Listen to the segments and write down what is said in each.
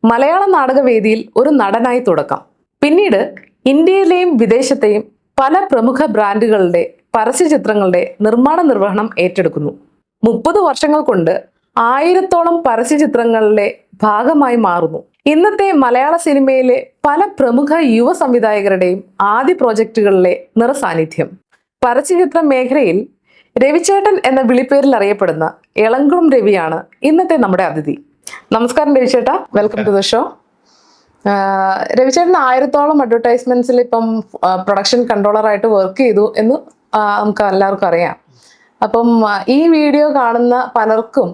മലയാള നാടകവേദിയിൽ ഒരു നടനായി തുടക്കം. പിന്നീട് ഇന്ത്യയിലെയും വിദേശത്തെയും പല പ്രമുഖ ബ്രാൻഡുകളുടെ പരസ്യചിത്രങ്ങളുടെ നിർമ്മാണ നിർവഹണം ഏറ്റെടുക്കുന്നു. 30 വർഷങ്ങൾ കൊണ്ട് 1000-ഓളം പരസ്യചിത്രങ്ങളുടെ ഭാഗമായി മാറുന്നു. ഇന്നത്തെ മലയാള സിനിമയിലെ പല പ്രമുഖ യുവ സംവിധായകരുടെയും ആദ്യ പ്രോജക്റ്റുകളിലെ നിറസാന്നിധ്യം. പരസ്യചിത്ര മേഖലയിൽ രവിചേട്ടൻ എന്ന വിളിപ്പേരിൽ അറിയപ്പെടുന്ന എളങ്കുളം രവിയാണ് ഇന്നത്തെ നമ്മുടെ അതിഥി. നമസ്കാരം രവിചേട്ടാ, വെൽക്കം ടു ദ ഷോ. രവിചേട്ടൻ 1000-ഓളം അഡ്വർടൈസ്മെന്റ്സിൽ ഇപ്പം പ്രൊഡക്ഷൻ കൺട്രോളറായിട്ട് വർക്ക് ചെയ്തു എന്ന് നമുക്ക് എല്ലാവർക്കും അറിയാം. അപ്പം ഈ വീഡിയോ കാണുന്ന പലർക്കും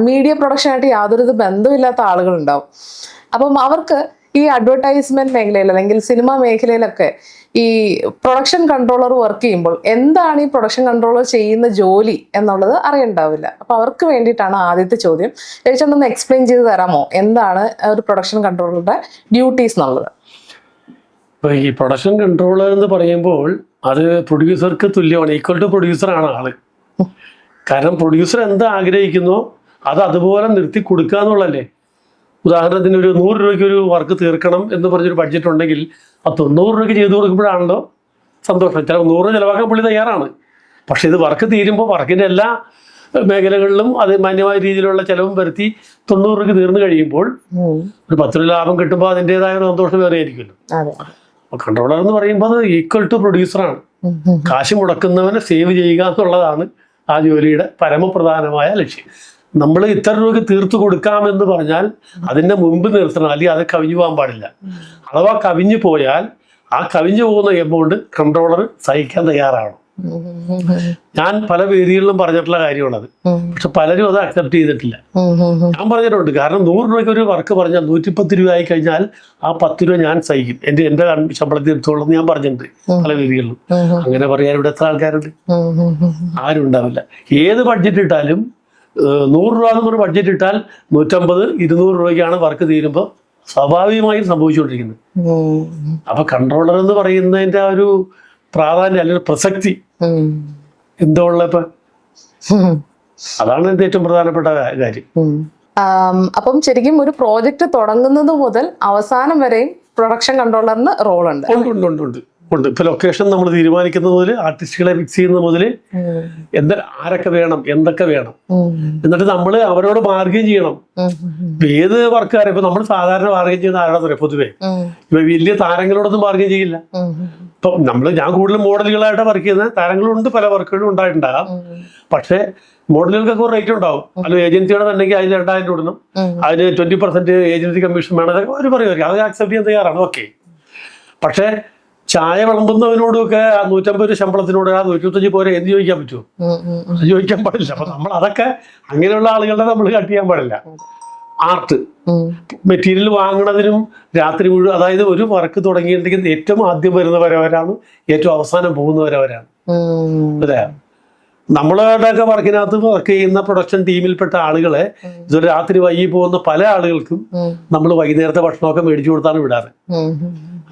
മീഡിയ പ്രൊഡക്ഷനായിട്ട് യാതൊരു ബന്ധമില്ലാത്ത ആളുകളുണ്ടാവും. അപ്പം അവർക്ക് ഈ അഡ്വർടൈസ്മെന്റ് മേഖലയിൽ അല്ലെങ്കിൽ സിനിമ മേഖലയിലൊക്കെ ഈ പ്രൊഡക്ഷൻ കൺട്രോളർ വർക്ക് ചെയ്യുമ്പോൾ എന്താണ് ഈ പ്രൊഡക്ഷൻ കൺട്രോളർ ചെയ്യുന്ന ജോലി എന്നുള്ളത് അറിയണ്ടാവില്ല. അപ്പൊ അവർക്ക് വേണ്ടിയിട്ടാണ് ആദ്യത്തെ ചോദ്യം. ചേച്ചൊന്ന് എക്സ്പ്ലെയിൻ ചെയ്ത് തരാമോ, എന്താണ് ഒരു പ്രൊഡക്ഷൻ കൺട്രോളറുടെ ഡ്യൂട്ടീസ് എന്നുള്ളത്? ഇപ്പൊ ഈ പ്രൊഡക്ഷൻ കൺട്രോളർ എന്ന് പറയുമ്പോൾ അത് പ്രൊഡ്യൂസർക്ക് തുല്യമാണ്, ഈക്വൽ ടു പ്രൊഡ്യൂസറാണ് ആള്. കാരണം പ്രൊഡ്യൂസർ എന്താ ആഗ്രഹിക്കുന്നോ അത് അതുപോലെ നിർത്തി കൊടുക്കുക എന്നുള്ളല്ലേ. ഉദാഹരണത്തിന് ഒരു 100 രൂപയ്ക്ക് ഒരു വർക്ക് തീർക്കണം എന്ന് പറഞ്ഞൊരു ബഡ്ജറ്റ് ഉണ്ടെങ്കിൽ ആ 90 രൂപയ്ക്ക് ചെയ്തു കൊടുക്കുമ്പോഴാണല്ലോ സന്തോഷം. ചില 100 ചിലവാക്കാൻ പുള്ളി തയ്യാറാണ്. പക്ഷെ ഇത് വർക്ക് തീരുമ്പോൾ വർക്കിൻ്റെ എല്ലാ മേഖലകളിലും അത് മാന്യമായ രീതിയിലുള്ള ചിലവും വരുത്തി 90 രൂപയ്ക്ക് തീർന്നു കഴിയുമ്പോൾ ഒരു 10 രൂപ ലാഭം കിട്ടുമ്പോൾ അതിൻ്റെതായ സന്തോഷം വേറെ ആയിരിക്കുമല്ലോ. അപ്പോൾ കൺട്രോളർ എന്ന് പറയുമ്പോൾ അത് ഈക്വൽ ടു പ്രൊഡ്യൂസറാണ്. കാശ് മുടക്കുന്നവനെ സേവ് ചെയ്യുക എന്നുള്ളതാണ് ആ ജോലിയുടെ പരമപ്രധാനമായ ലക്ഷ്യം. നമ്മൾ ഇത്ര രൂപയ്ക്ക് തീർത്തു കൊടുക്കാമെന്ന് പറഞ്ഞാൽ അതിൻ്റെ മുമ്പ് നിർത്തണം, അല്ലെങ്കിൽ അത് കവിഞ്ഞു പോകാൻ പാടില്ല. അഥവാ കവിഞ്ഞു പോയാൽ ആ കവിഞ്ഞു പോകുന്ന എമൗണ്ട് കൺട്രോളർ സഹിക്കാൻ തയ്യാറാണ്. ഞാൻ പല വേദികളിലും പറഞ്ഞിട്ടുള്ള കാര്യമാണത്. പക്ഷെ പലരും അത് അക്സെപ്റ്റ് ചെയ്തിട്ടില്ല. ഞാൻ പറഞ്ഞിട്ടുണ്ട്, കാരണം 100 രൂപയ്ക്ക് ഒരു വർക്ക് പറഞ്ഞാൽ 110 രൂപ ആയി കഴിഞ്ഞാൽ ആ 10 രൂപ ഞാൻ സഹിക്കും, എൻ്റെ ശമ്പളത്തിൽ എടുത്തോളൂ ഞാൻ പറഞ്ഞിട്ടുണ്ട് പല വേദികളിലും. അങ്ങനെ പറയാൻ ഇവിടെ എത്ര ആൾക്കാരുണ്ട്? ആരും ഉണ്ടാവില്ല. ഏത് ബഡ്ജറ്റ് ഇട്ടാലും 100 രൂപ എന്നൊരു ബഡ്ജറ്റ് ഇട്ടാൽ 150, 200 രൂപയ്ക്കാണ് വർക്ക് തീരുമ്പോൾ സ്വാഭാവികമായും സംഭവിച്ചുകൊണ്ടിരിക്കുന്നത്. അപ്പൊ കൺട്രോളർ എന്ന് പറയുന്നതിന്റെ ആ ഒരു പ്രാധാന്യം അല്ലെങ്കിൽ പ്രസക്തി എന്താ ഉള്ള ഇപ്പൊ അതാണ് എന്റെ ഏറ്റവും പ്രധാനപ്പെട്ട കാര്യം. അപ്പം ശരിക്കും ഒരു പ്രോജക്റ്റ് തുടങ്ങുന്നത് മുതൽ അവസാനം വരെയും പ്രൊഡക്ഷൻ കൺട്രോളറിന് റോൾ ഉണ്ട്. ഉണ്ട്. ഇപ്പൊ ലൊക്കേഷൻ നമ്മൾ തീരുമാനിക്കുന്നത് മുതൽ ആർട്ടിസ്റ്റുകളെ ഫിക്സ് ചെയ്യുന്നത് മുതൽ ആരൊക്കെ വേണം, എന്തൊക്കെ വേണം, എന്നിട്ട് നമ്മൾ അവരോട് ബാർഗെയിൻ ചെയ്യണം. ഏത് വർക്കാരും ഇപ്പൊ നമ്മൾ സാധാരണ ബാർഗെയിൻ ചെയ്യുന്ന ആരാണെന്ന് പറയാം. പൊതുവെ ഇപ്പൊ വലിയ താരങ്ങളോടൊന്നും ബാർഗെയിൻ ചെയ്യില്ല. ഇപ്പൊ ഞാൻ കൂടുതലും മോഡലുകളായിട്ട് വർക്ക് ചെയ്യുന്ന താരങ്ങളുണ്ട്, പല വർക്കുകളും ഉണ്ടായിട്ടുണ്ടാകാം. പക്ഷെ മോഡലുകൾക്കൊക്കെ ഒരു റേറ്റ് ഉണ്ടാവും. അല്ലെങ്കിൽ ഏജൻസിയുടെ തന്നെങ്കിൽ അതിന് 2000 രൂപ ഇടണം, അതിന് 20% ഏജൻസി കമ്മീഷൻ വേണം, അതൊക്കെ അവർ പറയുമായിരിക്കും. അത് അക്സെപ്റ്റ് ചെയ്യാൻ തയ്യാറാണ്, ഓക്കെ. പക്ഷെ ചായ വിളമ്പുന്നവനോടൊക്കെ ആ 150 രൂപ ശമ്പളത്തിനോട് ആ 125 പോരെ എന്ന് ചോദിക്കാൻ പറ്റുമോ? അത് ചോദിക്കാൻ പാടില്ല. അപ്പൊ നമ്മൾ അതൊക്കെ അങ്ങനെയുള്ള ആളുകളുടെ നമ്മൾ കട്ട് ചെയ്യാൻ പാടില്ല. ആർട്ട് മെറ്റീരിയൽ വാങ്ങുന്നതിനും രാത്രി മുഴുവൻ, അതായത് ഒരു വർക്ക് തുടങ്ങിയിട്ടുണ്ടെങ്കിൽ ഏറ്റവും ആദ്യം വരുന്നവരവരാണ്, ഏറ്റവും അവസാനം പോകുന്നവരവരാണ്. അതെ, നമ്മളുടെയൊക്കെ വർക്കിനകത്ത് വർക്ക് ചെയ്യുന്ന പ്രൊഡക്ഷൻ ടീമിൽപ്പെട്ട ആളുകളെ ഇതൊരു രാത്രി വൈകി പോകുന്ന പല ആളുകൾക്കും നമ്മൾ വൈകുന്നേരത്തെ ഭക്ഷണമൊക്കെ മേടിച്ചു കൊടുത്താണ് വിടാറ്.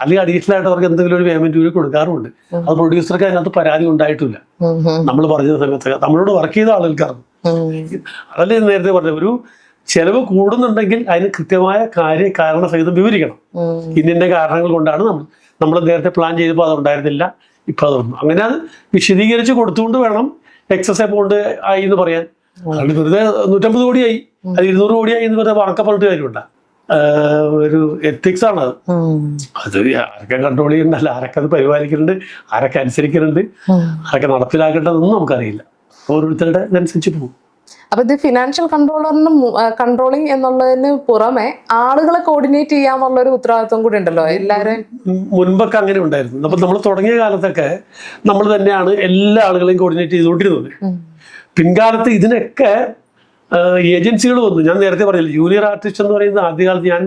അല്ലെങ്കിൽ അഡീഷണൽ ആയിട്ട് അവർക്ക് എന്തെങ്കിലും ഒരു പേയ്മെന്റ് കൂടി കൊടുക്കാറുമുണ്ട്. അത് പ്രൊഡ്യൂസർക്ക് അതിനകത്ത് പരാതി ഉണ്ടായിട്ടില്ല. നമ്മൾ പറഞ്ഞ സമയത്ത് നമ്മളോട് വർക്ക് ചെയ്ത ആളുകൾക്കാണ്. അതല്ലേ നേരത്തെ പറഞ്ഞ ഒരു ചെലവ് കൂടുന്നുണ്ടെങ്കിൽ അതിന് കൃത്യമായ കാരണ സഹിതം വിവരിക്കണം. ഇന്നിന്റെ കാരണങ്ങൾ കൊണ്ടാണ് നമ്മൾ നേരത്തെ പ്ലാൻ ചെയ്തപ്പോൾ അത് ഉണ്ടായിരുന്നില്ല, ഇപ്പൊ അത് വന്നു. അങ്ങനെ അത് വിശദീകരിച്ച് കൊടുത്തുകൊണ്ട് വേണം എക്സസ് എമൗണ്ട് ആയി എന്ന് പറയാൻ. അത് വെറുതെ 150 കോടിയായി, അത് 200 കോടിയായി എന്ന് വെറുതെ വാക്കപ്പറഞ്ഞിട്ട് കാര്യമുണ്ട. ഒരു എത്തിക്സ് ആണ് അത്. അത് ആരൊക്കെ കൺട്രോൾ ചെയ്യുന്നുണ്ടല്ല, ആരൊക്കെ അത് പരിപാലിക്കുന്നുണ്ട്, ആരൊക്കെ അനുസരിക്കുന്നുണ്ട്, ആരൊക്കെ നടപ്പിലാക്കേണ്ടതെന്നും നമുക്കറിയില്ല. ഓരോരുത്തരുടെ ഇതനുസരിച്ച് പോകും. അപ്പൊ ഇത് ഫിനാൻഷ്യൽ കൺട്രോളിങ് എന്നുള്ളതിന് പുറമെ ആളുകളെ കോർഡിനേറ്റ് ചെയ്യാന്നുള്ള ഒരു ഉത്തരവാദിത്വം കൂടി ഉണ്ടല്ലോ എല്ലാവരും. മുൻപൊക്കെ അങ്ങനെ ഉണ്ടായിരുന്നു. അപ്പൊ നമ്മൾ തുടങ്ങിയ കാലത്തൊക്കെ നമ്മൾ തന്നെയാണ് എല്ലാ ആളുകളെയും കോർഡിനേറ്റ് ചെയ്തുകൊണ്ടിരുന്നത്. പിൻകാലത്ത് ഇതിനൊക്കെ ഏജൻസികൾ വന്നു. ഞാൻ നേരത്തെ പറഞ്ഞില്ല, ജൂനിയർ ആർട്ടിസ്റ്റ് എന്ന് പറയുന്നത് ആദ്യകാലത്ത് ഞാൻ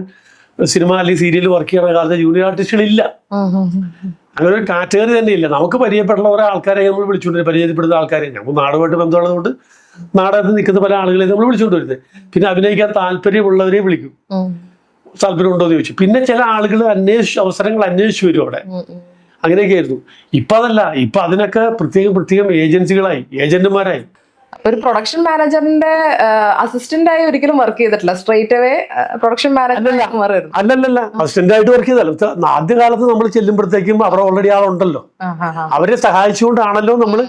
സിനിമ അല്ലെങ്കിൽ സീരിയൽ വർക്ക് ചെയ്യുന്ന കാലത്ത് ജൂനിയർ ആർട്ടിസ്റ്റുകളില്ല. അങ്ങനെ ഒരു കാറ്റഗറി തന്നെ ഇല്ല. നമുക്ക് പരിചയപ്പെടുന്ന ഓരോ ആൾക്കാരെ നമ്മൾ വിളിച്ചുകൊണ്ട് പരിചയപ്പെടുന്ന ആൾക്കാരെ, ഞങ്ങൾ നാടുമായിട്ട് ബന്ധമുള്ളതുകൊണ്ട് നാടകത്തിൽ നിൽക്കുന്ന പല ആളുകളെ നമ്മൾ വിളിച്ചുകൊണ്ട് വരുന്നത്. പിന്നെ അഭിനയിക്കാൻ താല്പര്യമുള്ളവരെ വിളിക്കും, താല്പര്യം ഉണ്ടോ എന്ന് ചോദിച്ചു. പിന്നെ ചില ആളുകൾ അവസരങ്ങൾ അന്വേഷിച്ചു വരും അവിടെ. അങ്ങനെയൊക്കെ ആയിരുന്നു. ഇപ്പൊ അതല്ല, ഇപ്പൊ അതിനൊക്കെ പ്രത്യേകം ഏജൻസികളായി, ഏജന്റുമാരായി. ഒരു പ്രൊഡക്ഷൻ മാനേജറിന്റെ അസിസ്റ്റന്റ് ആയി ഒരിക്കലും വർക്ക് ചെയ്തിട്ടില്ല, സ്ട്രേറ്റ് അവേ പ്രൊഡക്ഷൻ മാനേജർ മാറുമായിരുന്നു. അല്ലല്ല, അസിസ്റ്റന്റ് ആയിട്ട് വർക്ക് ചെയ്തല്ലോ. ആദ്യകാലത്ത് നമ്മൾ ചെല്ലുമ്പോഴത്തേക്കും അവിടെ ഓൾറെഡി ആളുണ്ടല്ലോ, അവരെ സഹായിച്ചുകൊണ്ടാണല്ലോ നമ്മള്.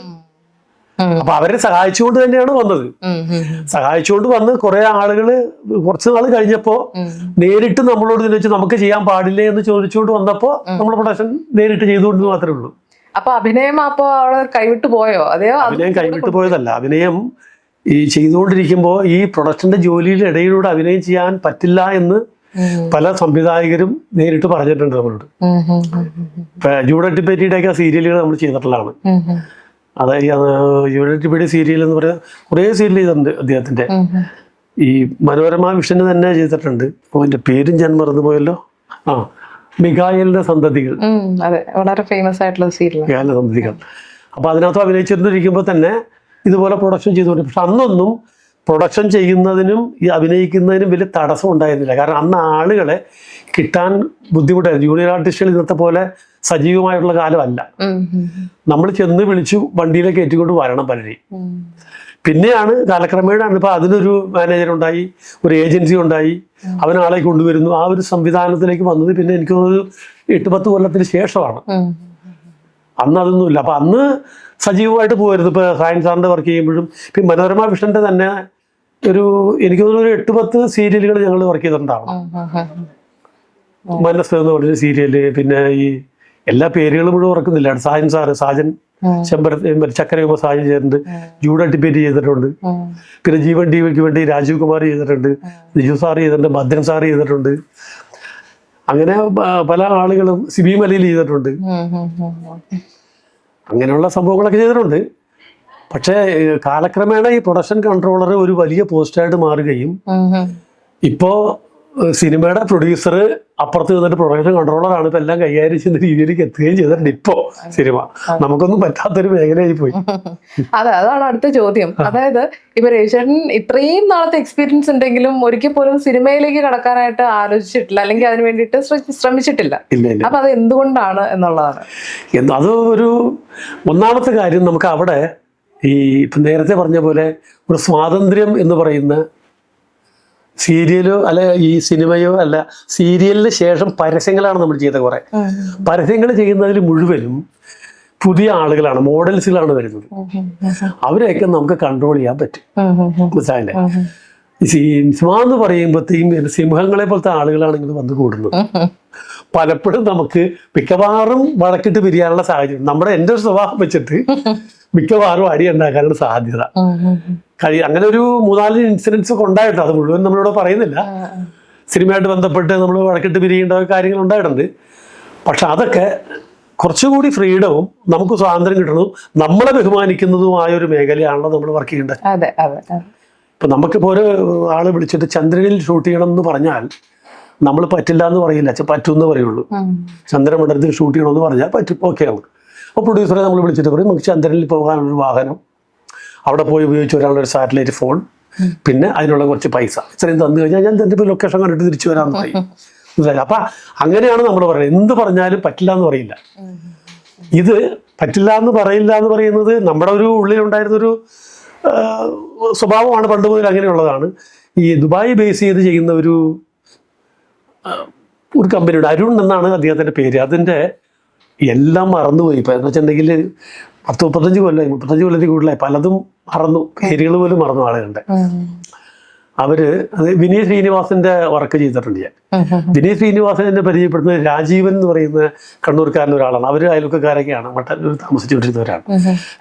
അപ്പൊ അവരെ സഹായിച്ചുകൊണ്ട് തന്നെയാണ് വന്നത്. സഹായിച്ചുകൊണ്ട് വന്ന് കുറെ ആളുകള് കുറച്ച് നാൾ കഴിഞ്ഞപ്പോ നേരിട്ട് നമ്മളോട് ചോദിച്ചു നമുക്ക് ചെയ്യാൻ പാടില്ലേ എന്ന് ചോദിച്ചുകൊണ്ട് വന്നപ്പോ നമ്മൾ പ്രൊഡക്ഷൻ നേരിട്ട് ചെയ്തുകൊണ്ട് മാത്രമേ ഉള്ളൂ. അപ്പൊ അഭിനയം അപ്പൊ അവിടെ കൈവിട്ട് പോയോ? അതെയോ? അഭിനയം കൈവിട്ട് പോയതല്ല. അഭിനയം ഈ ചെയ്തുകൊണ്ടിരിക്കുമ്പോ ഈ പ്രൊഡക്ഷന്റെ ജോലിയുടെ ഇടയിലൂടെ അഭിനയം ചെയ്യാൻ പറ്റില്ല എന്ന് പല സംവിധായകരും നേരിട്ട് പറഞ്ഞിട്ടുണ്ട് നമ്മളോട്. ഇപ്പൊ ജൂഡറ്റ് പെറ്റിയുടെയൊക്കെ സീരിയലുകൾ നമ്മൾ ചെയ്തിട്ടുള്ളതാണ്. അതായത് ജൂഡറ്റ് പെറ്റി സീരിയൽ എന്ന് പറയുന്ന കുറേ സീരിയൽ ചെയ്തിട്ടുണ്ട് അദ്ദേഹത്തിന്റെ. ഈ മനോരമ വിഷന് തന്നെ ചെയ്തിട്ടുണ്ട്. അതിന്റെ പേരും ഞാൻ മറന്നു പോയല്ലോ. മിഖായലിന്റെ സന്തതികൾ. അതെ, വളരെ ഫേമസ് ആയിട്ടുള്ള സീരിയൽ മിഖായലിന്റെ സന്തതികൾ. അപ്പൊ അതിനകത്ത് അഭിനയിച്ചിരിക്കുമ്പോൾ തന്നെ ഇതുപോലെ പ്രൊഡക്ഷൻ ചെയ്തുകൊണ്ട്, പക്ഷെ അന്നൊന്നും പ്രൊഡക്ഷൻ ചെയ്യുന്നതിനും ഈ അഭിനയിക്കുന്നതിനും വലിയ തടസ്സം ഉണ്ടായിരുന്നില്ല. കാരണം അന്ന് ആളുകളെ കിട്ടാൻ ബുദ്ധിമുട്ടായിരുന്നു. ജൂനിയർ ആർട്ടിസ്റ്റുകൾ ഇന്നത്തെ പോലെ സജീവമായിട്ടുള്ള കാലമല്ല. നമ്മൾ ചെന്ന് വിളിച്ചു വണ്ടിയിലേക്ക് കയറ്റിക്കൊണ്ട് വരണം പലരെയും. പിന്നെയാണ് കാലക്രമേണ ഇപ്പൊ അതിനൊരു മാനേജർ ഉണ്ടായി, ഒരു ഏജൻസി ഉണ്ടായി, അവനാളെ കൊണ്ടുവരുന്നു. ആ ഒരു സംവിധാനത്തിലേക്ക് വന്നത് പിന്നെ എനിക്ക് തോന്നുന്നത് 8-10 കൊല്ലത്തിന് ശേഷമാണ്. അന്ന് അതൊന്നുമില്ല. അപ്പൊ അന്ന് സജീവമായിട്ട് പോയിരുന്നു. ഇപ്പൊ സായൻ സാറിന്റെ വർക്ക് ചെയ്യുമ്പോഴും ഇപ്പൊ മനോരമ വിഷന്റെ തന്നെ എനിക്ക് തോന്നുന്നു ഒരു 8-10 സീരിയലുകൾ ഞങ്ങൾ വർക്ക് ചെയ്തിട്ടുണ്ടാവും. മനസ്സ് എന്ന് പറഞ്ഞ സീരിയല്, പിന്നെ ഈ എല്ലാ പേരുകളും മുഴുവൻ ഓർക്കുന്നില്ല. സാജൻ സാറ്, സാജൻ ചക്കരയുമ്പോ സാജൻ ചെയ്തിട്ടുണ്ട്, ജൂഡറ്റ് പെറ്റി ചെയ്തിട്ടുണ്ട്, പിന്നെ ജീവൻ ടിവിക്ക് വേണ്ടി രാജീവ് കുമാർ ചെയ്തിട്ടുണ്ട്, നിജു സാർ ചെയ്തിട്ടുണ്ട്, ഭദ്രൻ സാർ ചെയ്തിട്ടുണ്ട്. അങ്ങനെ പല ആളുകളും സിബി മലയിൽ ചെയ്തിട്ടുണ്ട്. അങ്ങനെയുള്ള സംഭവങ്ങളൊക്കെ ചെയ്തിട്ടുണ്ട്. പക്ഷേ കാലക്രമേണ ഈ പ്രൊഡക്ഷൻ കൺട്രോളർ ഒരു വലിയ പോസ്റ്റായിട്ട് മാറുകയും ഇപ്പോ സിനിമയുടെ പ്രൊഡ്യൂസർ അപ്പുറത്ത് നിന്നിട്ട് പ്രൊഡക്ഷൻ കൺട്രോളറാണ് ഇപ്പൊ എല്ലാം കൈകാര്യം ചെയ്യുന്ന രീതിയിലേക്ക് എത്തുകയും ചെയ്തിട്ടുണ്ട്. ഇപ്പോ സിനിമ നമുക്കൊന്നും പറ്റാത്തൊരു മേഖലയായി പോയി. അതെ, അതാണ് അടുത്ത ചോദ്യം. അതായത് ഇപ്പൊ രവിചേട്ടൻ ഇത്രയും നാളത്തെ എക്സ്പീരിയൻസ് ഉണ്ടെങ്കിലും ഒരിക്കൽ പോലും സിനിമയിലേക്ക് കടക്കാനായിട്ട് ആലോചിച്ചിട്ടില്ല, അല്ലെങ്കിൽ അതിന് വേണ്ടിയിട്ട് ശ്രമിച്ചിട്ടില്ല. അപ്പൊ അത് എന്തുകൊണ്ടാണ് എന്നുള്ളതാണ്. അത് ഒന്നാമത്തെ കാര്യം, നമുക്ക് അവിടെ ഈ ഇപ്പം നേരത്തെ പറഞ്ഞ പോലെ ഒരു സ്വാതന്ത്ര്യം എന്ന് പറയുന്ന സീരിയലോ അല്ല ഈ സിനിമയോ അല്ല, സീരിയലിന് ശേഷം പരസ്യങ്ങളാണ് നമ്മൾ ചെയ്ത. കുറെ പരസ്യങ്ങൾ ചെയ്യുന്നതിൽ മുഴുവനും പുതിയ ആളുകളാണ്, മോഡൽസുകളാണ് വരുന്നത്. അവരെയൊക്കെ നമുക്ക് കൺട്രോൾ ചെയ്യാൻ പറ്റും. മനസ്സിലായില്ലേ? സിനിമ എന്ന് പറയുമ്പോഴത്തേക്കും സിംഹങ്ങളെ പോലത്തെ ആളുകളാണ് ഇങ്ങനെ വന്നു കൂടുന്നത്. പലപ്പോഴും നമുക്ക് മിക്കവാറും വഴക്കിട്ട് പിരിയാനുള്ള സാഹചര്യം എൻ്റെ ഒരു സ്വഭാവം വെച്ചിട്ട് മിക്കവാറും അടി ഉണ്ടാക്കാനുള്ള സാധ്യത അങ്ങനെ ഒരു 3-4 ഇൻസിഡൻസ് ഒക്കെ ഉണ്ടായിട്ടുണ്ട്. അത് മുഴുവൻ നമ്മളിവിടെ പറയുന്നില്ല. സിനിമയായിട്ട് ബന്ധപ്പെട്ട് നമ്മൾ വഴക്കിട്ട് പിരിയേണ്ട കാര്യങ്ങൾ ഉണ്ടായിട്ടുണ്ട്. പക്ഷെ അതൊക്കെ കുറച്ചുകൂടി ഫ്രീഡവും നമുക്ക് സ്വാതന്ത്ര്യം കിട്ടണതും നമ്മളെ ബഹുമാനിക്കുന്നതുമായ ഒരു മേഖലയാണല്ലോ നമ്മൾ വർക്ക് ചെയ്യേണ്ടത്. ഇപ്പൊ നമുക്കിപ്പോ ഒരു ആള് വിളിച്ചിട്ട് ചന്ദ്രനിൽ ഷൂട്ട് ചെയ്യണം എന്ന് പറഞ്ഞാൽ നമ്മൾ പറ്റില്ല എന്ന് പറയില്ല, പറ്റും എന്ന് പറയുള്ളൂ. ചന്ദ്രമണ്ഡലത്തിൽ ഷൂട്ട് ചെയ്യണമെന്ന് പറഞ്ഞാൽ പറ്റും, ഓക്കെ ആണ്. അപ്പോൾ പ്രൊഡ്യൂസറെ നമ്മൾ വിളിച്ചിട്ട് പറയും നമുക്ക് ചന്ദ്രനിൽ പോകാനുള്ളൊരു വാഹനം, അവിടെ പോയി ഉപയോഗിച്ച് വരാനുള്ളൊരു സാറ്റലൈറ്റ് ഫോൺ, പിന്നെ അതിനുള്ള കുറച്ച് പൈസ ഇത്രയും തന്നു കഴിഞ്ഞാൽ ഞാൻ എൻ്റെ ലൊക്കേഷൻ കണ്ടിട്ട് തിരിച്ചു വരാമെന്ന് പറയും. അപ്പൊ അങ്ങനെയാണ് നമ്മൾ പറയുന്നത്. എന്ത് പറഞ്ഞാലും പറ്റില്ല എന്ന് പറയില്ല. ഇത് പറ്റില്ല എന്ന് പറയില്ല എന്ന് പറയുന്നത് നമ്മുടെ ഒരു ഉള്ളിലുണ്ടായിരുന്നൊരു സ്വഭാവമാണ്, പണ്ട് മുതൽ അങ്ങനെയുള്ളതാണ്. ഈ ദുബായ് ബേസ് ചെയ്ത് ചെയ്യുന്ന ഒരു കമ്പനിയുടെ അരുൺ എന്നാണ് അദ്ദേഹത്തിൻ്റെ പേര്. അതിൻ്റെ എല്ലാം മറന്നുപോയി. ഇപ്പം എന്ന് വെച്ചിട്ടുണ്ടെങ്കിൽ 10-35 കൊല്ലത്തിൽ കൂടുതലായി പലതും മറന്നു, പേരുകൾ പോലും മറന്നു ആളുകളുടെ. അത് വിനീത് ശ്രീനിവാസന്റെ വർക്ക് ചെയ്തിട്ടുണ്ട് ഞാൻ. വിനീത് ശ്രീനിവാസൻ എന്നെ പരിചയപ്പെടുന്നത് രാജീവൻ എന്ന് പറയുന്ന കണ്ണൂർക്കാരൻ ഒരാളാണ്. അവർ അയൽവക്കക്കാരൊക്കെയാണ്, മട്ടന്നൂർ താമസിച്ചുകൊണ്ടിരുന്നവരാണ്.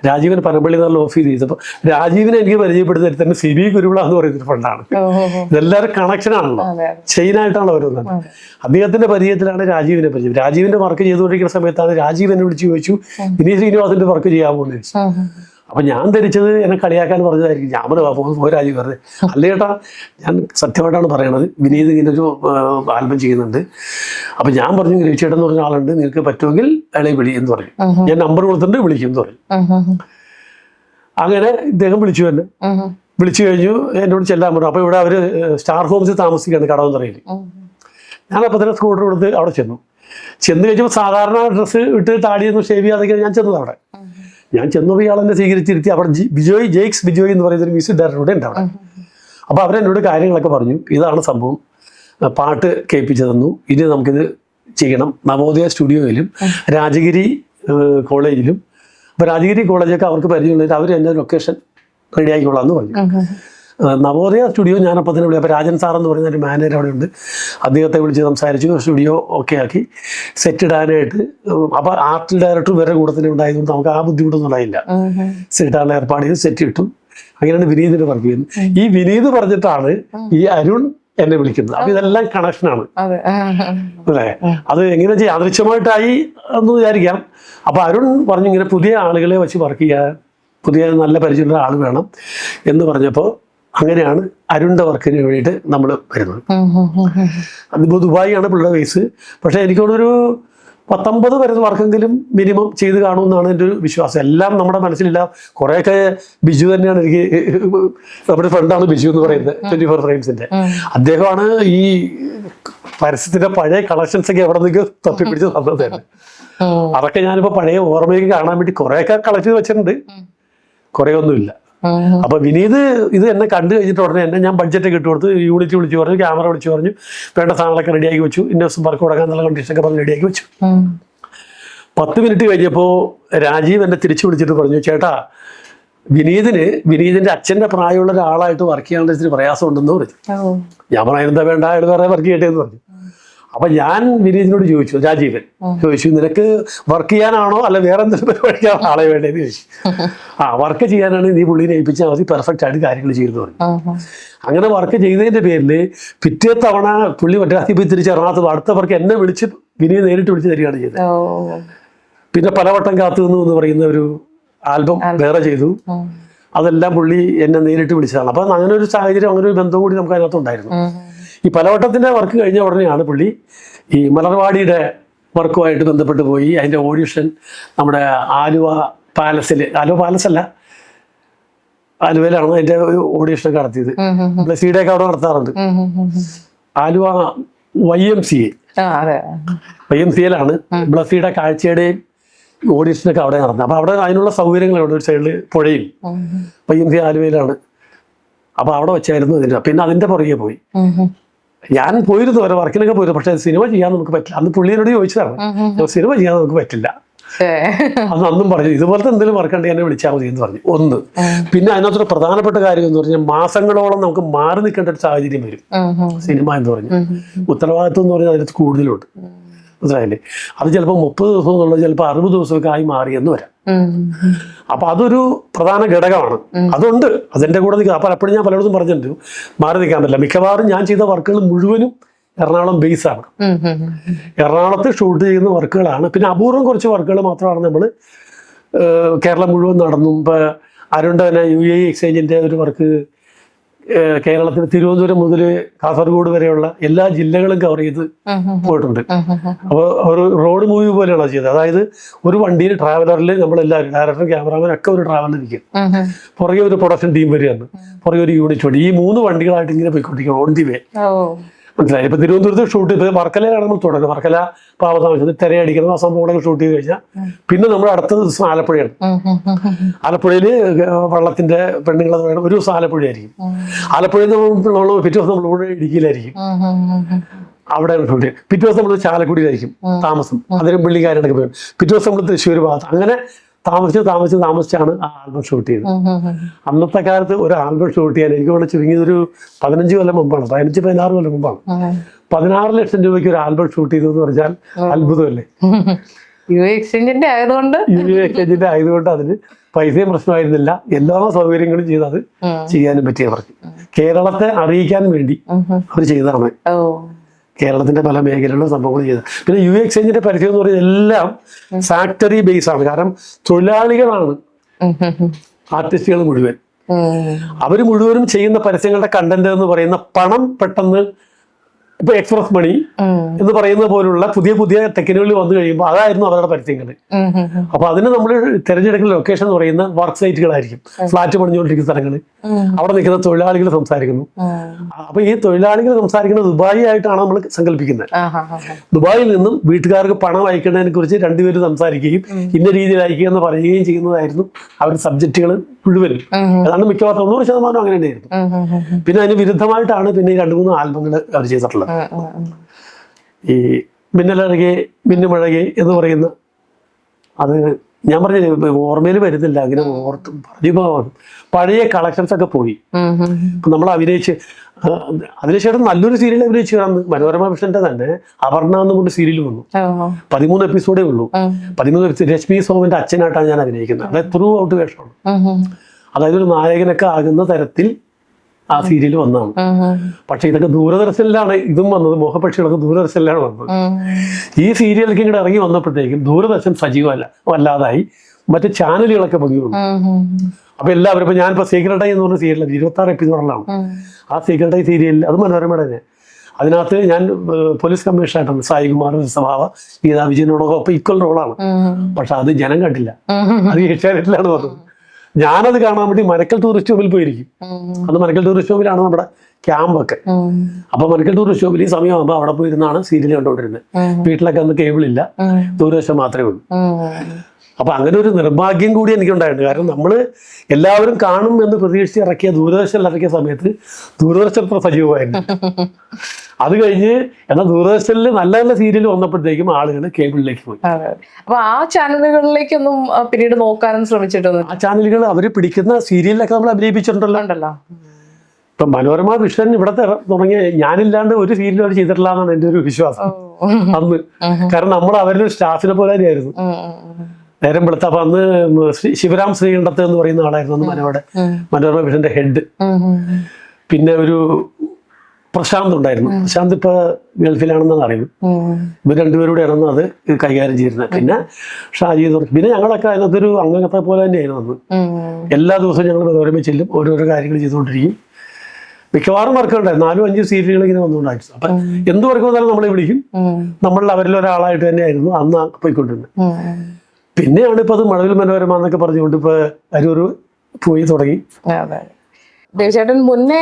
രാജീവൻ പനമ്പള്ളി നല്ല ഓഫീസ് ചെയ്തപ്പോൾ രാജീവിനെ എനിക്ക് പരിചയപ്പെടുന്നത് തന്നെ സിബി കുരുവിള എന്ന് പറയുന്നൊരു ഫണ്ടാണ്. ഇതെല്ലാവരും കണക്ഷനാണല്ലോ, ചെയിനായിട്ടാണല്ലോ വരുന്നത്. അദ്ദേഹത്തിന്റെ പരിചയത്തിലാണ് രാജീവിനെ പരിചയം. രാജീവിന്റെ വർക്ക് ചെയ്തുകൊണ്ടിരിക്കുന്ന സമയത്താണ് രാജീവ് എന്നെ വിളിച്ച് ചോദിച്ചു വിനീത് ശ്രീനിവാസന്റെ വർക്ക് ചെയ്യാമോ എന്ന് ചോദിച്ചു. അപ്പൊ ഞാൻ ധരിച്ചത് എന്നെ കളിയാക്കാൻ പറഞ്ഞതായിരിക്കും. ഞാൻ പോയി രാജീവ് പറഞ്ഞത് അല്ല ചേട്ടാ, ഞാൻ സത്യമായിട്ടാണ് പറയണത്, വിനീത് ഇങ്ങനെ ഒരു ആൽബം ചെയ്യുന്നുണ്ട്. അപ്പൊ ഞാൻ പറഞ്ഞു രവിചേട്ടൻ എന്ന് പറഞ്ഞ ആളുണ്ട്, നിനക്ക് പറ്റുമെങ്കിൽ അയാളെ വിളി എന്ന് പറഞ്ഞു. ഞാൻ നമ്പർ കൊടുത്തിട്ട് വിളിക്കും എന്ന് പറഞ്ഞു. അങ്ങനെ ഇദ്ദേഹം വിളിച്ചു എന്നെ. വിളിച്ചു കഴിഞ്ഞു, എന്നോട് ചെല്ലാൻ പറഞ്ഞു. അപ്പൊ ഇവിടെ അവര് സ്റ്റാർ ഹോംസിൽ താമസിക്കുകയാണ് കടവന്തറയിൽ. ഞാൻ അപ്പൊ തന്നെ സ്കൂട്ടർ കൊടുത്ത് അവിടെ ചെന്നു കഴിഞ്ഞപ്പോൾ സാധാരണ ഡ്രസ്സ് ഇട്ട് താടിയൊന്നും ഷേവ് ചെയ്യാതെ ഞാൻ ചെന്നത് അവിടെ. ഞാൻ ചെന്നപ്പോൾ ഇയാൾ എന്നെ സ്വീകരിച്ചിരുത്തി. അവിടെ ജെയ്ക്സ് ബിജോയ് എന്ന് പറയുന്ന ഒരു മ്യൂസിക് ഡയറക്ടർ കൂടെ ഉണ്ട് അവിടെ. അപ്പോൾ അവരെന്നോട് കാര്യങ്ങളൊക്കെ പറഞ്ഞു, ഇതാണ് സംഭവം, പാട്ട് കേൾപ്പിച്ചു തന്നു, ഇനി നമുക്കിത് ചെയ്യണം നവോദയ സ്റ്റുഡിയോയിലും രാജഗിരി കോളേജിലും. അപ്പോൾ രാജഗിരി കോളേജൊക്കെ അവർക്ക് പരിചയമുള്ളവർ അവർ എന്നെ ലൊക്കേഷൻ റെഡിയാക്കിക്കൊള്ളാം എന്ന് പറഞ്ഞു. നവോദയ സ്റ്റുഡിയോ ഞാനപ്പോൾ തന്നെ വിളി. അപ്പോൾ രാജൻ സാർ എന്ന് പറയുന്ന ഒരു മാനേജർ അവിടെ ഉണ്ട്, അദ്ദേഹത്തെ വിളിച്ച് സംസാരിച്ചു, സ്റ്റുഡിയോ ഓക്കെ ആക്കി സെറ്റ് ഇടാനായിട്ട്. അപ്പോൾ ആർട്ട് ഡയറക്ടർ വേറെ കൂടെ തന്നെ ഉണ്ടായതുകൊണ്ട് നമുക്ക് ആ ബുദ്ധിമുട്ടൊന്നും ഉണ്ടായില്ല. സെറ്റ് ഇടാൻ ഏർപ്പാട് ചെയ്ത് സെറ്റ് ഇട്ടു. അങ്ങനെയാണ് വിനീതിനെ വർക്ക് ചെയ്യുന്നത്. ഈ വിനീത് പറഞ്ഞിട്ടാണ് ഈ അരുൺ എന്നെ വിളിക്കുന്നത്. അപ്പൊ ഇതെല്ലാം കണക്ഷനാണ് അല്ലേ. അത് എങ്ങനെ യാദൃച്ഛമായിട്ടായി എന്ന് വിചാരിക്കാം. അപ്പൊ അരുൺ പറഞ്ഞു ഇങ്ങനെ പുതിയ ആളുകളെ വെച്ച് വർക്ക് ചെയ്യാൻ, പുതിയ നല്ല പരിചയമുള്ള ആൾ വേണം എന്ന് പറഞ്ഞപ്പോൾ അങ്ങനെയാണ് അരുണിന്റെ വർക്കിന് വേണ്ടിയിട്ട് നമ്മൾ വരുന്നത്. അതിപ്പോൾ ദുബായിയാണ് പിള്ളേരുടെ ബേസ്. പക്ഷെ എനിക്കൊരു 19 വരുന്ന വർക്കെങ്കിലും മിനിമം ചെയ്ത് കാണുമെന്നാണ് എൻ്റെ ഒരു വിശ്വാസം. എല്ലാം നമ്മുടെ മനസ്സിലില്ല. കുറേയൊക്കെ ബിജു തന്നെയാണ് എനിക്ക്, നമ്മുടെ ഫ്രണ്ടാണ് ബിജു എന്ന് പറയുന്നത് 24 ഫ്രെയിംസിന്റെ. അദ്ദേഹമാണ് ഈ പരസ്യത്തിന്റെ പഴയ കളക്ഷൻസ് ഒക്കെ എവിടെ നിന്നൊക്കെ തപ്പിപ്പിടിച്ച് തന്നതാണ്. അതൊക്കെ ഞാനിപ്പോൾ പഴയ ഓർമ്മയ്ക്ക് കാണാൻ വേണ്ടി കുറേയൊക്കെ കളക്ട് ചെയ്ത് വെച്ചിട്ടുണ്ട്, കുറേ ഒന്നുമില്ല. അപ്പൊ വിനീത് ഇത് എന്നെ കണ്ടു കഴിഞ്ഞിട്ട് ഉടനെ എന്നെ ഞാൻ ബഡ്ജറ്റൊക്കെ ഇട്ട് കൊടുത്ത്, യൂണിറ്റ് വിളിച്ച് പറഞ്ഞു, ക്യാമറ വിളിച്ച് പറഞ്ഞു, വേണ്ട സാധനങ്ങളൊക്കെ റെഡിയാക്കി വെച്ചു, ഇന്ന ദിവസം വർക്ക് തുടങ്ങാൻ എന്നുള്ള കണ്ടീഷനൊക്കെ പറഞ്ഞ് റെഡിയാക്കി വെച്ചു. 10 മിനിറ്റ് കഴിഞ്ഞപ്പോൾ രാജീവ് എന്നെ തിരിച്ചു വിളിച്ചിട്ട് പറഞ്ഞു, ചേട്ടാ വിനീതിന്റെ അച്ഛന്റെ പ്രായമുള്ള ഒരാളായിട്ട് വർക്ക് ചെയ്യാനുള്ള ഇച്ചിരി പ്രയാസം ഉണ്ടെന്ന് പറഞ്ഞു. ഞാൻ പറഞ്ഞു എന്താ വേണ്ട, അയാൾ വേറെ വർക്ക് ചെയ്യട്ടെ എന്ന് പറഞ്ഞു. അപ്പൊ ഞാൻ വിനീതിനോട് ചോദിച്ചു, രാജീവൻ ചോദിച്ചു, നിനക്ക് വർക്ക് ചെയ്യാനാണോ അല്ല വേറെ എന്തെങ്കിലും പരിപാടിക്കാൻ ആളെ വേണ്ടതെന്ന് ചോദിച്ചു. വർക്ക് ചെയ്യാനാണ്, നീ പുള്ളിനെ ഏൽപ്പിച്ചാൽ മതി, പെർഫെക്റ്റ് ആയിട്ട് കാര്യങ്ങൾ ചെയ്തു പറഞ്ഞു. അങ്ങനെ വർക്ക് ചെയ്തതിന്റെ പേരിൽ പിറ്റേ തവണ പുള്ളി മറ്റേ പോയി തിരിച്ച് എറണാകുളത്ത് അടുത്ത വർക്ക് എന്നെ വിളിച്ച് വിനീത് നേരിട്ട് വിളിച്ച് തരികയാണ് ചെയ്തത്. പിന്നെ പലവട്ടം കാത്തു നിന്നു എന്ന് പറയുന്ന ഒരു ആൽബം വേറെ ചെയ്തു. അതെല്ലാം പുള്ളി എന്നെ നേരിട്ട് വിളിച്ചതാണ്. അപ്പൊ അങ്ങനെ ഒരു സാഹചര്യം, അങ്ങനെ ഒരു ബന്ധം കൂടി നമുക്ക് അതിനകത്തുണ്ടായിരുന്നു. ഈ പലവട്ടത്തിന്റെ വർക്ക് കഴിഞ്ഞ ഉടനെയാണ് പുള്ളി ഈ മലർവാടിയുടെ വർക്കുമായിട്ട് ബന്ധപ്പെട്ട് പോയി. അതിന്റെ ഓഡിഷൻ നമ്മുടെ ആലുവ പാലസിൽ, ആലുവ പാലസ് അല്ല, ആലുവയിലാണ് അതിന്റെ ഓഡിഷനൊക്കെ നടത്തിയത്. ബ്ലസ്സിയുടെ ഒക്കെ അവിടെ നടത്താറുണ്ട്. ആലുവ YMCA-യിലാണ് ബ്ലസ്സിയുടെ കാഴ്ചയുടെയും ഓഡിഷനൊക്കെ അവിടെ നടന്നത്. അപ്പൊ അവിടെ അതിനുള്ള സൗകര്യങ്ങളുണ്ട്. ഒരു സൈഡിൽ പുഴയും. YMCA ആലുവയിലാണ്. അപ്പൊ അവിടെ വെച്ചായിരുന്നു ഇതിന്റെ. പിന്നെ അതിന്റെ പുറകെ പോയി. ഞാൻ പോയിരുന്നു, ഓരോ വർക്കിനൊക്കെ പോയിരുന്നു. പക്ഷെ സിനിമ ചെയ്യാൻ നമുക്ക് പറ്റില്ല. അന്ന് പുള്ളിയോട് ചോദിച്ചതാണ്, സിനിമ ചെയ്യാൻ നമുക്ക് പറ്റില്ല. അന്നും പറഞ്ഞു ഇതുപോലത്തെ എന്തെങ്കിലും വർക്ക് ഉണ്ടെങ്കിൽ എന്നെ വിളിച്ചാൽ മതി എന്ന് പറഞ്ഞു. ഒന്ന്. പിന്നെ അതിനകത്തൊരു പ്രധാനപ്പെട്ട കാര്യം എന്ന് പറഞ്ഞാൽ മാസങ്ങളോളം നമുക്ക് മാറി നിൽക്കേണ്ട ഒരു സാഹചര്യം വരും സിനിമ എന്ന് പറഞ്ഞു. ഉത്തരവാദിത്വം എന്ന് പറഞ്ഞാൽ അതിനകത്ത് കൂടുതലുണ്ട്, മനസ്സിലായില്ലേ. അത് ചിലപ്പോൾ 30 ദിവസം എന്നുള്ളത് ചിലപ്പോൾ 60 ദിവസമൊക്കെ ആയി മാറിയെന്ന് വരാം. അപ്പൊ അതൊരു പ്രധാന ഘടകമാണ്. അതുണ്ട്, അതിന്റെ കൂടെ നിൽക്കുക. അപ്പൊ അപ്പോഴും ഞാൻ പലയിടത്തും പറഞ്ഞിട്ടുണ്ട് മാറി നിൽക്കാൻ പറ്റില്ല. മിക്കവാറും ഞാൻ ചെയ്ത വർക്കുകൾ മുഴുവനും എറണാകുളം ബേസാണ്. എറണാകുളത്ത് ഷൂട്ട് ചെയ്യുന്ന വർക്കുകളാണ്. പിന്നെ അപൂർവം കുറച്ച് വർക്കുകൾ മാത്രമാണ് നമ്മൾ കേരളം മുഴുവൻ നടന്നു. ഇപ്പൊ അരുണിന്റെ തന്നെ UAE എക്സ്ചേഞ്ചിന്റെ ഒരു വർക്ക് കേരളത്തിൽ തിരുവനന്തപുരം മുതൽ കാസർഗോഡ് വരെയുള്ള എല്ലാ ജില്ലകളും കവർ ചെയ്ത് പോയിട്ടുണ്ട്. അപ്പോൾ ഒരു റോഡ് മൂവി പോലെയാണ് ചെയ്തത്. അതായത് ഒരു വണ്ടിയിൽ ട്രാവലറിൽ നമ്മളെല്ലാവരും ഡയറക്ടർ ക്യാമറാമാൻ ഒക്കെ ഒരു ട്രാവലറിൽ ഇരിക്കും. പുറകെ ഒരു പ്രൊഡക്ഷൻ ടീം വരികയാണ്, പുറകെ ഒരു യൂണിറ്റ് വണ്ടി. ഈ 3 വണ്ടികളായിട്ട് ഇങ്ങനെ പോയിക്കൊണ്ടിരിക്കും ഓൺ ദി വേ. മനസ്സിലായി. ഇപ്പൊ തിരുവനന്തപുരത്ത് ഷൂട്ട്, ഇപ്പൊ വർക്കലയാണ് നമ്മൾ തുടങ്ങുന്നത്. വർക്കല പാവതാമസത്തിൽ തിരയടിക്കുന്നത്, ആ സംഭവങ്ങളൊക്കെ ഷൂട്ട് ചെയ്ത് കഴിഞ്ഞാൽ പിന്നെ നമ്മൾ അടുത്ത ദിവസം ആലപ്പുഴയാണ്. ആലപ്പുഴയില് വള്ളത്തിന്റെ പെണ്ണുങ്ങളത് വേണം. ഒരു ദിവസം ആലപ്പുഴയായിരിക്കും. ആലപ്പുഴയിൽ നമ്മൾ പിറ്റേ ദിവസം നമ്മൾ ഇടുക്കിയിലായിരിക്കും, അവിടെയാണ് ഷൂട്ട് ചെയ്യുക. പിറ്റേ ദിവസം നമ്മൾ ചാലക്കുടിയിലായിരിക്കും താമസം, അതിനും പുള്ളിക്കാരനൊക്കെ പോയി. പിറ്റേ ദിവസം നമ്മൾ തൃശ്ശൂർ ഭാഗത്ത്. അങ്ങനെ താമസിച്ചാണ് ആ ആൽബം ഷൂട്ട് ചെയ്തത്. അന്നത്തെ കാലത്ത് ഒരു ആൽബം ഷൂട്ട് ചെയ്യാൻ എനിക്ക് ഇവിടെ ചുരുങ്ങിയതൊരു 15 കൊല്ലം മുമ്പാണ്, 15-16 കൊല്ലം മുമ്പാണ്. 16 ലക്ഷം രൂപയ്ക്ക് ഒരു ആൽബം ഷൂട്ട് ചെയ്തു എന്ന് പറഞ്ഞാൽ അത്ഭുതമല്ലേ. UAE എക്സ്ചേഞ്ചിന്റെ ആയതുകൊണ്ട് അതിന് പൈസയും പ്രശ്നമായിരുന്നില്ല. എല്ലാ സൗകര്യങ്ങളും ചെയ്ത് അത് ചെയ്യാനും പറ്റിയവർക്ക്. കേരളത്തെ അറിയിക്കാൻ വേണ്ടി അവർ ചെയ്തതാണ്. കേരളത്തിന്റെ പല മേഖലകളിലും സംഭവങ്ങൾ ചെയ്തത്. പിന്നെ UAE എക്സ്ചേഞ്ചിന്റെ പരിചയം എന്ന് പറയുന്നത് എല്ലാം ഫാക്ടറി ബേസ് ആണ്. കാരണം തൊഴിലാളികളാണ് ആർട്ടിസ്റ്റുകൾ മുഴുവൻ. അവർ മുഴുവനും ചെയ്യുന്ന പരസ്യങ്ങളുടെ കണ്ടന്റ് എന്ന് പറയുന്ന പണം പെട്ടെന്ന് ഇപ്പൊ എക്സ്പ്രസ് മണി എന്ന് പറയുന്ന പോലുള്ള പുതിയ പുതിയ ടെക്നിക്കുകൾ വന്നു കഴിയുമ്പോൾ അതായിരുന്നു അവരുടെ പരസ്യങ്ങൾ. അപ്പൊ അതിന് നമ്മൾ തിരഞ്ഞെടുക്കുന്ന ലൊക്കേഷൻ എന്ന് പറയുന്ന വർക്ക് സൈറ്റുകളായിരിക്കും. ഫ്ലാറ്റ് പണിഞ്ഞുകൊണ്ടിരിക്കുന്ന സ്ഥലങ്ങൾ, അവിടെ നിൽക്കുന്ന തൊഴിലാളികൾ സംസാരിക്കുന്നു. അപ്പൊ ഈ തൊഴിലാളികൾ സംസാരിക്കുന്നത് ദുബായി ആയിട്ടാണ് നമ്മൾ സങ്കല്പിക്കുന്നത്. ദുബായിൽ നിന്നും വീട്ടുകാർക്ക് പണം അയക്കുന്നതിനെ കുറിച്ച് രണ്ടുപേരും സംസാരിക്കുകയും ഇന്ന രീതിയിൽ അയക്കുക എന്ന് പറയുകയും ചെയ്യുന്നതായിരുന്നു അവരുടെ സബ്ജക്റ്റുകൾ മുഴുവനും. അതാണ് മിക്കവാറും 90% അങ്ങനെ തന്നെയായിരുന്നു. പിന്നെ അതിന് വിരുദ്ധമായിട്ടാണ് പിന്നെ ഈ 2-3 ആൽബങ്ങൾ അവർ ചെയ്തിട്ടുള്ളത്. ഈ മിന്നലഴകെ മിന്നുമഴകെ എന്ന് പറയുന്ന, അത് ഞാൻ പറഞ്ഞ ഓർമ്മയിൽ വരുന്നില്ല, അങ്ങനെ ഓർത്ത് പറഞ്ഞു. പഴയ കളക്ഷൻസ് ഒക്കെ പോയി. ഇപ്പൊ നമ്മൾ അഭിനയിച്ച് അതിനുശേഷം നല്ലൊരു സീരിയൽ അഭിനയിച്ചു കാണുന്നു. മനോരമ വിഷന്റെ തന്നെ അപർണ എന്നുകൊണ്ട് സീരിയൽ വന്നു. 13 എപ്പിസോഡേ ഉള്ളൂ. 13 എപ്പിസോഡ്. രശ്മി സോമന്റെ അച്ഛനായിട്ടാണ് ഞാൻ അഭിനയിക്കുന്നത്. അതായത് ത്രൂ ഔട്ട് വേഷമാണ്. അതായത് ഒരു നായകനൊക്കെ ആകുന്ന തരത്തിൽ ആ സീരിയൽ വന്നതാണ്. പക്ഷെ ഇതൊക്കെ ദൂരദർശനിലാണ് ഇതും വന്നത്. മോഹപക്ഷികളൊക്കെ ദൂരദർശനിലാണ് വന്നത്. ഈ സീരിയലൊക്കെ ഇങ്ങോട്ട് ഇറങ്ങി വന്നപ്പോഴത്തേക്കും ദൂരദർശൻ സജീവമല്ല വല്ലാതായി. മറ്റു ചാനലുകളൊക്കെ പൊങ്ങി വന്നു. അപ്പൊ എല്ലാവരും, ഇപ്പൊ ഞാനിപ്പോ സീക്രട്ട് എന്ന് പറഞ്ഞ സീരിയൽ 26 എപ്പിസോഡിലാണ്. ആ സീക്രട്ട് സീരിയലിൽ, അത് മനോരമയുടെ തന്നെ, അതിനകത്ത് ഞാൻ പോലീസ് കമ്മീഷണറായിട്ടാണ്. സായികുമാർ, സ്വഭാവ, ഗീതാ വിജയനോടൊപ്പം ഈക്വൽ റോളാണ്. പക്ഷെ അത് ജനം കണ്ടില്ല. അത് ഏഷ്യാനെറ്റിലാണ് വന്നത്. ഞാനത് കാണാൻ വേണ്ടി മനക്കൽ ടൂറിസ്റ്റ് ഹോമിൽ പോയിരിക്കും. അന്ന് മനക്കൽ ടൂറിസ്റ്റ് ഹോമിലാണ് നമ്മുടെ ക്യാമ്പൊക്കെ. അപ്പൊ മനക്കൽ ടൂറിസ്റ്റ് ഹോമിൽ ഈ സമയമാകുമ്പോൾ അവിടെ പോയിരുന്നാണ് സീരിയൽ കണ്ടുകൊണ്ടിരുന്നത്. വീട്ടിലൊക്കെ അന്ന് കേബിളില്ല, ദൂരദർശൻ മാത്രമേ ഉള്ളൂ. അപ്പൊ അങ്ങനെ ഒരു നിർഭാഗ്യം കൂടി എനിക്കുണ്ടായിട്ടുണ്ട്. കാരണം നമ്മൾ എല്ലാവരും കാണും എന്ന് പ്രതീക്ഷിച്ച് ഇറക്കിയ ദൂരദർശനിൽ ഇറക്കിയ സമയത്ത് ദൂരദർശൻ സജീവമായിരുന്നു. അത് കഴിഞ്ഞ് എന്നാൽ ദൂരദർശനിൽ നല്ല നല്ല സീരിയൽ വന്നപ്പോഴത്തേക്കും ആളുകൾ കേബിളിലേക്ക് പോയി. അപ്പൊ ആ ചാനലുകളിലേക്കൊന്നും പിന്നീട് നോക്കാനും ശ്രമിച്ചിട്ടൊന്നും? ആ ചാനലുകൾ അവർ പിടിക്കുന്ന സീരിയലിലൊക്കെ നമ്മൾ അഭിനയിപ്പിച്ചിട്ടുണ്ടല്ലോ. ഇപ്പൊ മനോരമ വിഷൻ ഇവിടെ തുടങ്ങിയ ഞാനില്ലാണ്ട് ഒരു സീരിയലും അവർ ചെയ്തിട്ടില്ല എന്നാണ് എൻ്റെ ഒരു വിശ്വാസം അന്ന്. കാരണം നമ്മൾ അവരുടെ സ്റ്റാഫിനെ പോലെ തന്നെയായിരുന്നു. നേരം വെളുത്ത. അപ്പൊ അന്ന് ശിവരാം ശ്രീകണ്ഠത്ത് എന്ന് പറയുന്ന ആളായിരുന്നു അന്ന് മനോരമ വിഷന്റെ ഹെഡ്. പിന്നെ ഒരു പ്രശാന്ത് ഉണ്ടായിരുന്നു. പ്രശാന്ത് ഇപ്പൊ ഗൾഫിലാണെന്നാണ് അറിയും. ഇവർ രണ്ടുപേരുടെ ആയിരുന്നു അത് കൈകാര്യം ചെയ്യുന്നത്. പിന്നെ ഷാജി, പിന്നെ ഞങ്ങളൊക്കെ അതിനകത്തൊരു അംഗത്തെ പോലെ തന്നെയായിരുന്നു അന്ന്. എല്ലാ ദിവസവും ഞങ്ങൾ മനോരമ ചെല്ലും, ഓരോരോ കാര്യങ്ങൾ ചെയ്തുകൊണ്ടിരിക്കും. മിക്കവാറും വർക്ക് ഉണ്ടായിരുന്നു. 4-5 സീരിയലുകൾ ഇങ്ങനെ വന്നുകൊണ്ടായിരുന്നു. അപ്പൊ എന്ത് വർക്ക് വന്നാലും നമ്മളെ വിളിക്കും. നമ്മളിൽ അവരിൽ ഒരാളായിട്ട് തന്നെയായിരുന്നു അന്ന് പോയിക്കൊണ്ടിരുന്നത്. പിന്നെയാണ് ഇപ്പൊ അത് മഴവിൽ മനോരമ എന്നൊക്കെ പറഞ്ഞുകൊണ്ട് ഇപ്പൊ അരൂർ പോയി തുടങ്ങി. ദേവചേട്ടൻ മുന്നേ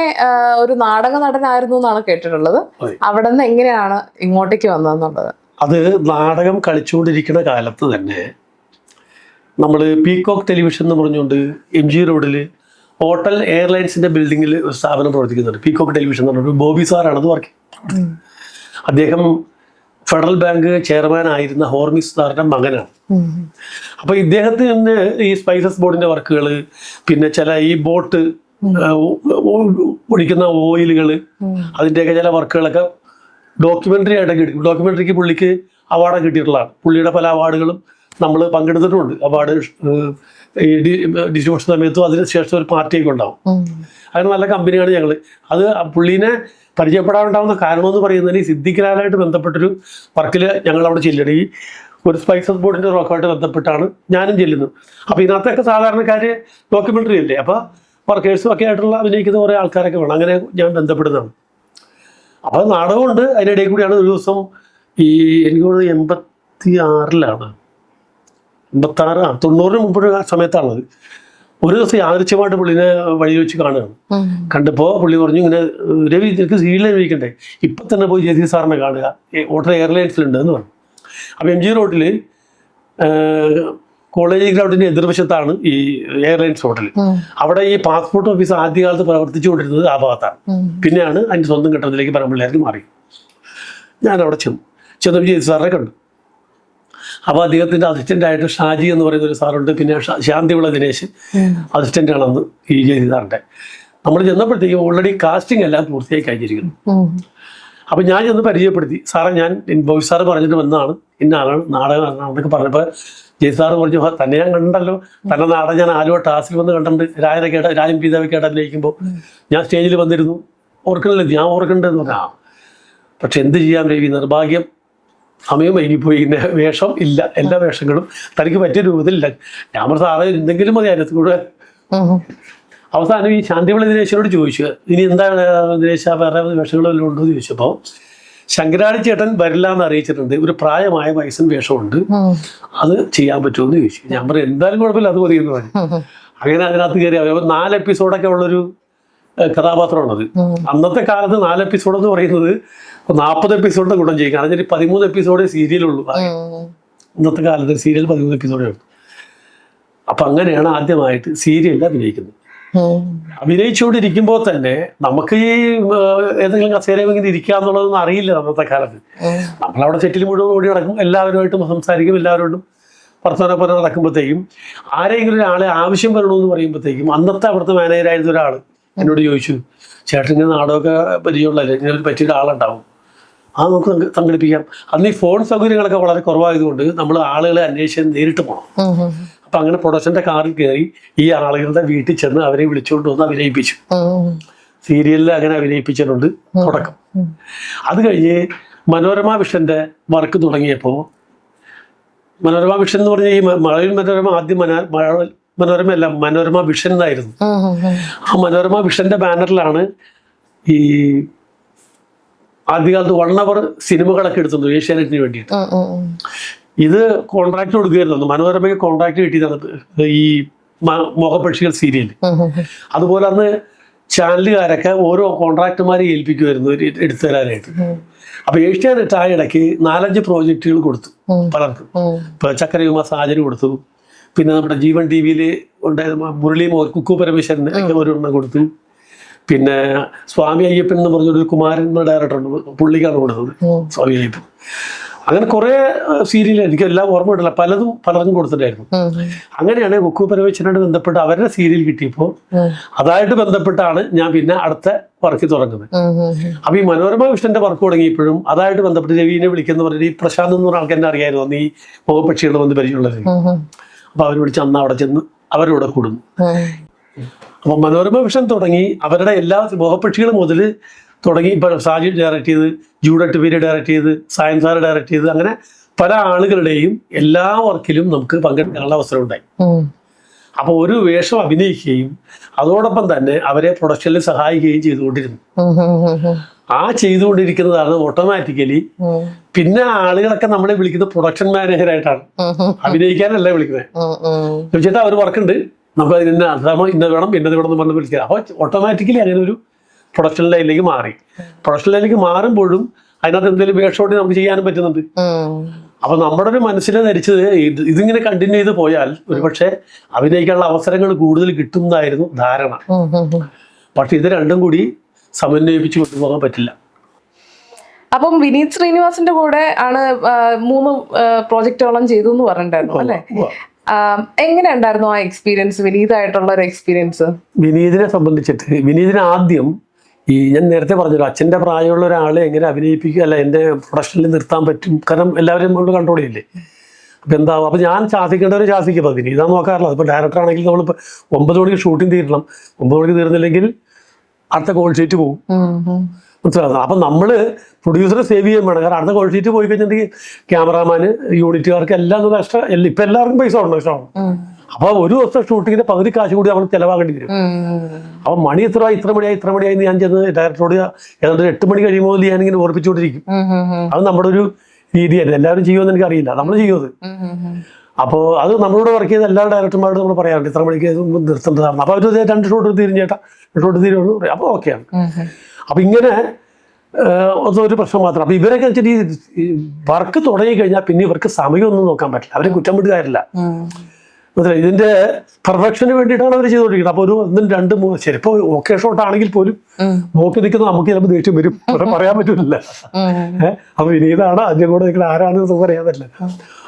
ഒരു നാടക നടനായിരുന്നു എന്നാണ് കേട്ടിട്ടുള്ളത്. അവിടെ നിന്ന് എങ്ങനെയാണ് ഇങ്ങോട്ടേക്ക് വന്നതെന്നുള്ളത്? അത് നാടകം കളിച്ചുകൊണ്ടിരിക്കുന്ന കാലത്ത് തന്നെ നമ്മൾ പീകോക്ക് ടെലിവിഷൻ എന്ന് പറഞ്ഞുകൊണ്ട് MG റോഡിൽ ഹോട്ടൽ എയർലൈൻസിന്റെ ബിൽഡിങ്ങിൽ ഒരു സ്ഥാപനം പ്രവർത്തിക്കുന്നുണ്ട്. പീകോക്ക് ടെലിവിഷൻ എന്ന് പറഞ്ഞിട്ട് ബോബി സാറാണ് അത് വർക്ക്. അദ്ദേഹം ഫെഡറൽ ബാങ്ക് ചെയർമാൻ ആയിരുന്ന ഹോർമിസ് സാറിന്റെ മകനാണ്. അപ്പൊ ഇദ്ദേഹത്തിന് ഈ സ്പൈസസ് ബോർഡിന്റെ വർക്കുകൾ, പിന്നെ ചില ഈ ബോട്ട് ഒഴിക്കുന്ന ഓയിലുകൾ, അതിൻ്റെയൊക്കെ ചില വർക്കുകളൊക്കെ ഡോക്യുമെന്ററി ആയിട്ടൊക്കെ എടുക്കും. ഡോക്യുമെന്ററിക്ക് പുള്ളിക്ക് അവാർഡ് കിട്ടിയിട്ടുള്ളതാണ്. പുള്ളിയുടെ പല അവാർഡുകളും നമ്മൾ പങ്കെടുത്തിട്ടുണ്ട്. അവാർഡ് ഈ ഡിസ്ട്രിബ്യൂഷൻ സമയത്തും അതിനുശേഷം ഒരു പാർട്ടിയൊക്കെ ഉണ്ടാവും. അതിന് നല്ല കമ്പനിയാണ് ഞങ്ങൾ. അത് പുള്ളീനെ പരിചയപ്പെടാനുണ്ടാവുന്ന കാരണമെന്ന് പറയുന്നത് ഈ സിദ്ദിഖ് ലാലായിട്ട് ബന്ധപ്പെട്ടൊരു വർക്കിൽ ഞങ്ങൾ അവിടെ ചെല്ലണം. ഈ ഒരു സ്പൈസസ് ബോർഡിന്റെ റോക്കുമായിട്ട് ബന്ധപ്പെട്ടാണ് ഞാനും ചെല്ലുന്നത്. അപ്പൊ ഇതിനകത്തൊക്കെ സാധാരണക്കാര് ഡോക്യുമെന്ററി അല്ലേ, അപ്പൊ വർക്കേഴ്സും ഒക്കെ ആയിട്ടുള്ള അഭിനയിക്കുന്ന കുറേ ആൾക്കാരൊക്കെ വേണം. അങ്ങനെ ഞാൻ ബന്ധപ്പെടുന്നതാണ്. അപ്പോൾ നാടകമുണ്ട്. അതിനിടയിൽ കൂടിയാണ് ഒരു ദിവസം ഈ എനിക്ക് തോന്നുന്നത് 86-ലാണ് 90-ന് മുമ്പൊരു സമയത്താണത്. ഒരു ദിവസം യാദൃച്ഛമായിട്ട് പുള്ളിനെ വഴി വെച്ച് കാണുകയാണ്. കണ്ടപ്പോൾ പുള്ളി പറഞ്ഞു, ഇങ്ങനെ രവി നിനക്ക് സീരിയൽ അഭിനയിക്കണ്ടേ, ഇപ്പം തന്നെ പോയി ജയതി സാറിനെ കാണുക, ഹോട്ടൽ എയർലൈൻസിലുണ്ട് എന്ന് പറഞ്ഞു. അപ്പോൾ MG റോഡിൽ കോളേജ് ഗ്രൗണ്ടിന്റെ എതിർവശത്താണ് ഈ എയർലൈൻസ് ഹോട്ടൽ. അവിടെ ഈ പാസ്പോർട്ട് ഓഫീസ് ആദ്യകാലത്ത് പ്രവർത്തിച്ചുകൊണ്ടിരുന്നത് ആ ഭാഗത്താണ്. പിന്നെയാണ് അതിൻ്റെ സ്വന്തം കെട്ടിടത്തിലേക്ക് പരമ്പള്ളേർക്ക് മാറി. ഞാൻ അവിടെ ചെന്നപ്പോൾ ജയതി സാറിനെ കണ്ടു. അപ്പോൾ അദ്ദേഹത്തിൻ്റെ അസിസ്റ്റൻ്റായിട്ട് ഷാജി എന്ന് പറയുന്ന ഒരു സാറുണ്ട്. പിന്നെ ശാന്തിവിള ദിനേശ് അസിസ്റ്റൻ്റാണെന്ന് ഈ ജയതി സാറിൻ്റെ. നമ്മൾ ചെന്നപ്പോഴത്തേക്കും ഓൾറെഡി കാസ്റ്റിംഗ് എല്ലാം പൂർത്തിയായി കഴിഞ്ഞിരിക്കുന്നു. അപ്പം ഞാൻ ചെന്ന് പരിചയപ്പെടുത്തി, സാറേ ഞാൻ ബോയ് സാറ് പറഞ്ഞിട്ട് വന്നതാണ്, ഇന്ന ആളാണ്, നാടകമാണെന്നൊക്കെ പറഞ്ഞപ്പോൾ ജയ് സാറ് പറഞ്ഞു, തന്നെ ഞാൻ കണ്ടല്ലോ, തന്നെ നാടകം ഞാൻ ആലുവ ടാസിൽ വന്ന് കണ്ടിട്ടുണ്ട്, രാജൻ പീതാവൊക്കെ അഭിനയിക്കുമ്പോൾ ഞാൻ സ്റ്റേജിൽ വന്നിരുന്നു, ഓർക്കണില്ല, ഞാൻ ഓർക്കണ്ടെന്ന് പറഞ്ഞാൽ. പക്ഷെ എന്ത് ചെയ്യാൻ രവി, നിർഭാഗ്യം, സമയം വൈകിപ്പോയി, വേഷം ഇല്ല, എല്ലാ വേഷങ്ങളും തനിക്ക് പറ്റിയ രൂപത്തിലില്ല. ഞാൻ പറഞ്ഞ സാറേ എന്തെങ്കിലും മതി അതിനകത്ത് കൂടെ. അവസാനം ഈ ശാന്തിവിള ദിനേശനോട് ചോദിച്ചു, ഇനി എന്താണ് ദിനേശ വേറെ വേഷങ്ങൾ വല്ലതും ഉണ്ടോ എന്ന് ചോദിച്ചപ്പോൾ ശങ്കരാടി ചേട്ടൻ വരില്ല എന്ന് അറിയിച്ചിട്ടുണ്ട്, ഒരു പ്രായമായ വയസ്സൻ വേഷമുണ്ട്, അത് ചെയ്യാൻ പറ്റുമെന്ന് ചോദിച്ചു. ഞാൻ പറഞ്ഞു എന്തായാലും കുഴപ്പമില്ല, അത് മതി എന്ന് പറഞ്ഞു. അങ്ങനെ അതിനകത്ത് കയറി 4 എപ്പിസോഡൊക്കെ ഉള്ളൊരു കഥാപാത്രമാണത്. അന്നത്തെ കാലത്ത് 4 എപ്പിസോഡ് എന്ന് പറയുന്നത് 40 എപ്പിസോഡിന്റെ ഗുണം ചെയ്യും. കാരണം 13 എപ്പിസോഡേ സീരിയലുള്ളൂ. ഇന്നത്തെ കാലത്ത് സീരിയൽ 13 എപ്പിസോഡേ ഉള്ളൂ. അപ്പൊ അങ്ങനെയാണ് ആദ്യമായിട്ട് സീരിയലിൽ അഭിനയിക്കുന്നത്. അഭിനയിച്ചുകൊണ്ടിരിക്കുമ്പോൾ തന്നെ നമുക്ക് ഈ ഏതെങ്കിലും കസേരയിൽ ഇങ്ങനെ ഇരിക്കുക എന്നുള്ളതൊന്നും അറിയില്ല അന്നത്തെ കാലത്ത്. നമ്മളവിടെ സെറ്റിൽ മുഴുവൻ ഓടി നടക്കും, എല്ലാവരുമായിട്ടും സംസാരിക്കും, എല്ലാവരോടും വർത്തമാനം നടക്കുമ്പോഴത്തേക്കും ആരെങ്കിലും ഒരാളെ ആവശ്യം വരണമെന്ന് പറയുമ്പോഴത്തേക്കും അന്നത്തെ അവിടുത്തെ മാനേജറായിരുന്ന ഒരാൾ എന്നോട് ചോദിച്ചു, ചേട്ടന് നാടകമൊക്കെ പരിചയമുള്ളല്ലേ, ഇങ്ങനെ ഒരു പറ്റിയ ഒരാളുണ്ടാവും, അത് നമുക്ക് സംഘടിപ്പിക്കാം. അന്ന് ഈ ഫോൺ സൗകര്യങ്ങളൊക്കെ വളരെ കുറവായതുകൊണ്ട് നമ്മൾ ആളുകളെ അന്വേഷിച്ച് നേരിട്ട് പോകണം. അപ്പൊ അങ്ങനെ പ്രൊഡക്ഷന്റെ കാറിൽ കയറി ഈ ആളുകളുടെ വീട്ടിൽ ചെന്ന് അവരെ വിളിച്ചുകൊണ്ട് വന്ന് അഭിനയിപ്പിച്ചു. സീരിയലിൽ അങ്ങനെ അഭിനയിപ്പിച്ചിട്ടുണ്ട് തുടക്കം. അത് കഴിഞ്ഞ് മനോരമ വിഷന്റെ വർക്ക് തുടങ്ങിയപ്പോൾ, മനോരമ വിഷൻ എന്ന് പറഞ്ഞ ഈ മഴവിൽ മനോരമ ആദ്യം മനോരമ അല്ല, മനോരമ വിഷൻ എന്നായിരുന്നു. ആ മനോരമ വിഷന്റെ ബാനറിലാണ് ഈ ആദ്യകാലത്ത് 1 hour സിനിമകളൊക്കെ എടുത്തത് ഏഷ്യാനെറ്റിന് വേണ്ടിയിട്ട്. ഇത് കോൺട്രാക്ട് കൊടുക്കുകയായിരുന്നു. മനോരമയ്ക്ക് കോൺട്രാക്ട് കിട്ടിയതാണ് ഈ മുഖപക്ഷികൾ സീരിയൽ. അതുപോലെ അന്ന് ചാനലുകാരൊക്കെ ഓരോ കോൺട്രാക്ടർമാരെ ഏൽപ്പിക്കുമായിരുന്നു എടുത്തു തരാനായിട്ട്. അപ്പൊ ഏഷ്യാനെറ്റ് ആ ഇടയ്ക്ക് 4-5 പ്രോജക്റ്റുകൾ കൊടുത്തു പലർക്കും. ഇപ്പൊ ചക്കരയുമ സാജന് കൊടുത്തു, പിന്നെ നമ്മുടെ ജീവൻ ടി വിയിൽ ഉണ്ടായിരുന്ന മുരളി കുക്കു പരമേശ്വരന് ഒരെണ്ണം കൊടുത്തു, പിന്നെ സ്വാമി അയ്യപ്പൻ എന്ന് പറഞ്ഞൊരു കുമാരൻ എന്ന ഡയറക്ടറുണ്ട്, പുള്ളിക്കാണ് കൊടുത്തത് സ്വാമി അയ്യപ്പൻ. അങ്ങനെ കുറെ സീരിയൽ എനിക്ക് എല്ലാം ഓർമ്മ കിട്ടില്ല, പലർക്കും കൊടുത്തിട്ടായിരുന്നു. അങ്ങനെയാണ് കുക്കു പരമേശ്വരനോട് ബന്ധപ്പെട്ട് അവരുടെ സീരിയൽ കിട്ടിയപ്പോൾ അതായിട്ട് ബന്ധപ്പെട്ടാണ് ഞാൻ പിന്നെ അടുത്ത വർക്ക് തുടങ്ങുന്നത്. അപ്പൊ ഈ മനോരമ വിഷന്റെ വർക്ക് തുടങ്ങിയപ്പോഴും അതായിട്ട് ബന്ധപ്പെട്ട് രവീനെ വിളിക്കുന്ന പറഞ്ഞ ഈ പ്രശാന്ത് എന്ന് പറഞ്ഞ ആൾക്ക് എന്നെ അറിയായിരുന്നു, അന്ന് ഈ മുഖപക്ഷികളുടെ വന്ന് പരിചയമുള്ളത്. അപ്പൊ അവർ വിളിച്ച് അന്ന് അവിടെ ചെന്ന് അവരോട് കൂടുന്നു. അപ്പൊ മനോരമ വിഷൻ തുടങ്ങി അവരുടെ എല്ലാ മുഖപക്ഷികൾ മുതൽ തുടങ്ങി. ഇപ്പൊ സാജി ഡയറക്ട് ചെയ്ത്, ജൂഡറ്റ് പേര് ഡയറക്ട് ചെയ്ത്, സായൻ സാർ ഡയറക്ട് ചെയ്ത്, അങ്ങനെ പല ആളുകളുടെയും എല്ലാ വർക്കിലും നമുക്ക് പങ്കെടുക്കാനുള്ള അവസരം ഉണ്ടായി. അപ്പൊ ഒരു വേഷം അഭിനയിക്കുകയും അതോടൊപ്പം തന്നെ അവരെ പ്രൊഡക്ഷനിൽ സഹായിക്കുകയും ചെയ്തുകൊണ്ടിരുന്നു. ആ ചെയ്തുകൊണ്ടിരിക്കുന്നതാണ് ഓട്ടോമാറ്റിക്കലി പിന്നെ ആളുകളൊക്കെ നമ്മളെ വിളിക്കുന്നത് പ്രൊഡക്ഷൻ മാനേജറായിട്ടാണ്, അഭിനയിക്കാനല്ല വിളിക്കുന്നത്. ചോദിച്ചിട്ട് അവർ വർക്കുണ്ട്, നമുക്ക് അതിന് ഇന്ന വേണം, ഇന്നത് വേണം എന്ന് പറഞ്ഞ് വിളിക്കുക. അപ്പോൾ ഓട്ടോമാറ്റിക്കലി അങ്ങനെ ഒരു പ്രൊഡക്ഷൻ ലൈനിലേക്ക് മാറി. പ്രൊഡക്ഷൻ ലൈനിലേക്ക് മാറുമ്പോഴും അതിനകത്ത് എന്തെങ്കിലും വേഷോട്ടി നമുക്ക് ചെയ്യാനും പറ്റുന്നുണ്ട്. അപ്പൊ നമ്മുടെ ഒരു മനസ്സിൽ ധരിച്ചത് ഇതിങ്ങനെ കണ്ടിന്യൂ ചെയ്ത് പോയാൽ ഒരുപക്ഷെ അഭിനയിക്കാനുള്ള അവസരങ്ങൾ കൂടുതൽ കിട്ടുന്നതായിരുന്നു ധാരണ. പക്ഷെ ഇത് രണ്ടും കൂടി സമന്വയിപ്പിച്ച് കൊണ്ടുപോകാൻ പറ്റില്ല. അപ്പം വിനീത് ശ്രീനിവാസിന്റെ കൂടെ ആണ് 3 പ്രോജക്റ്റുകളും ചെയ്തു എന്ന് പറഞ്ഞിട്ടുണ്ടായിരുന്നു അല്ലെ? എങ്ങനെ ഉണ്ടായിരുന്നു ആ എക്സ്പീരിയൻസ്, വിനീതായിട്ടുള്ള ഒരു എക്സ്പീരിയൻസ്? വിനീതിനെ സംബന്ധിച്ചിട്ട് വിനീതിനെ ആദ്യം ഞാൻ നേരത്തെ പറഞ്ഞല്ലോ, അച്ഛൻ്റെ പ്രായമുള്ള ഒരാളെ എങ്ങനെ അഭിനയിപ്പിക്കുക, അല്ല എൻ്റെ പ്രൊഡക്ഷനിൽ നിർത്താൻ പറ്റും, കാരണം എല്ലാവരും നമ്മൾ കൺട്രോൾ ചെയ്യില്ലേ. അപ്പം എന്താവും, അപ്പം ഞാൻ ശാസിക്കേണ്ടവരെ ശാസിക്കും. അപ്പം വിനീത നോക്കാറില്ല. അതിപ്പോൾ ഡയറക്ടർ ആണെങ്കിൽ നമ്മളിപ്പോൾ 9 മണിക്ക് ഷൂട്ടിംഗ് തീരണം, 9 മണിക്ക് തീർന്നില്ലെങ്കിൽ അടുത്ത കോൾ ഷീറ്റ് പോകും, മനസ്സിലാകുന്നത്. അപ്പം നമ്മൾ പ്രൊഡ്യൂസറെ സേവ് ചെയ്യാൻ വേണം. കാരണം അടുത്ത കോൾ ഷീറ്റ് പോയി കഴിഞ്ഞിട്ടുണ്ടെങ്കിൽ ക്യാമറാമാന്, യൂണിറ്റുകാർക്ക് എല്ലാം എക്സ്ട്രാ, ഇപ്പം എല്ലാവർക്കും പൈസ ഉണ്ടോ ഇഷ്ടമാണ്. അപ്പോൾ ഒരു ദിവസം ഷൂട്ടിങ്ങിന്റെ പകുതി കാശ് കൂടി നമ്മൾ ചിലവാക്കേണ്ടി വരും. അപ്പം മണി ഇത്ര മണിയായി ഞാൻ ചെന്ന് ഡയറക്ടറോട് ഏതാണ്ട് 8 മണി കഴിയുമ്പോൾ ഞാനിങ്ങനെ ഓർപ്പിച്ചുകൊണ്ടിരിക്കും. അത് നമ്മുടെ ഒരു രീതിയല്ല, എല്ലാവരും ചെയ്യുമെന്ന് എനിക്കറിയില്ല, നമ്മൾ ചെയ്യുന്നത്. അപ്പോൾ അത് നമ്മളോട് വർക്ക് ചെയ്ത എല്ലാ ഡയറക്ടർമാരോടും നമ്മൾ പറയാറുണ്ട് ഇത്ര മണിക്ക് നിർത്തേണ്ടതാണ്. അപ്പോൾ അവർ 2 ഷോട്ട് തീരും ചേട്ടാ, 2 ഷോട്ട് തീരുള്ളൂ, അപ്പോൾ ഓക്കെയാണ്. അപ്പം ഇങ്ങനെ ഒരു പ്രശ്നം മാത്രം. അപ്പം ഇവരൊക്കെ വെച്ചിട്ട് ഈ വർക്ക് തുടങ്ങി കഴിഞ്ഞാൽ പിന്നെ ഇവർക്ക് സമയമൊന്നും നോക്കാൻ പറ്റില്ല, അവരെ കുറ്റം വിടുകാരില്ല. ഇതിന്റെ പെർഫെക്ഷന് വേണ്ടിയിട്ടാണ് അവർ ചെയ്തുകൊണ്ടിരിക്കുന്നത്. അപ്പൊ 1, 2, 3 ചിലപ്പോൾ ഓക്കെ ഷോട്ട് ആണെങ്കിൽ പോലും നോക്കി നിൽക്കുന്ന നമുക്ക് ചിലപ്പോൾ ദേഷ്യം വരും, പറയാൻ പറ്റില്ല. അപ്പൊ വിനീതാണ് അതിന്റെ കൂടെ നിൽക്കുന്ന ആരാണെന്ന് പറയാൻ പറ്റില്ല.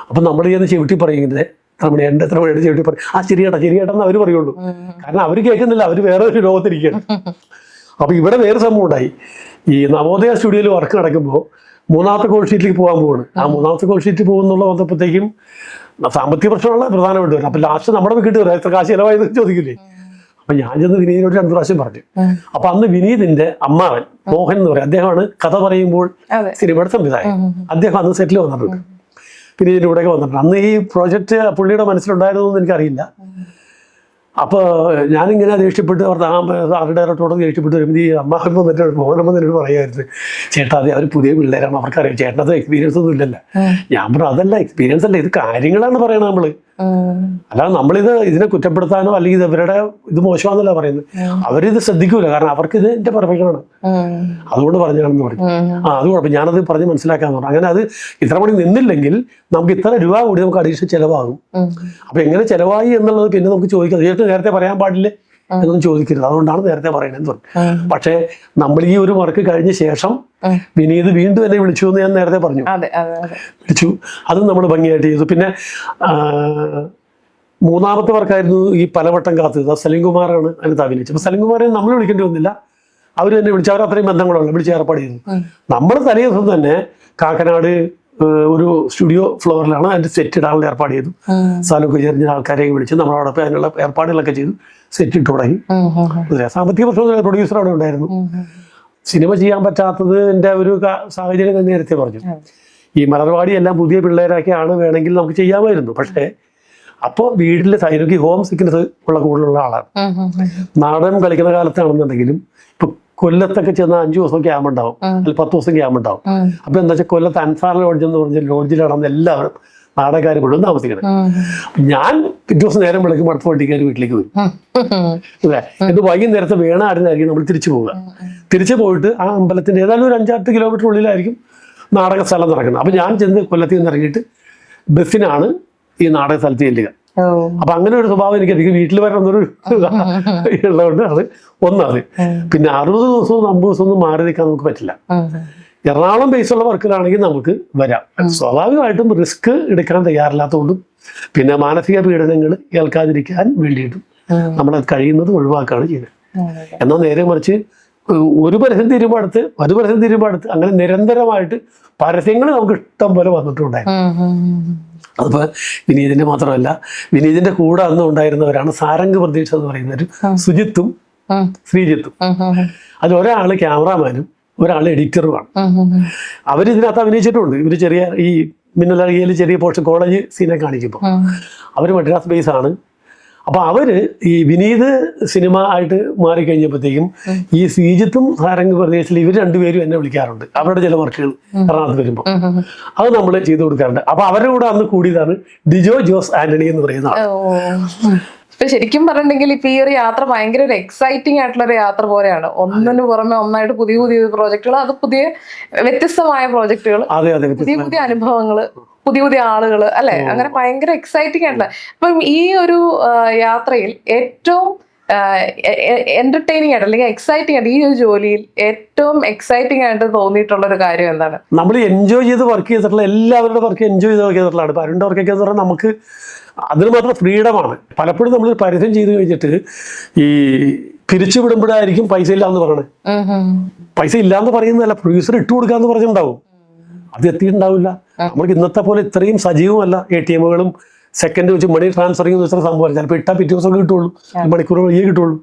അപ്പൊ നമ്മൾ ചെയ്യുന്ന ചെവിട്ടി പറയുന്നത് എത്ര മണിയുടെ ചെവിട്ടി പറയും, ആ ശരിയേട്ടെന്ന് അവർ പറയുള്ളൂ. കാരണം അവർ കേൾക്കുന്നില്ല, അവർ വേറെ ഒരു ലോകത്തിരിക്കുകയാണ്. അപ്പൊ ഇവിടെ വേറെ സംഭവം ഉണ്ടായി. ഈ നവോദയ സ്റ്റുഡിയോയിൽ വർക്ക് നടക്കുമ്പോൾ 3ാമത്തെ കോൾ ഷീറ്റിലേക്ക് പോകാൻ പോവാണ്. ആ 3ാമത്തെ കോൾ ഷീറ്റ് പോകുന്നുള്ള വന്നപ്പോഴത്തേക്കും സാമ്പത്തിക പ്രശ്നമുള്ള പ്രധാനമായിട്ട് വരും. അപ്പൊ ലാസ്റ്റ് നമ്മുടെ വീട്ടിൽ വരാം, എത്ര കാശ് ചിലവായത് ചോദിക്കില്ലേ. അപ്പൊ ഞാൻ ചെന്ന് വിനീതിനോട് 2 പ്രാവശ്യം പറഞ്ഞു. അപ്പൊ അന്ന് വിനീതിന്റെ അമ്മാവൻ മോഹൻ എന്ന് പറയും, അദ്ദേഹമാണ് കഥ പറയുമ്പോൾ സിനിമയുടെ സംവിധായകൻ. അദ്ദേഹം അന്ന് സെറ്റിൽ വന്നിട്ടുണ്ട്, വിനീതിന്റെ കൂടെയൊക്കെ വന്നിട്ടുണ്ട്. അന്ന് ഈ പ്രോജക്റ്റ് പുള്ളിയുടെ മനസ്സിലുണ്ടായിരുന്നു എന്ന് എനിക്കറിയില്ല. അപ്പോൾ ഞാനിങ്ങനെ ദേഷ്യപ്പെട്ട് ആരുടെ ഡയറക്ടറോട് ദേഷ്യപ്പെട്ട് വരുമ്പോൾ ഈ അമ്മാവൻ വന്നിട്ട് മോഹനമ്മ എന്നോട് പറയായിരുന്നു, ചേട്ടാ അതെ അവർ പുതിയ പിള്ളേരാണ്, അവർക്കറിയാം ചേട്ടനത് എക്സ്പീരിയൻസ് ഒന്നും ഇല്ലല്ലോ. ഞാൻ പറഞ്ഞു അതല്ല എക്സ്പീരിയൻസ് അല്ല, ഇത് കാര്യങ്ങളാണ് പറയണത് നമ്മള്. അല്ലാതെ നമ്മളിത് ഇതിനെ കുറ്റപ്പെടുത്താനോ അല്ലെങ്കിൽ ഇവരുടെ ഇത് മോശമാണെന്നല്ല പറയുന്നത്. അവരിത് ശ്രദ്ധിക്കൂല, കാരണം അവർക്ക് ഇത് എന്റെ പെർഫെക്ഷനാണ്, അതുകൊണ്ട് പറഞ്ഞാണെന്ന് പറഞ്ഞു. അത് കുഴപ്പം, ഞാനത് പറഞ്ഞ് മനസ്സിലാക്കാന്ന് പറഞ്ഞു. അങ്ങനെ അത് ഇത്ര മണി നിന്നില്ലെങ്കിൽ നമുക്ക് ഇത്ര രൂപ കൂടി നമുക്ക് അഡീഷണൽ ചിലവാകും. അപ്പൊ എങ്ങനെ ചിലവായി എന്നുള്ളത് പിന്നെ നമുക്ക് ചോദിക്കാം. തീർച്ചയായിട്ടും നേരത്തെ പറയാൻ പാടില്ലേ എന്നൊന്നും ചോദിക്കരുത്, അതുകൊണ്ടാണ് നേരത്തെ പറയണെന്ന് പറഞ്ഞു. പക്ഷേ നമ്മൾ ഈ ഒരു വർക്ക് കഴിഞ്ഞ ശേഷം വിനീത് വീണ്ടും എന്നെ വിളിച്ചു എന്ന് ഞാൻ നേരത്തെ പറഞ്ഞു. വിളിച്ചു, അതും നമ്മൾ ഭംഗിയായിട്ട് ചെയ്തു. പിന്നെ മൂന്നാമത്തെ വർക്കായിരുന്നു ഈ പലവട്ടം കാത്ത്. സലീം കുമാറാണ് അതിനകത്ത് അഭിനയിച്ചത്. അപ്പൊ സലീം കുമാറെ നമ്മൾ വിളിക്കേണ്ടി വന്നില്ല, അവർ തന്നെ വിളിച്ചു. അവർ അത്രയും ബന്ധങ്ങളുള്ള വിളിച്ച് ഏർപ്പാട് ചെയ്തു. നമ്മൾ തലേ ദിവസം തന്നെ കാക്കനാട് ഒരു സ്റ്റുഡിയോ ഫ്ലോറിലാണ് അതിന്റെ സെറ്റ് ഇടാനുള്ള ഏർപ്പാട് ചെയ്തു. സാലൊക്കെ ചെറിയ ആൾക്കാരെയൊക്കെ വിളിച്ച് നമ്മളോടൊപ്പം അതിനുള്ള ഏർപ്പാടുകളൊക്കെ ചെയ്തു. സെറ്റ് ഇട്ട് തുടങ്ങി. സാമ്പത്തിക പ്രശ്നം പ്രൊഡ്യൂസർ അവിടെ ഉണ്ടായിരുന്നു. സിനിമ ചെയ്യാൻ പറ്റാത്തത് എൻ്റെ ഒരു സാഹചര്യം തന്നെ നേരത്തെ പറഞ്ഞു. ഈ മലർവാടി എല്ലാം പുതിയ പിള്ളേരൊക്കെയാണ് വേണമെങ്കിൽ നമുക്ക് ചെയ്യാമായിരുന്നു. പക്ഷേ അപ്പോൾ വീട്ടിൽ എനിക്ക് ഹോം സിക്നസ് ഉള്ള കൂടുതലുള്ള ആളാണ്. നാടൻ കളിക്കുന്ന കാലത്താണെന്നുണ്ടെങ്കിലും ഇപ്പൊ കൊല്ലത്തൊക്കെ ചെന്ന 5 ദിവസം ക്യാമ്പ് ഉണ്ടാവും, അല്ലെങ്കിൽ 10 ദിവസം ക്യാമ്പ് ഉണ്ടാവും. അപ്പൊ എന്താ വെച്ചാൽ കൊല്ലത്ത് അൻസാർ ലോഡ്ജ് എന്ന് പറഞ്ഞ ലോഡ്ജിലാണ് എല്ലാവരും നാടകക്കാർ മുഴുവൻ താമസിക്കുന്നത്. ഞാൻ പിറ്റേ ദിവസം നേരം വിളിക്കുമ്പോൾ അടുത്ത വണ്ടിക്കാർ വീട്ടിലേക്ക് വരും. അതെ, ഇത് വൈകുന്നേരത്തെ വേണാടിനായിരിക്കും നമ്മൾ തിരിച്ചു പോവുക. തിരിച്ചു പോയിട്ട് ആ അമ്പലത്തിന്റെ ഏതായാലും ഒരു 5-8 കിലോമീറ്റർ ഉള്ളിലായിരിക്കും നാടക സ്ഥലം നടക്കുന്നത്. അപ്പൊ ഞാൻ ചെന്ന് കൊല്ലത്തിൽ നിന്ന് ഇറങ്ങിയിട്ട് ബസ്സിനാണ് ഈ നാടക സ്ഥലത്ത് ചെല്ലുക. അപ്പൊ അങ്ങനെ ഒരു സ്വഭാവം എനിക്ക് വീട്ടിൽ വരണൊരു ഉള്ളതുകൊണ്ട് അത് ഒന്നത്. പിന്നെ 60 ദിവസവും 50 ദിവസവും ഒന്നും മാറി നിൽക്കാൻ നമുക്ക് പറ്റില്ല. എറണാകുളം ബേസുള്ള വർക്കിലാണെങ്കിൽ നമുക്ക് വരാം. സ്വാഭാവികമായിട്ടും റിസ്ക് എടുക്കാൻ തയ്യാറില്ലാത്തതുകൊണ്ടും പിന്നെ മാനസിക പീഡനങ്ങൾ കേൾക്കാതിരിക്കാൻ വേണ്ടിയിട്ടും നമ്മളത് കഴിയുന്നത് ഒഴിവാക്കുകയാണ് ചെയ്യുന്നത്. എന്നാൽ നേരെ മറിച്ച് ഒരു പരസ്യം തീരുമ്പോൾ അടുത്ത് അങ്ങനെ നിരന്തരമായിട്ട് പരസ്യങ്ങൾ നമുക്ക് ഇഷ്ടം പോലെ വന്നിട്ടുണ്ടായിരുന്നു. അതിപ്പോ വിനീതിന്റെ മാത്രമല്ല, വിനീതിന്റെ കൂടെ അന്ന് ഉണ്ടായിരുന്നവരാണ് സാരംഗ് പ്രതീക്ഷ എന്ന് പറയുന്നവരും സുജിത്തും ശ്രീജിത്തും. അതിൽ ഒരാള് ക്യാമറാമാനും ഒരാൾ എഡിറ്ററുമാണ്. അവരിതിനകത്ത് അഭിനയിച്ചിട്ടുണ്ട്. ഇവര് ചെറിയ ഈ മിന്നലറിയയിൽ ചെറിയ പോർഷൻ കോളേജ് സീനെ കാണിക്കുമ്പോൾ അവര് മദ്രാസ് ബേസ് ആണ്. അപ്പൊ അവര് ഈ വിനീത് സിനിമ ആയിട്ട് മാറിക്കഴിഞ്ഞപ്പോഴത്തേക്കും ഈ ശ്രീജിത്തും സാരംഗ് പ്രദേശത്തിൽ ഇവർ രണ്ടുപേരും എന്നെ വിളിക്കാറുണ്ട് അവരുടെ ചില വർക്കുകൾ എറണാകുളത്ത് വരുമ്പോൾ. അത് നമ്മൾ ചെയ്തു കൊടുക്കാറുണ്ട്. അപ്പൊ അവരുടെ കൂടെ അന്ന് കൂടിയതാണ് ഡിജോ ജോസ് ആന്റണി എന്ന് പറയുന്ന ആൾ. ഇപ്പൊ ശരിക്കും പറഞ്ഞിട്ടുണ്ടെങ്കിൽ ഇപ്പൊ ഈ ഒരു യാത്ര ഭയങ്കര ഒരു എക്സൈറ്റിംഗ് ആയിട്ടുള്ള ഒരു യാത്ര പോലെയാണ്. ഒന്നിനു പുറമെ ഒന്നായിട്ട് പുതിയ പുതിയ പ്രോജക്റ്റുകൾ, അത് പുതിയ വ്യത്യസ്തമായ പ്രോജക്റ്റുകൾ, പുതിയ പുതിയ അനുഭവങ്ങള്, പുതിയ പുതിയ ആളുകൾ, അല്ലെ? അങ്ങനെ ഭയങ്കര എക്സൈറ്റിംഗ് ആയിട്ടുള്ള. അപ്പം ഈ ഒരു യാത്രയിൽ ഏറ്റവും എന്റർടൈനിങ് ആയിട്ട് അല്ലെങ്കിൽ എക്സൈറ്റിംഗ് ആയിട്ട് ഈ ഒരു ജോലിയിൽ ഏറ്റവും എക്സൈറ്റിംഗ് ആയിട്ട് തോന്നിയിട്ടുള്ള ഒരു കാര്യം എന്താണ്? നമ്മൾ എൻജോയ് ചെയ്ത് വർക്ക് ചെയ്തിട്ടുള്ള എല്ലാവരുടെ വർക്ക് എൻജോയ് ചെയ്ത് വർക്ക് ചെയ്തിട്ടുള്ളതാണ്. ഇപ്പൊ അരുണിന്റെ വർക്കൊക്കെ എന്ന് പറഞ്ഞാൽ നമുക്ക് അതിന് മാത്രം ഫ്രീഡമാണ്. പലപ്പോഴും നമ്മൾ പരസ്യം ചെയ്ത് കഴിഞ്ഞിട്ട് ഈ പിരിച്ചുവിടുമ്പോഴായിരിക്കും പൈസ ഇല്ല എന്ന് പറയണേ. പൈസ ഇല്ലാന്ന് പറയുന്നതല്ല, പ്രൊഡ്യൂസർ ഇട്ട് കൊടുക്കാന്ന് പറഞ്ഞിട്ടുണ്ടാവും, അത് എത്തിയിട്ടുണ്ടാവില്ല. നമുക്ക് ഇന്നത്തെ പോലെ ഇത്രയും സജീവമല്ല. ATM-കളും സെക്കൻഡ് വെച്ച് മണി ട്രാൻസ്ഫറിങ് ഇത്ര സംഭവം ചിലപ്പോൾ ഇട്ടാൽ പിറ്റേ ദിവസം കിട്ടുള്ളൂ, മണിക്കൂർ വഴിയേ കിട്ടുള്ളൂ.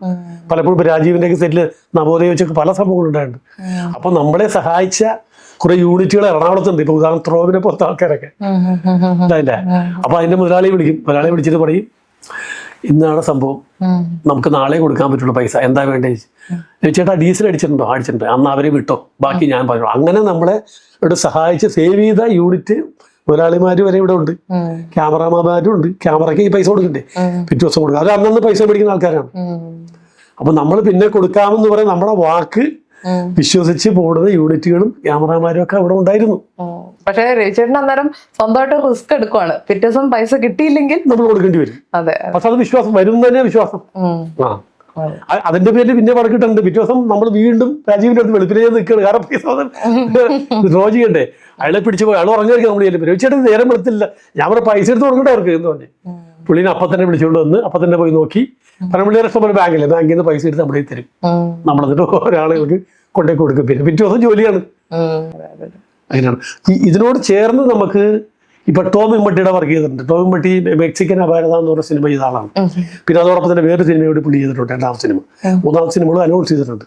പലപ്പോഴും ഇപ്പൊ രാജീവിന്റെ ഒക്കെ സെറ്റില് നവോദയ വെച്ചൊക്കെ പല സംഭവങ്ങളും ഉണ്ടായിട്ടുണ്ട്. അപ്പൊ നമ്മളെ സഹായിച്ച കുറെ യൂണിറ്റുകൾ എറണാകുളത്തുണ്ട്. ഇപ്പൊ ഉദാഹരണം ത്രോവിനെ പോലത്തെ ആൾക്കാരൊക്കെ ഇതല്ലേ. അപ്പൊ അതിന്റെ മുതലാളിയെ വിളിച്ചിട്ട് പറയും ഇന്നാണ് സംഭവം, നമുക്ക് നാളെ കൊടുക്കാൻ പറ്റുള്ളൂ പൈസ, എന്താ വേണ്ടേ ചേട്ടാ, ഡീസൽ അടിച്ചിട്ടുണ്ടോ? അന്ന് അവരെ വിട്ടോ, ബാക്കി ഞാൻ പറഞ്ഞു. അങ്ങനെ നമ്മളെ ഇവിടെ സഹായിച്ച് സേവ് ചെയ്ത യൂണിറ്റ് മുതലാളിമാര് വരെ ഇവിടെ ഉണ്ട്, ക്യാമറമാന്മാരും ഉണ്ട്. ക്യാമറയ്ക്ക് ഈ പൈസ കൊടുക്കണ്ടേ, പിറ്റേ ദിവസം കൊടുക്കുക. അത് അന്നന്ന് പൈസ മേടിക്കുന്ന ആൾക്കാരാണ്. അപ്പൊ നമ്മൾ പിന്നെ കൊടുക്കാമെന്ന് പറയാൻ നമ്മുടെ വാക്ക് വിശ്വസിച്ച് പോകുന്ന യൂണിറ്റുകളും ക്യാമറമാരും ഒക്കെ അവിടെ ഉണ്ടായിരുന്നു. പക്ഷേ രവിചേട്ടൻ അന്നേരം സ്വന്തമായിട്ട് റിസ്ക് എടുക്കുവാണ്. പിറ്റേ ദിവസം പൈസ കിട്ടിയില്ലെങ്കിൽ നമ്മൾ കൊടുക്കേണ്ടി വരും. അതെ, പക്ഷെ അത് വിശ്വാസം വരും തന്നെ വിശ്വാസം. അതിന്റെ പേരിൽ പിന്നെ വടക്കിട്ടുണ്ട്. പിറ്റേ ദിവസം നമ്മൾ വീണ്ടും രാജീവിന്റെ അടുത്ത് വെളുപ്പിനെ നിൽക്കുകയാണ്, കാരണം പൈസ ഡ്രോ ചെയ്യണ്ടേ. അയാളെ പിടിച്ചു പോയി, അയാൾ ഉറങ്ങിയിരിക്കും. നമ്മൾ ചെല്ലും, രവിചേട്ടൻ നേരം വെളുത്തില്ല, ഞാൻ പറഞ്ഞ പൈസ എടുത്ത് കൊടുക്കട്ടെ അവർക്ക് എന്ന് പറഞ്ഞു. പുള്ളിനെ അപ്പം തന്നെ വിളിച്ചുകൊണ്ട് വന്ന് അപ്പം തന്നെ പോയി നോക്കി. പനമ്പള്ളി ഇഷ്ടംപോലെ ബാങ്കില്ലേ, ബാങ്കിൽ നിന്ന് പൈസ എടുത്ത് നമ്മുടെ തരും. നമ്മളെന്നിട്ട് ഒരാളുകൾക്ക് കൊണ്ടേ കൊടുക്കും. പിന്നെ പിറ്റേ ദിവസം ജോലിയാണ്. അങ്ങനെയാണ്. ഇതിനോട് ചേർന്ന് നമുക്ക് ഇപ്പൊ ടോം ഇമ്മട്ടിയുടെ വർക്ക് ചെയ്തിട്ടുണ്ട്. ടോം ഇമ്മട്ടി മെക്സിക്കൻ അപാരത എന്ന് പറഞ്ഞ സിനിമ ചെയ്ത ആളാണ്. പിന്നെ അതോടൊപ്പം തന്നെ വേറെ സിനിമയോട് പുള്ളി ചെയ്തിട്ടുണ്ട്. 2ാമത്തെ സിനിമ, 3ാമത്തെ സിനിമകളും അനൗൺസ് ചെയ്തിട്ടുണ്ട്.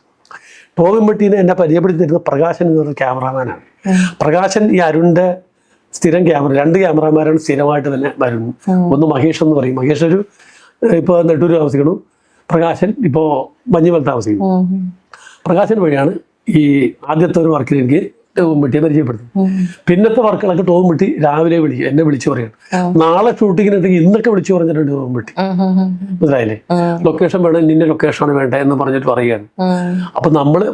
ടോം ഇമ്മട്ടീനെ എന്നെ പരിചയപ്പെടുത്തി തരുന്ന പ്രകാശൻ എന്ന് പറഞ്ഞ ക്യാമറാമാനാണ്. പ്രകാശൻ ഈ അരുണിന്റെ സ്ഥിരം 2 ക്യാമറമാരാണ് സ്ഥിരമായിട്ട് തന്നെ വരുന്നു. ഒന്ന് മഹേഷ് എന്ന് പറയും. മഹേഷ് ഒരു ഇപ്പോൾ നെട്ടൂർ താമസിക്കുന്നു, പ്രകാശൻ ഇപ്പോൾ മഞ്ഞുമൽ താമസിക്കുന്നു. പ്രകാശൻ വഴിയാണ് ഈ ആദ്യത്തെ ഒരു വർക്കിൽ എനിക്ക് ടോമിട്ടിയെ പരിചയപ്പെടുത്തും. പിന്നത്തെ വർക്കുകളൊക്കെ ടോമിട്ടി രാവിലെ എന്നെ വിളിച്ചു പറയാണ്, നാളെ ഷൂട്ടിങ്ങിനുണ്ടെങ്കിൽ ഇന്നൊക്കെ വിളിച്ചു പറഞ്ഞിട്ടുണ്ട് ടോമിട്ടി. മനസ്സിലായില്ലേ? ലൊക്കേഷൻ വേണം, നിന്റെ ലൊക്കേഷനാണ് വേണ്ട എന്ന് പറഞ്ഞിട്ട് പറയുകയാണ്. അപ്പൊ നമ്മള്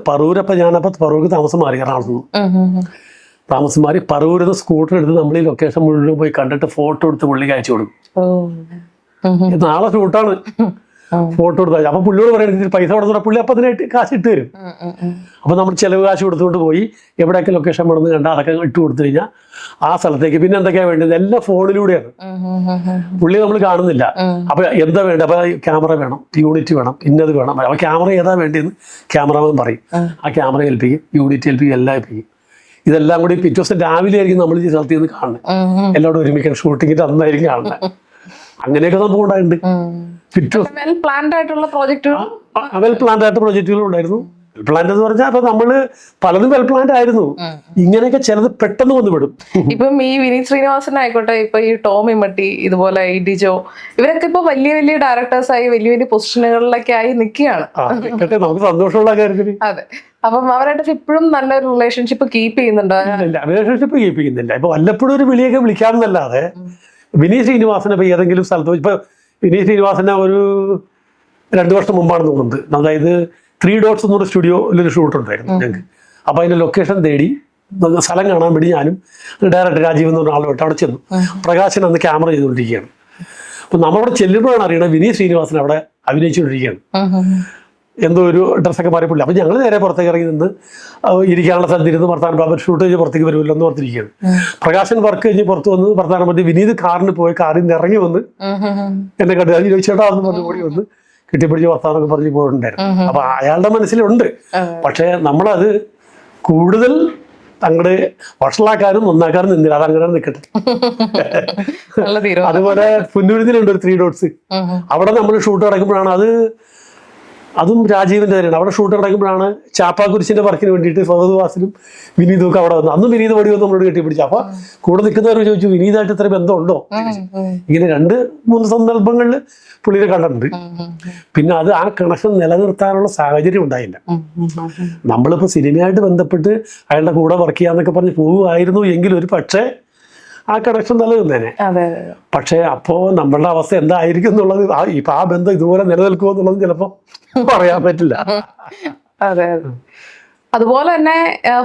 ഞാനപ്പോ പറൂർക്ക് താമസം മാറി, എറണാകുളത്ത് താമസം മാറി പറൂരിന്ന് സ്കൂട്ടർ എടുത്ത് നമ്മൾ ഈ ലൊക്കേഷൻ മുഴുവൻ പോയി കണ്ടിട്ട് ഫോട്ടോ എടുത്ത് പുള്ളിക്ക് അയച്ചു കൊടുക്കും. നാളെ ഷൂട്ടാണ്, ഫോട്ടോ എടുത്താൽ അപ്പൊ പുള്ളിയോട് പറയുന്നത് പൈസ കൊടുത്താൽ പുള്ളി അപ്പൊ അതിനായിട്ട് കാശ് ഇട്ട് തരും. അപ്പൊ നമ്മൾ ചെലവ് കാശ് കൊടുത്തുകൊണ്ട് പോയി എവിടെയൊക്കെ ലൊക്കേഷൻ വേണമെന്ന് കണ്ടാൽ അതൊക്കെ ഇട്ട് കൊടുത്തു കഴിഞ്ഞാൽ ആ സ്ഥലത്തേക്ക് പിന്നെ എന്തൊക്കെയാ വേണ്ടത് എല്ലാം ഫോണിലൂടെയാണ്, പുള്ളി നമ്മൾ കാണുന്നില്ല. അപ്പൊ എന്താ വേണ്ടത്? അപ്പൊ ക്യാമറ വേണം, യൂണിറ്റ് വേണം, ഇന്നത് വേണം. അപ്പൊ ക്യാമറ ഏതാ വേണ്ടതെന്ന് ക്യാമറമാൻ പറയും, ആ ക്യാമറ ഏൽപ്പിക്കും, യൂണിറ്റ് ഏൽപ്പിക്കും, എല്ലാം ഏൽപ്പിക്കും. ഇതെല്ലാം കൂടി പിറ്റേ ദിവസം രാവിലെ ആയിരിക്കും നമ്മൾ ഈ സ്ഥലത്ത് നിന്ന് കാണുന്നത്, എല്ലാവരും ഒരുമിക്കണം, ഷൂട്ടിങ്ങിന്റെ അന്നായിരിക്കും കാണുന്നത്. അങ്ങനെയൊക്കെ സംഭവം ഉണ്ടായിട്ടുണ്ട്. വെൽ പ്ലാൻഡ് ആയിട്ടുള്ള പ്രോജക്റ്റുകൾ ഉണ്ടായിരുന്നു. വെൽ പ്ലാൻഡ് എന്ന് പറഞ്ഞാൽ അപ്പൊ നമ്മള് പലതും വെൽ പ്ലാൻഡ് ആയിരുന്നു. ഇങ്ങനെയൊക്കെ ചിലത് പെട്ടെന്ന് വന്നു വിടും. ഇപ്പം ഈ വിനീത് ശ്രീനിവാസൻ ആയിക്കോട്ടെ, ഇപ്പൊ ഈ ടോം ഇമ്മട്ടി, ഇതുപോലെ ഈ ഡിജോ, ഇവരൊക്കെ ഇപ്പൊ വലിയ വലിയ ഡയറക്ടേഴ്സ് ആയി വലിയ വലിയ പൊസിഷനുകളിലൊക്കെ ആയി നിൽക്കുകയാണ്. നമുക്ക് സന്തോഷമുള്ള കാര്യത്തിൽ. അതെ. അപ്പം അവരായിട്ട് ഇപ്പോഴും നല്ലൊരു റിലേഷൻഷിപ്പ് കീപ്പ് ചെയ്യുന്നുണ്ടോ? റിലേഷൻഷിപ്പ് കീപ്പ് ചെയ്യുന്നില്ല. ഇപ്പൊ വല്ലപ്പോഴും ഒരു വിളിയൊക്കെ വിളിക്കാമെന്നല്ലാതെ വിനീത് ശ്രീനിവാസനെ ഇപ്പൊ ഏതെങ്കിലും സ്ഥലത്ത് ഇപ്പൊ വിനീത് ശ്രീനിവാസനെ ഒരു 2 വർഷം മുമ്പാണ് തോന്നുന്നത്, അതായത് 3 Dots എന്നൊരു സ്റ്റുഡിയോയിലൊരു ഷൂട്ട് ഉണ്ടായിരുന്നു ഞങ്ങൾക്ക്. അപ്പൊ അതിന്റെ ലൊക്കേഷൻ തേടി സ്ഥലം കാണാൻ വേണ്ടി ഞാനും ഡയറക്ടർ രാജീവ് എന്ന് പറഞ്ഞ ആളുമായിട്ട് അവിടെ ചെന്നു. പ്രകാശൻ അന്ന് ക്യാമറ ചെയ്തുകൊണ്ടിരിക്കുകയാണ്. അപ്പൊ നമ്മളവിടെ ചെല്ലുമ്പോഴാണ് അറിയണത് വിനീത് ശ്രീനിവാസൻ അവിടെ അഭിനയിച്ചുകൊണ്ടിരിക്കുകയാണ്. എന്തോ ഒരു ഡ്രസ്സൊക്കെ മാറിപ്പില്ല. അപ്പൊ ഞങ്ങൾ നേരെ പുറത്തേക്ക് ഇറങ്ങി നിന്ന് ഇരിക്കാനുള്ള സ്ഥലത്തിരുന്ന് വർത്താനം, അവർ ഷൂട്ട് കഴിഞ്ഞ് പുറത്തേക്ക് വരുമല്ലോ എന്ന് ഓർത്തിരിക്കുകയാണ്. പ്രകാശൻ വർക്ക് കഴിഞ്ഞ് പുറത്ത് വന്ന് വർത്താനം പറ്റി വിനീത് കാറിന് പോയി, കാറിൽ നിന്ന് ഇറങ്ങി വന്ന് എന്നെ കണ്ടു, അത് ചോദിച്ചേട്ടാ എന്ന് പറഞ്ഞ് ഓടി വന്ന് കെട്ടിപ്പിടിച്ച് വർത്താനമൊക്കെ പറഞ്ഞ് പോയിട്ടുണ്ടായിരുന്നു. അപ്പൊ അയാളുടെ മനസ്സിലുണ്ട്. പക്ഷെ നമ്മളത് കൂടുതൽ അങ്ങോട്ട് വഷളാക്കാനും നന്നാക്കാനും നിന്നില്ല, അത് അങ്ങനെ നിൽക്കട്ടെ. അതുപോലെ പുന്നൂരിലുണ്ട് ഒരു 3 Dots. അവിടെ നമ്മൾ ഷൂട്ട് നടക്കുമ്പോഴാണ് അതും രാജീവിന്റെ തന്നെയാണ്. അവിടെ ഷൂട്ട് നടക്കുമ്പോഴാണ് ചാപ്പാക്കുരിശിന്റെ വർക്കിന് വേണ്ടിയിട്ട് ഫഹദ് വാസിലും വിനീതും ഒക്കെ അവിടെ വന്നു. അന്നും വിനീത് ഓടി വന്ന് നമ്മളോട് കെട്ടിപ്പിടിച്ചു. അപ്പൊ കൂടെ നിൽക്കുന്നവർ ചോദിച്ചു, വിനീതായിട്ട് ഇത്ര ബന്ധമുണ്ടോ? ഇങ്ങനെ 2-3 സന്ദർഭങ്ങളിൽ പുള്ളിയെ കണ്ടിട്ടുണ്ട്. പിന്നെ ആ കണക്ഷൻ നിലനിർത്താനുള്ള സാഹചര്യം ഉണ്ടായില്ല. നമ്മളിപ്പോ സിനിമയായിട്ട് ബന്ധപ്പെട്ട് അയാളുടെ കൂടെ വർക്ക് ചെയ്യാന്നൊക്കെ പറഞ്ഞ് പോവുമായിരുന്നു എങ്കിൽ ഒരു പക്ഷേ ആ കണക്ഷൻ നിലനിന്നേനെ. പക്ഷെ അപ്പോ നമ്മളുടെ അവസ്ഥ എന്തായിരിക്കും എന്നുള്ളത്, ഇപ്പൊ ആ ബന്ധം ഇതുപോലെ നിലനിൽക്കുമോ എന്നുള്ളത് ചിലപ്പോ പറയാൻ പറ്റില്ല. അതെ. അതുപോലെ തന്നെ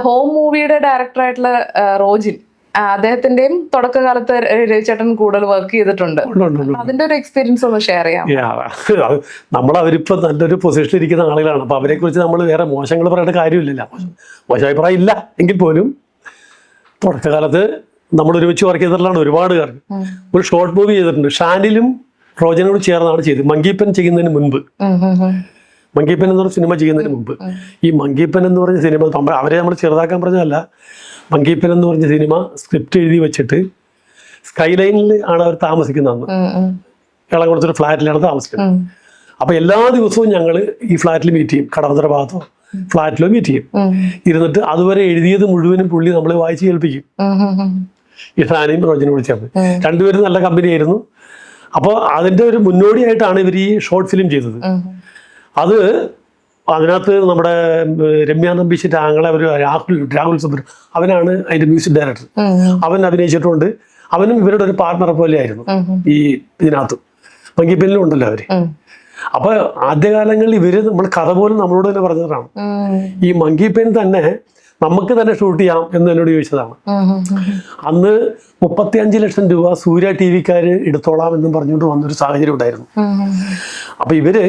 ഹോം മൂവിയുടെ ഡയറക്ടറായിട്ടുള്ള റോജിൻ, അദ്ദേഹത്തിന്റെയും തുടക്കകാലത്ത് രവിചേട്ടൻ കൂടുതൽ വർക്ക് ചെയ്തിട്ടുണ്ട്. അതിന്റെ ഒരു എക്സ്പീരിയൻസ് ഒന്ന് ഷെയർ ചെയ്യാം. അവരിപ്പോ നല്ലൊരു പൊസിഷനിൽ ഇരിക്കുന്ന ആളുകളാണ്. അപ്പൊ അവരെ കുറിച്ച് നമ്മൾ വേറെ മോശങ്ങൾ പറയേണ്ട കാര്യമില്ലല്ലോ. മോശം അഭിപ്രായം ഇല്ല എങ്കിൽ പോലും തുടക്കകാലത്ത് നമ്മൾ ഒരുമിച്ച് വർക്ക് ചെയ്തിട്ടുള്ളതാണ് ഒരുപാട് പേർക്ക്. ഒരു ഷോർട്ട് മൂവി ചെയ്തിട്ടുണ്ട്, ഷാനിലും റോജനോട് ചേർന്നാണ് ചെയ്തത്. മങ്കിപ്പൻ ചെയ്യുന്നതിന് മുൻപ്, മങ്കിപ്പൻ എന്ന് പറഞ്ഞ സിനിമ ചെയ്യുന്നതിന് മുമ്പ്. ഈ മങ്കിപ്പൻ എന്ന് പറഞ്ഞ സിനിമ അവരെ നമ്മൾ ചെറുതാക്കാൻ പറഞ്ഞതല്ല. മങ്കിപ്പൻ എന്ന് പറഞ്ഞ സിനിമ സ്ക്രിപ്റ്റ് എഴുതി വെച്ചിട്ട് സ്കൈലൈനിൽ ആണ് അവർ താമസിക്കുന്നത്. എളകുളത്തൊരു ഫ്ലാറ്റിലാണ് താമസിക്കുന്നത്. അപ്പൊ എല്ലാ ദിവസവും ഞങ്ങൾ ഈ ഫ്ലാറ്റിൽ മീറ്റ് ചെയ്യും, കടവന്തര ഭാഗത്തോ ഫ്ലാറ്റിലോ മീറ്റ് ചെയ്യും. ഇരുന്നിട്ട് അതുവരെ എഴുതിയത് മുഴുവനും പുള്ളി നമ്മളെ വായിച്ച് കേൾപ്പിക്കും. ഈ ഷാനിയും റോജനും വിളിച്ചത് രണ്ടുപേരും നല്ല കമ്പനി ആയിരുന്നു. അപ്പോൾ അതിന്റെ ഒരു മുന്നോടിയായിട്ടാണ് ഇവർ ഈ ഷോർട്ട് ഫിലിം ചെയ്തത്. അതിനകത്ത് നമ്മുടെ രമ്യ നമ്പീശിന്റെ ആങ്ങളെ ഒരു രാഹുൽ സുബ്ര, അവനാണ് അതിന്റെ മ്യൂസിക് ഡയറക്ടർ. അവൻ അഭിനയിച്ചിട്ടുണ്ട്. അവനും ഇവരുടെ ഒരു പാർട്ണറെ പോലെ ആയിരുന്നു ഈ ഇതിനകത്ത്. മങ്കിപ്പനിലും ഉണ്ടല്ലോ അവര്. അപ്പൊ ആദ്യകാലങ്ങളിൽ നമ്മൾ കഥ പോലും നമ്മളോട് തന്നെ പറഞ്ഞതാണ്. ഈ മങ്കിപ്പൻ തന്നെ നമുക്ക് തന്നെ ഷൂട്ട് ചെയ്യാം എന്ന് എന്നോട് ചോദിച്ചതാണ്. അന്ന് 35 ലക്ഷം രൂപ സൂര്യ TV-ക്കാർ എടുത്തോളാം എന്നും പറഞ്ഞുകൊണ്ട് വന്നൊരു സാഹചര്യം ഉണ്ടായിരുന്നു. അപ്പൊ ഇവര്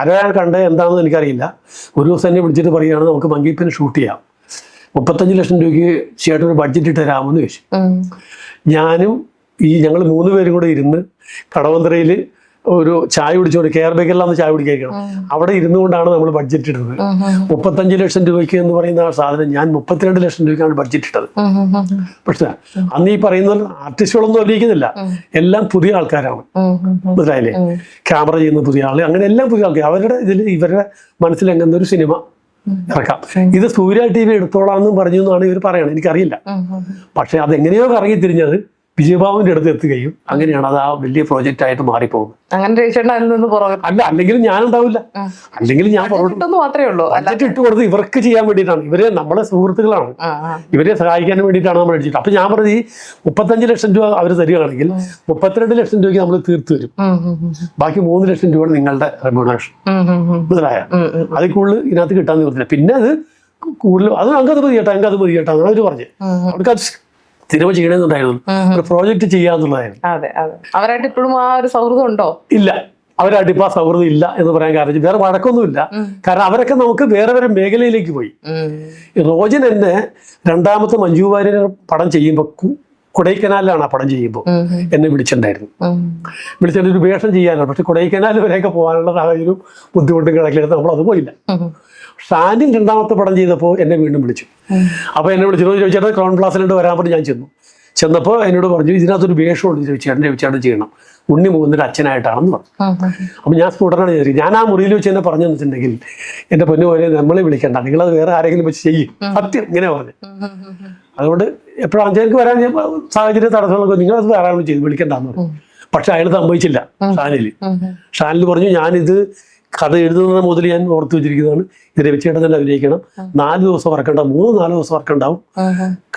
ആരാണ് കണ്ടത് എന്താണെന്ന് എനിക്കറിയില്ല. ഒരു ദിവസം എന്നെ വിളിച്ചിട്ട് പറയുകയാണ്, നമുക്ക് മങ്കിപ്പന് ഷൂട്ട് ചെയ്യാം, 35 ലക്ഷം രൂപയ്ക്ക് ചേട്ടൻ ഒരു ബഡ്ജറ്റ് ഇട്ട് തരാമെന്ന് ചോദിച്ചു. ഞാനും ഞങ്ങൾ 3 പേരും കൂടെ ഇരുന്ന് കടവന്തരയിൽ ഒരു ചായ കുടിച്ചോണ്ട് കെയർ ബേക്കറിലാന്ന് ചായ കുടിക്കാൻ അവിടെ ഇരുന്നുകൊണ്ടാണ് നമ്മൾ ബഡ്ജറ്റ് ഇട്ടത്. 35 ലക്ഷം രൂപയ്ക്ക് എന്ന് പറയുന്ന ആ സാധനം ഞാൻ 32 ലക്ഷം രൂപയ്ക്കാണ് ബഡ്ജറ്റ് ഇട്ടത്. പക്ഷേ അന്ന് ഈ പറയുന്ന ആർട്ടിസ്റ്റുകളൊന്നും അഭിനയിക്കുന്നില്ല, എല്ലാം പുതിയ ആൾക്കാരാണ്. മനസ്സിലായില്ലേ? ക്യാമറ ചെയ്യുന്ന പുതിയ ആള്, അങ്ങനെ എല്ലാം പുതിയ ആൾക്കാർ. അവരുടെ ഇതിൽ ഇവരുടെ മനസ്സിൽ എങ്ങനെ ഒരു സിനിമ ഇറക്കാം, ഇത് സൂര്യ TV എടുത്തോളാന്നും പറഞ്ഞു എന്നാണ് ഇവർ പറയണത്. എനിക്കറിയില്ല. പക്ഷെ അതെങ്ങനെയോ കറങ്ങി തിരിഞ്ഞത് വിജയബാബുവിന്റെ അടുത്ത് എത്തുകയും അങ്ങനെയാണ് അത് ആ വലിയ പ്രോജക്റ്റ് ആയിട്ട് മാറിപ്പോകുന്നത്. അങ്ങനെ രവിചേട്ടൻ അതിൽ നിന്ന് പുറകെ അല്ലെങ്കിൽ ഞാൻ ഉണ്ടാവില്ല, അല്ലെങ്കിൽ ഞാൻ കിട്ടുന്നു മാത്രമേ ഉള്ളൂ. ബഡ്ജറ്റ് ഇട്ട് കൊടുത്ത് ഇവർക്ക് ചെയ്യാൻ വേണ്ടിയിട്ടാണ്. ഇവര് നമ്മളെ സുഹൃത്തുക്കളാണ്, ഇവരെ സഹായിക്കാൻ വേണ്ടിയിട്ടാണ് നമ്മൾ അടിച്ചിട്ട്. അപ്പൊ ഞാൻ പറഞ്ഞത് ഈ 35 ലക്ഷം രൂപ അവർ തരികയാണെങ്കിൽ 32 ലക്ഷം രൂപയ്ക്ക് നമ്മൾ തീർത്തു തരും. ബാക്കി 3 ലക്ഷം രൂപയാണ് നിങ്ങളുടെ റെമ്യൂണറേഷൻ. മനസ്സിലായ? അതിൽ കൂടുതൽ ഇതിനകത്ത് കിട്ടാൻ തീർത്തില്ല. പിന്നെ അത് കൂടുതൽ അത് അങ്കത് മതി ചേട്ടാ, അങ്കത് മതി ചേട്ടാ അവർ പറഞ്ഞു. അവർക്ക് അത് സ്ഥിരം ചെയ്യണമെന്നുണ്ടായിരുന്നു, ഒരു പ്രോജക്റ്റ് ചെയ്യാന്നുള്ളതായിരുന്നു. അതെ അതെ. അവരായിട്ട് ഇപ്പോഴും ആ ഒരു സൗഹൃദം ഉണ്ടോ? ഇല്ല, അവരായിട്ട് ഇപ്പൊ ആ സൗഹൃദം ഇല്ല എന്ന് പറയാൻ കാരണം വേറെ വഴക്കൊന്നുമില്ല. കാരണം അവരൊക്കെ നമുക്ക് വേറെ വേറെ മേഖലയിലേക്ക് പോയി. റോജൻ എന്നെ രണ്ടാമത്തെ മഞ്ജു വാര്യർ പടം ചെയ്യുമ്പോൾ കൊടൈക്കനാലിലാണ് ആ പടം ചെയ്യുമ്പോൾ എന്നെ വിളിച്ചിട്ടുണ്ടായിരുന്നു. വിളിച്ചിട്ട് ഒരു വേഷം ചെയ്യാനാണ്. പക്ഷെ കൊടൈക്കനാൽ വരെയൊക്കെ പോകാനുള്ള സാഹചര്യവും ബുദ്ധിമുട്ടും കണക്കിലെടുത്ത് നമ്മളത് പോയില്ല. ഷാനിൻ രണ്ടാമത്തെ പടം ചെയ്തപ്പോൾ എന്നെ വീണ്ടും വിളിച്ചു. അപ്പോൾ എന്നെ വിളിച്ചു ചോദിച്ചേട്ടാ ക്രൗൺ പ്ലാസിലോട്ട് വരാൻ പറഞ്ഞ് ഞാൻ ചെന്നപ്പോൾ എന്നോട് പറഞ്ഞു ഇതിനകത്തൊരു വേഷമുണ്ട് ചോദിച്ചേട്ടൻ ചെയ്യണം, ഉണ്ണി മുകുന്ദൻ്റെ അച്ഛനായിട്ടാണെന്ന് പറഞ്ഞു. അപ്പം ഞാൻ സ്ഫുടനാണ് ചെയ്തത്. ഞാൻ ആ മുറിയിൽ വെച്ച് എന്നെ പറഞ്ഞു വെച്ചിട്ടുണ്ടെങ്കിൽ എൻ്റെ പൊന്നു പോലെ നമ്മളെ വിളിക്കണ്ട, നിങ്ങളത് വേറെ ആരെങ്കിലും വെച്ച് ചെയ്യും, സത്യം ഇങ്ങനെ പറഞ്ഞു. അതുകൊണ്ട് എപ്പോഴും അഞ്ചേർക്ക് വരാൻ സാഹചര്യം തടസ്സങ്ങളൊക്കെ നിങ്ങളത് വേറെ ആരെങ്കിലും ചെയ്ത് വിളിക്കണ്ടെന്ന് പറഞ്ഞു. പക്ഷെ അയാൾ സമ്മതിച്ചില്ല. ഷാനിൽ പറഞ്ഞു ഞാനിത് കഥ എഴുതുന്നത് മുതൽ ഞാൻ ഓർത്തു വെച്ചിരിക്കുന്നതാണ്, ഇത് രവിചേട്ടൻ തന്നെ അഭിനയിക്കണം, 4 ദിവസം വർക്കുണ്ടാവും, 3-4 ദിവസം വർക്കുണ്ടാവും,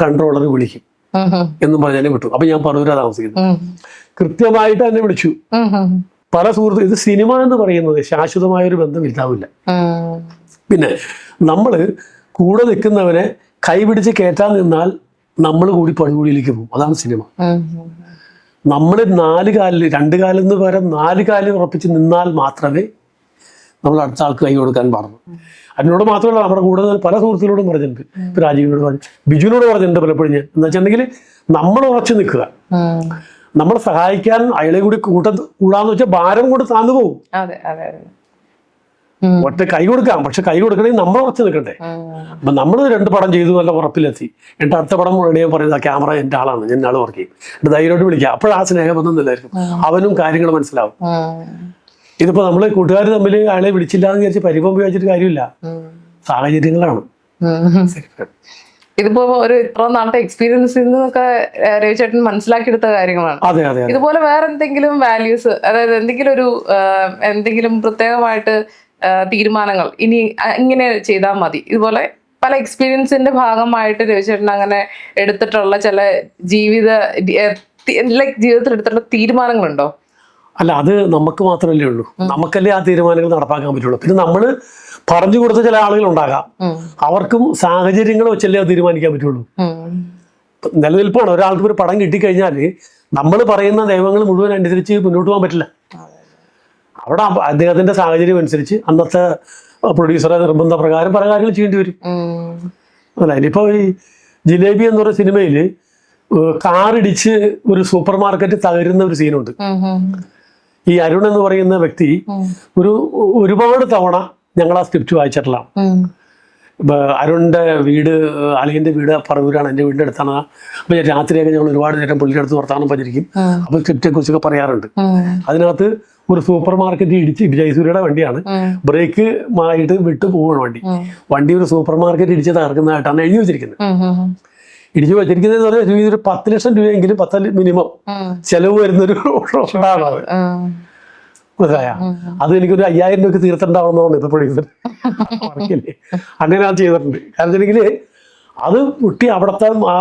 കൺട്രോളർ വിളിക്കും എന്നും പറഞ്ഞ് എന്നെ വിട്ടു. അപ്പൊ ഞാൻ പറവൂരാ താമസിക്കുന്നത്. കൃത്യമായിട്ട് എന്നെ വിളിച്ചു. പല സുഹൃത്തുക്കൾ, ഇത് സിനിമ എന്ന് പറയുന്നത് ശാശ്വതമായ ഒരു ബന്ധം ഇല്ലാവില്ല. പിന്നെ നമ്മള് കൂടെ നിൽക്കുന്നവനെ കൈപിടിച്ച് കയറ്റാൻ നിന്നാൽ നമ്മൾ കൂടി പണികൂടിയിലേക്ക് പോകും. അതാണ് സിനിമ. നമ്മൾ 4 കാലിൽ 2 കാലിൽ നിന്ന് പകരം 4 കാലിൽ ഉറപ്പിച്ച് നിന്നാൽ മാത്രമേ നമ്മൾ അടുത്ത ആൾക്ക് കൈ കൊടുക്കാൻ പാടുള്ളൂ. അതിനോട് മാത്രമല്ല, നമ്മുടെ കൂടെ പല സുഹൃത്തുക്കളോടും പറഞ്ഞിട്ടുണ്ട്. ഇപ്പൊ രാജീവിനോട് പറഞ്ഞു, ബിജുവിനോട് പറഞ്ഞിട്ടുണ്ട് പലപ്പോഴും ഞാൻ. എന്താ വെച്ചിട്ടുണ്ടെങ്കിൽ നമ്മൾ ഉറച്ചു നിൽക്കുക, നമ്മളെ സഹായിക്കാൻ അയാളെ കൂടി കൂടാന്ന് വെച്ചാൽ ഭാരം കൊണ്ട് താന്നു പോകും. ഒറ്റ കൈ കൊടുക്കാം, പക്ഷെ കൈ കൊടുക്കണമെങ്കിൽ നമ്മൾ ഉറച്ചു നിൽക്കണ്ടേ. അപ്പൊ നമ്മൾ 2 പടം ചെയ്തു, നല്ല ഉറപ്പിലെത്തി. എന്നിട്ട് അടുത്ത പടം ഞാൻ പറയുന്നത് ക്യാമറ എൻ്റെ ആളാണ്, ഞാൻ ആൾ വർക്ക് ചെയ്യും, എന്നിട്ട് ധൈര്യമായിട്ട് വിളിക്കാം. അപ്പോഴാ സ്നേഹബന്ധം നിലായിരിക്കും, അവനും കാര്യങ്ങൾ മനസ്സിലാവും. ഇതിപ്പോ നമ്മള് കൂട്ടുകാർ തമ്മിൽ അയാളെ വിളിച്ചില്ല എന്ന് വിചാരിച്ച് പരിഭവം ഉപയോഗിച്ചിട്ട് കാര്യമില്ല, സാഹചര്യങ്ങളാണ്. ഇതിപ്പോ ഒരു ഇത്ര നാളത്തെ എക്സ്പീരിയൻസിൽ നിന്നൊക്കെ രവിചേട്ടൻ മനസ്സിലാക്കിയെടുത്ത കാര്യങ്ങളാണ്. അതെ അതെ. ഇതുപോലെ വേറെ എന്തെങ്കിലും വാല്യൂസ്, അതായത് എന്തെങ്കിലും പ്രത്യേകമായിട്ട് തീരുമാനങ്ങൾ ഇനി ഇങ്ങനെ ചെയ്താൽ മതി, ഇതുപോലെ പല എക്സ്പീരിയൻസിന്റെ ഭാഗമായിട്ട് രവിചേട്ടൻ അങ്ങനെ എടുത്തിട്ടുള്ള ചില ജീവിതത്തിൽ എടുത്തിട്ടുള്ള തീരുമാനങ്ങളുണ്ടോ? അല്ല, അത് നമുക്ക് മാത്രമല്ലേ ഉള്ളൂ, നമുക്കല്ലേ ആ തീരുമാനങ്ങൾ നടപ്പാക്കാൻ പറ്റുള്ളൂ. പിന്നെ നമ്മൾ പറഞ്ഞു കൊടുത്ത ചില ആളുകൾ ഉണ്ടാകാം, അവർക്കും സാഹചര്യങ്ങൾ വെച്ചല്ലേ അത് തീരുമാനിക്കാൻ പറ്റുള്ളൂ. നിലനിൽപ്പാണ്. ഒരാൾക്ക് ഒരു പടം കിട്ടിക്കഴിഞ്ഞാൽ നമ്മൾ പറയുന്ന നിയമങ്ങൾ മുഴുവൻ അനുസരിച്ച് മുന്നോട്ട് പോകാൻ പറ്റില്ല. അവിടെ അദ്ദേഹത്തിന്റെ സാഹചര്യം അനുസരിച്ച് അന്നത്തെ പ്രൊഡ്യൂസറെ നിർബന്ധ പ്രകാരം പല കാര്യങ്ങൾ ചെയ്യേണ്ടി വരും. അല്ല, ഇനിയിപ്പോ ഈ ജിലേബി എന്ന് പറയുന്ന സിനിമയിൽ കാറിടിച്ച് ഒരു സൂപ്പർ മാർക്കറ്റ് തകരുന്ന ഒരു സീനുണ്ട്. ഈ അരുൺ എന്ന് പറയുന്ന വ്യക്തി ഒരുപാട് തവണ ഞങ്ങൾ ആ സ്ക്രിപ്റ്റ് വായിച്ചിട്ടുള്ളതാണ്. അരുണിന്റെ വീട്, അളിയന്റെ വീട് പറവൂരാണ്, എൻ്റെ വീടിന്റെ അടുത്താണ്. അപ്പൊ രാത്രിയൊക്കെ ഞങ്ങൾ ഒരുപാട് നേരം പുള്ളിയുടെ അടുത്ത് വർത്താനം പറഞ്ഞിരിക്കും. അപ്പൊ സ്ക്രിപ്റ്റിനെ കുറിച്ചൊക്കെ പറയാറുണ്ട്. അതിനകത്ത് ഒരു സൂപ്പർ മാർക്കറ്റ് ഇടിച്ച്, ജയസൂര്യയുടെ വണ്ടിയാണ്, ബ്രേക്ക് ആയിട്ട് വിട്ടു പോവുകയാണ് വണ്ടി ഒരു സൂപ്പർ മാർക്കറ്റ് ഇടിച്ച് തകർക്കുന്നതായിട്ടാണ് എഴുതി വെച്ചിരിക്കുന്നത്. ഇടിച്ചു വെച്ചിരിക്കുന്നത് പറഞ്ഞാൽ ഒരു 10 ലക്ഷം രൂപയെങ്കിലും 10 മിനിമം ചെലവ് വരുന്നൊരു ഷോട്ടാണ് അത്. മനസ്സിലായ? അത് എനിക്കൊരു 5000 രൂപയ്ക്ക് തീർത്തിട്ടുണ്ടാവുന്നതാണ് ഇപ്പൊ പ്രൊഡ്യൂസർ വർക്കില്ലേ. അങ്ങനെ അത് ചെയ്തിട്ടുണ്ട്. കാരണം വെച്ചിട്ടുണ്ടെങ്കിൽ അത് കുട്ടി അവിടുത്തെ ആ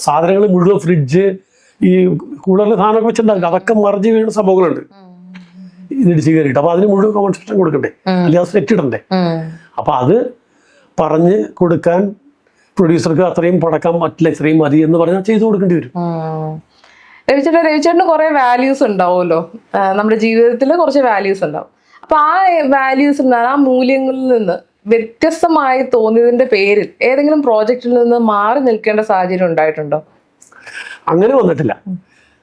സാധനങ്ങൾ മുഴുവൻ, ഫ്രിഡ്ജ്, ഈ കൂളറിലെ സാധനമൊക്കെ വെച്ചിട്ടുണ്ടാവില്ല, അതൊക്കെ മറിഞ്ഞ് വീണ സംഭവങ്ങളുണ്ട് ഇതിടിച്ച് കയറിയിട്ട്. അപ്പൊ അതിന് മുഴുവൻ കോമ്പൻസേഷൻ കൊടുക്കണ്ടേ, അല്ലെങ്കിൽ അത് സെറ്റ് ഇടണ്ടേ. അപ്പൊ അത് പറഞ്ഞ് കൊടുക്കാൻ പ്രൊഡ്യൂസർക്ക് അത്രയും പടക്കാൻ പറ്റില്ല, ഇത്രയും മതി എന്ന് പറഞ്ഞാൽ ചെയ്തു കൊടുക്കേണ്ടി വരും. രവിചേട്ടന് കുറെ വാല്യൂസ് ഉണ്ടാവുമല്ലോ, നമ്മുടെ ജീവിതത്തിൽ കുറച്ച് വാല്യൂസ് ഉണ്ടാവും. അപ്പൊ ആ വാല്യൂസ്, ആ മൂല്യങ്ങളിൽ നിന്ന് വ്യത്യസ്തമായി തോന്നിയതിന്റെ പേരിൽ ഏതെങ്കിലും പ്രോജക്റ്റിൽ നിന്ന് മാറി നിൽക്കേണ്ട സാഹചര്യം ഉണ്ടായിട്ടുണ്ടോ? അങ്ങനെ വന്നിട്ടില്ല.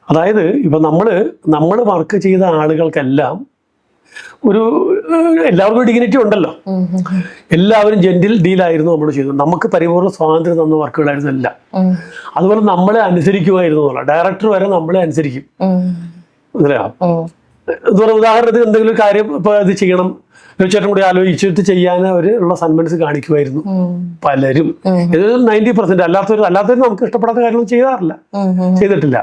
അതായത് ഇപ്പൊ നമ്മള് വർക്ക് ചെയ്ത ആളുകൾക്കെല്ലാം എല്ലാവർക്കും ഡിഗ്നിറ്റി ഉണ്ടല്ലോ, എല്ലാവരും ജെന്റിൽ ഡീലായിരുന്നു നമ്മൾ ചെയ്തത്. നമുക്ക് പരിപൂർണ്ണ സ്വാതന്ത്ര്യം തന്ന വർക്കുകളായിരുന്നു എല്ലാം. അതുപോലെ നമ്മളെ അനുസരിക്കുമായിരുന്നു. ഡയറക്ടർ വരെ നമ്മളെ അനുസരിക്കും. ഉദാഹരണത്തിന് എന്തെങ്കിലും കാര്യം ഇപ്പൊ ഇത് ചെയ്യണം, ചേട്ടൻ കൂടി ആലോചിച്ചിട്ട് ചെയ്യാൻ ഉള്ള സന്മനസ് കാണിക്കുമായിരുന്നു പലരും. 90%. അല്ലാത്തവർ നമുക്ക് ഇഷ്ടപ്പെടാത്ത കാര്യങ്ങൾ ചെയ്തിട്ടില്ല.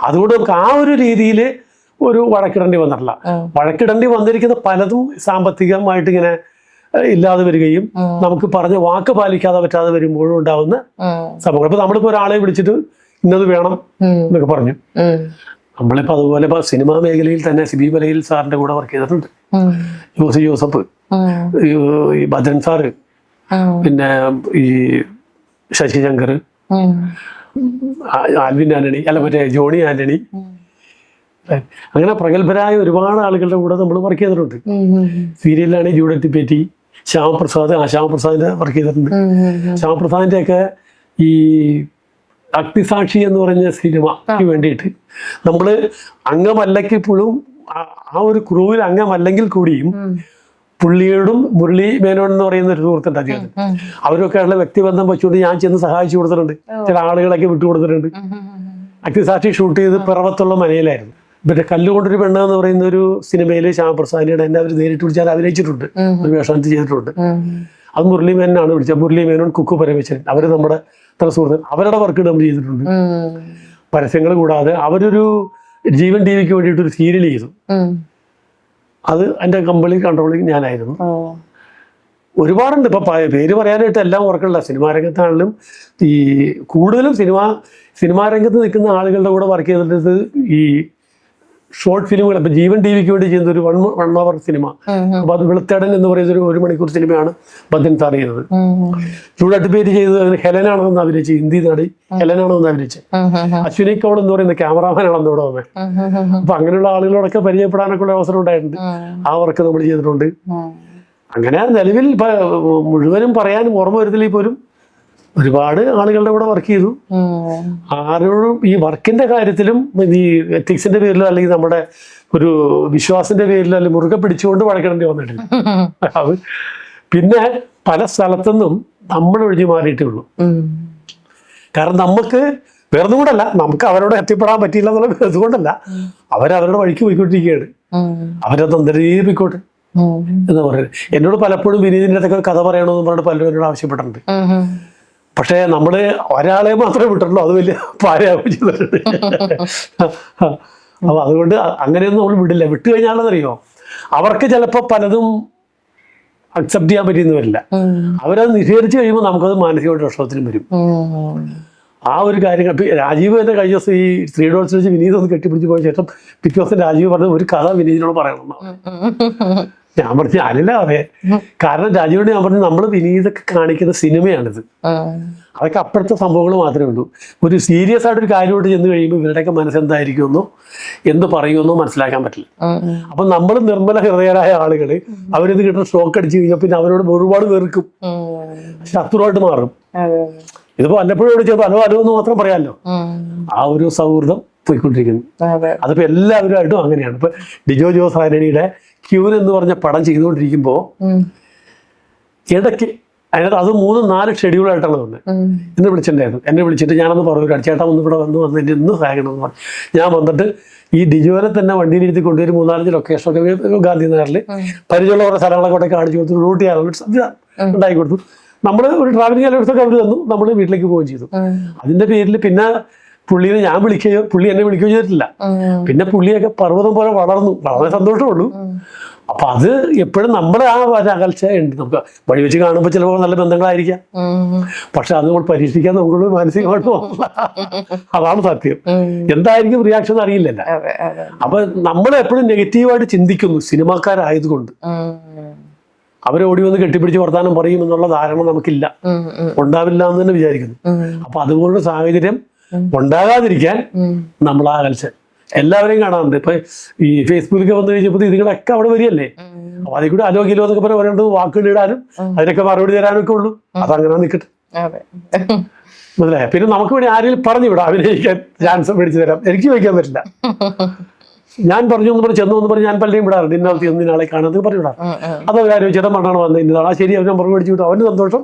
അതുകൊണ്ട് നമുക്ക് ആ ഒരു രീതിയിൽ ഒരു വഴക്കിടേണ്ടി വന്നിട്ടില്ല. വഴക്കിടേണ്ടി വന്നിരിക്കുന്ന പലതും സാമ്പത്തികമായിട്ട് ഇങ്ങനെ ഇല്ലാതെ വരികയും നമുക്ക് പറഞ്ഞ വാക്ക് പാലിക്കാതെ പറ്റാതെ വരുമ്പോഴും ഉണ്ടാവുന്ന സംഭവങ്ങൾ. ഇപ്പൊ നമ്മളിപ്പോ ഒരാളെ വിളിച്ചിട്ട് ഇന്നത് വേണം എന്നൊക്കെ പറഞ്ഞു. നമ്മളിപ്പോ അതുപോലെ ഇപ്പൊ സിനിമാ മേഖലയിൽ തന്നെ സിബി മലയിൽ സാറിന്റെ കൂടെ വർക്ക് ചെയ്തിട്ടുണ്ട്. ജോസി ജോസഫ്, ഈ ഭദ്രൻ സാറ്, പിന്നെ ഈ ശശി ശങ്കർ, ആൽവിൻ ആന്റണി, അല്ല മറ്റേ ജോണി ആന്റണി, അങ്ങനെ പ്രഗത്ഭരായ ഒരുപാട് ആളുകളുടെ കൂടെ നമ്മൾ വർക്ക് ചെയ്തിട്ടുണ്ട്. സീരിയലിലാണെങ്കിൽ ജൂഡത്തി പേറ്റി, ശ്യാമപ്രസാദിന്റെ വർക്ക് ചെയ്തിട്ടുണ്ട്. ശ്യാമപ്രസാദിന്റെ ഒക്കെ ഈ അഗ്നിസാക്ഷി എന്ന് പറഞ്ഞ സിനിമയ്ക്ക് വേണ്ടിയിട്ട് നമ്മൾ അംഗമല്ലെങ്കിപ്പോഴും ആ ഒരു ക്രൂവിൽ അംഗമല്ലെങ്കിൽ കൂടിയും പുള്ളിയോടും മുരളി മേനോൻ എന്ന് പറയുന്ന ഒരു സുഹൃത്തുണ്ട് അദ്ദേഹം, അവരൊക്കെയുള്ള വ്യക്തിബന്ധം വെച്ചുകൊണ്ട് ഞാൻ ചെന്ന് സഹായിച്ചു കൊടുത്തിട്ടുണ്ട്. ചില ആളുകളൊക്കെ വിട്ടുകൊടുത്തിട്ടുണ്ട്. അഗ്നിസാക്ഷി ഷൂട്ട് ചെയ്ത് പിറവത്തുള്ള മനയിലായിരുന്നു. പിന്നെ കല്ലുകൊണ്ടൊരു പെണ്ണ് എന്ന് പറയുന്ന ഒരു സിനിമയിൽ ശ്യാമപ്രസാദിനെ എന്നെ അവർ നേരിട്ട് വിളിച്ചാൽ അഭിനയിച്ചിട്ടുണ്ട്, ഒരു വേഷത്തിൽ ചെയ്തിട്ടുണ്ട്. അത് മുരളി മേനോനാണ് വിളിച്ചത്. മുരളി മേനോൻ, കുക്കു പരമേശ്വരൻ, അവര് നമ്മുടെ ഇത്ര സുഹൃത്ത്, അവരുടെ വർക്ക് നമ്മൾ ചെയ്തിട്ടുണ്ട്. പരസ്യങ്ങൾ കൂടാതെ അവരൊരു ജീവൻ ടി വിക്ക് വേണ്ടിയിട്ട് ഒരു സീരിയൽ ചെയ്തു. അത് എൻ്റെ കൺട്രോളിൽ ഞാനായിരുന്നു. ഒരുപാടുണ്ട്. ഇപ്പൊ പേര് പറയാനായിട്ട് എല്ലാം ഓർക്കണില്ല. സിനിമാ രംഗത്താണെങ്കിലും ഈ കൂടുതലും സിനിമാ രംഗത്ത് നിൽക്കുന്ന ആളുകളുടെ കൂടെ വർക്ക് ചെയ്തിട്ട് ഈ ഷോർട്ട് ഫിലിമുകൾ, ഇപ്പൊ ജീവൻ ടി വിക്ക് വേണ്ടി ചെയ്യുന്ന ഒരു 1 hour സിനിമ. അപ്പൊ അത് വെളുത്തേടൻ എന്ന് പറയുന്ന ഒരു 1 മണിക്കൂർ സിനിമയാണ് ഭദ്രൻ സാർ ചെയ്തത്. ചൂടാട്ട് പേര് ചെയ്തത് ഹെലനാണെന്ന് അഭിനയിച്ചു, ഹിന്ദി നടി ഹെലനാണെന്ന് അഭിനയിച്ചു. അശ്വിനി കൗൾ എന്ന് പറയുന്ന ക്യാമറാമാനാണെന്ന് ഇവിടെ വന്നത്. അപ്പൊ അങ്ങനെയുള്ള ആളുകളോടൊക്കെ പരിചയപ്പെടാനൊക്കെ ഉള്ള അവസരം ഉണ്ടായിട്ടുണ്ട്. ആ വർക്ക് നമ്മൾ ചെയ്തിട്ടുണ്ട്. അങ്ങനെ നിലവിൽ മുഴുവനും പറയാനും ഓർമ്മ വരുന്നില്ലെങ്കിൽ പോലും ഒരുപാട് ആളുകളുടെ കൂടെ വർക്ക് ചെയ്തു. ആരോടും ഈ വർക്കിന്റെ കാര്യത്തിലും ഈ എത്തിക്സിന്റെ പേരിലോ അല്ലെങ്കിൽ നമ്മുടെ ഒരു വിശ്വാസത്തിന്റെ പേരിലോ അല്ലെങ്കിൽ മുറുകെ പിടിച്ചുകൊണ്ട് വഴക്കിടേണ്ടി വന്നിട്ടില്ല. അത് പിന്നെ പല സ്ഥലത്തുനിന്നും നമ്മൾ ഒഴിഞ്ഞു മാറിയിട്ടേ ഉള്ളൂ. കാരണം നമുക്ക് വേറൊന്നും കൂടല്ല, നമുക്ക് അവരോട് എത്തിപ്പെടാൻ പറ്റിയില്ല എന്നുള്ള അതുകൊണ്ടല്ല, അവരവരുടെ വഴിക്ക് പോയിക്കൊണ്ടിരിക്കുകയാണ്. അവരത് അന്തരീപിക്കോട്ടെ എന്ന് പറയുന്നത്. എന്നോട് പലപ്പോഴും വിനീതിൻ്റെ ഒക്കെ കഥ പറയണമെന്ന് പറഞ്ഞിട്ട് പലരും എന്നോട് ആവശ്യപ്പെട്ടിട്ടുണ്ട്. പക്ഷേ നമ്മള് ഒരാളെ മാത്രമേ വിട്ടിട്ടുള്ളൂ, അത് വലിയ പാരയാകും ചെയ്തിട്ടുണ്ട്. അപ്പൊ അതുകൊണ്ട് അങ്ങനെയൊന്നും നമ്മൾ വിടില്ല. വിട്ടു കഴിഞ്ഞാലെന്നറിയോ, അവർക്ക് ചിലപ്പോൾ പലതും അക്സെപ്റ്റ് ചെയ്യാൻ പറ്റിയെന്ന് വരില്ല. അവരത് നിഷേധിച്ച് കഴിയുമ്പോൾ നമുക്കത് മാനസികമായിട്ട് വിഷമത്തിലും വരും. ആ ഒരു കാര്യം രാജീവ് തന്നെ കഴിഞ്ഞ ദിവസം ഈ 3 Doors വെച്ച് വിനീത് ഒന്ന് കെട്ടിപ്പിടിച്ച് പോയ ശേഷം പിറ്റേ ദിവസം രാജീവ് പറഞ്ഞ ഒരു കഥ വിനീതിനോട് പറയണം. ഞാൻ പറഞ്ഞു ഞാനില്ല അതെ. കാരണം രാജീവിനോട് ഞാൻ പറഞ്ഞു നമ്മൾ വിനീതൊക്കെ കാണിക്കുന്ന സിനിമയാണിത്, അതൊക്കെ അപ്പോഴത്തെ സംഭവങ്ങൾ മാത്രമേ ഉള്ളൂ. ഒരു സീരിയസ് ആയിട്ടൊരു കാര്യമായിട്ട് ചെന്ന് കഴിയുമ്പോൾ ഇവരുടെയൊക്കെ മനസ്സെന്തായിരിക്കുമെന്നോ എന്ത് പറയുമെന്നോ മനസ്സിലാക്കാൻ പറ്റില്ല. അപ്പം നമ്മൾ നിർമ്മല ഹൃദയരായ ആളുകൾ അവരിത് കിട്ടുന്ന ഷോക്ക് അടിച്ച് കഴിഞ്ഞാൽ പിന്നെ അവരോട് ഒരുപാട് വെറുക്കും, ശത്രുവായിട്ട് മാറും. ഇതിപ്പോ വല്ലപ്പോഴും വിളിച്ചപ്പോൾ അലോ അലോ എന്ന് മാത്രം പറയാമല്ലോ. ആ ഒരു സൗഹൃദം പോയിക്കൊണ്ടിരിക്കുന്നു. അതിപ്പോ എല്ലാവരുമായിട്ടും അങ്ങനെയാണ്. ഇപ്പൊ ഡിജോ ജോസ് ആന്റണിയുടെ ക്യൂൻ എന്ന് പറഞ്ഞ പടം ചെയ്തുകൊണ്ടിരിക്കുമ്പോ ഇടയ്ക്ക് അതിനകത്ത് അത് 3-4 ഷെഡ്യൂളായിട്ടാണ് വന്നത്. എന്നെ വിളിച്ചിട്ടുണ്ടായിരുന്നു. എന്നെ വിളിച്ചിട്ട് ഞാനൊന്ന് പറഞ്ഞു, ചേട്ടാ ഒന്ന് ഇവിടെ വന്ന് എന്നെ ഇന്ന് സഹായിക്കണമെന്ന് പറഞ്ഞു. ഞാൻ വന്നിട്ട് ഈ ഡിജോനെ തന്നെ വണ്ടിയിലിരുത്തി കൊണ്ടുവരും 3-4 ലൊക്കേഷനൊക്കെ ഗാന്ധിനഗറിൽ പരിചയമുള്ള കുറേ സ്ഥലങ്ങളൊക്കെ കൊണ്ടൊക്കെ കാണിച്ചു കൊടുത്തു. റൂട്ട് ചെയ്യാനുള്ള സംവിധാനം ഉണ്ടാക്കി കൊടുത്തു. നമ്മൾ ഒരു ട്രാവലിംഗ് അലവൻസൊക്കെ അവർ തന്നു. നമ്മൾ വീട്ടിലേക്ക് പോവുകയും ചെയ്തു. അതിന്റെ പേരിൽ പിന്നെ പുള്ളിനെ ഞാൻ വിളിക്കുകയോ പുള്ളി എന്നെ വിളിക്കുകയോ ചെയ്തിട്ടില്ല. പിന്നെ പുള്ളിയൊക്കെ പർവ്വതം പോലെ വളർന്നു. വളരെ സന്തോഷമുള്ളൂ. അപ്പൊ അത് എപ്പോഴും നമ്മുടെ ആ അകൽച്ച ഉണ്ട്. നമുക്ക് വഴി വെച്ച് കാണുമ്പോൾ ചിലപ്പോൾ നല്ല ബന്ധങ്ങളായിരിക്കാം, പക്ഷെ അത് നമ്മൾ പരീക്ഷിക്കാൻ നമുക്ക് മാനസികമായിട്ട് തോന്നില്ല. അതാണ് സത്യം. എന്തായിരിക്കും റിയാക്ഷൻ എന്ന് അറിയില്ലല്ലോ. അപ്പൊ നമ്മൾ എപ്പോഴും നെഗറ്റീവായിട്ട് ചിന്തിക്കുന്നു. സിനിമാക്കാരായതുകൊണ്ട് അവരെ ഓടി വന്ന് കെട്ടിപ്പിടിച്ച് വർത്താനം പറയും എന്നുള്ള ധാരണ നമുക്കില്ല, ഉണ്ടാവില്ല എന്ന് തന്നെ വിചാരിക്കുന്നു. അപ്പൊ അതുപോലുള്ള സാഹചര്യം ഉണ്ടാകാതിരിക്കാൻ നമ്മൾ ആ അകൽച്ച എല്ലാവരെയും കാണാറുണ്ട്. ഇപ്പൊ ഈ ഫേസ്ബുക്കിലൊക്കെ വന്നു കഴിഞ്ഞപ്പോൾ ഇതികളൊക്കെ അവിടെ വരികയല്ലേ. അപ്പൊ അതിൽ കൂടെ അലോ കിലോ എന്നൊക്കെ പറഞ്ഞ് പറയേണ്ടത് വാക്കുകൾ ഇടാനും അതിനൊക്കെ മറുപടി തരാനും ഒക്കെ ഉള്ളൂ. അതങ്ങനെ നിൽക്കട്ടെ, മനസ്സിലായ. പിന്നെ നമുക്ക് വേണ്ടി ആരെങ്കിലും പറഞ്ഞു വിടാം അഭിനയിക്കാൻ ചാൻസ് മേടിച്ചു തരാം. എനിക്ക് വയ്ക്കാൻ പറ്റില്ല. ഞാൻ പറഞ്ഞു എന്ന് പറഞ്ഞ് ചെന്നു എന്ന് പറഞ്ഞ് ഞാൻ പലരെയും വിടാറുണ്ട്. ഇന്നാളെ കാണാൻ പറഞ്ഞു വിടാം. അതോ കാര്യം ചേട്ടൻ പറഞ്ഞാണ് വന്നത് ഇന്നതാണ്, ആ ശരി, അവൻ നമ്പർ മേടിച്ചു വിട്ടു, അവന് സന്തോഷം.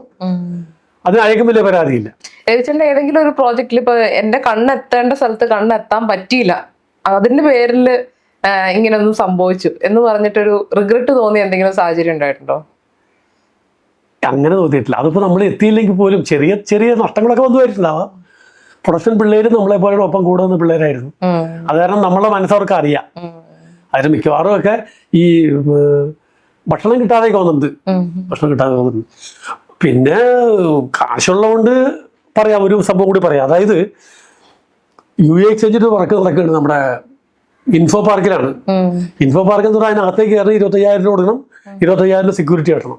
അതിന് അയക്കും വലിയ പരാതിയില്ല. രവിചന്ദ്രൻ ഏതെങ്കിലും ഒരു പ്രോജക്റ്റിൽ ഇപ്പൊ എന്റെ കണ്ണെത്തേണ്ട സ്ഥലത്ത് കണ്ണെത്താൻ പറ്റിയില്ല, അതിന്റെ പേരിൽ ഇങ്ങനൊന്നും സംഭവിച്ചു എന്ന് പറഞ്ഞിട്ടൊരു റിഗ്രറ്റ് തോന്നിയ എന്തെങ്കിലും സാഹചര്യം ഉണ്ടായിട്ടുണ്ടോ? അങ്ങനെ തോന്നിയിട്ടില്ല. അതിപ്പോ നമ്മൾ എത്തിയില്ലെങ്കിൽ പോലും ചെറിയ ചെറിയ നഷ്ടങ്ങളൊക്കെ വന്നു വരുന്നുണ്ടാവാം. പ്രൊഡക്ഷൻ പിള്ളേര് നമ്മളെ പോലെ ഒപ്പം കൂടെ വന്ന പിള്ളേരായിരുന്നു. അത് കാരണം നമ്മളെ മനസ്സവർക്ക് അറിയാം. അതിന് മിക്കവാറും ഒക്കെ ഈ ഭക്ഷണം കിട്ടാതെയൊക്കെ വന്നിട്ടുണ്ട്. ഭക്ഷണം കിട്ടാതെ വന്നിട്ടുണ്ട്. പിന്നെ കാശുള്ളതുകൊണ്ട് പറയാം, ഒരു സംഭവം കൂടി പറയാം. അതായത് UA എക്സ്ചേഞ്ചിന്റെ വർക്ക് നടക്കുകയാണ് നമ്മുടെ ഇൻഫോ പാർക്കിലാണ്. ഇൻഫോ പാർക്ക് എന്ന് പറഞ്ഞാൽ അതിനകത്തേക്ക് കയറി 25,000 രൂപ കൊടുക്കണം, 25,000 സെക്യൂരിറ്റി കട്ടണം.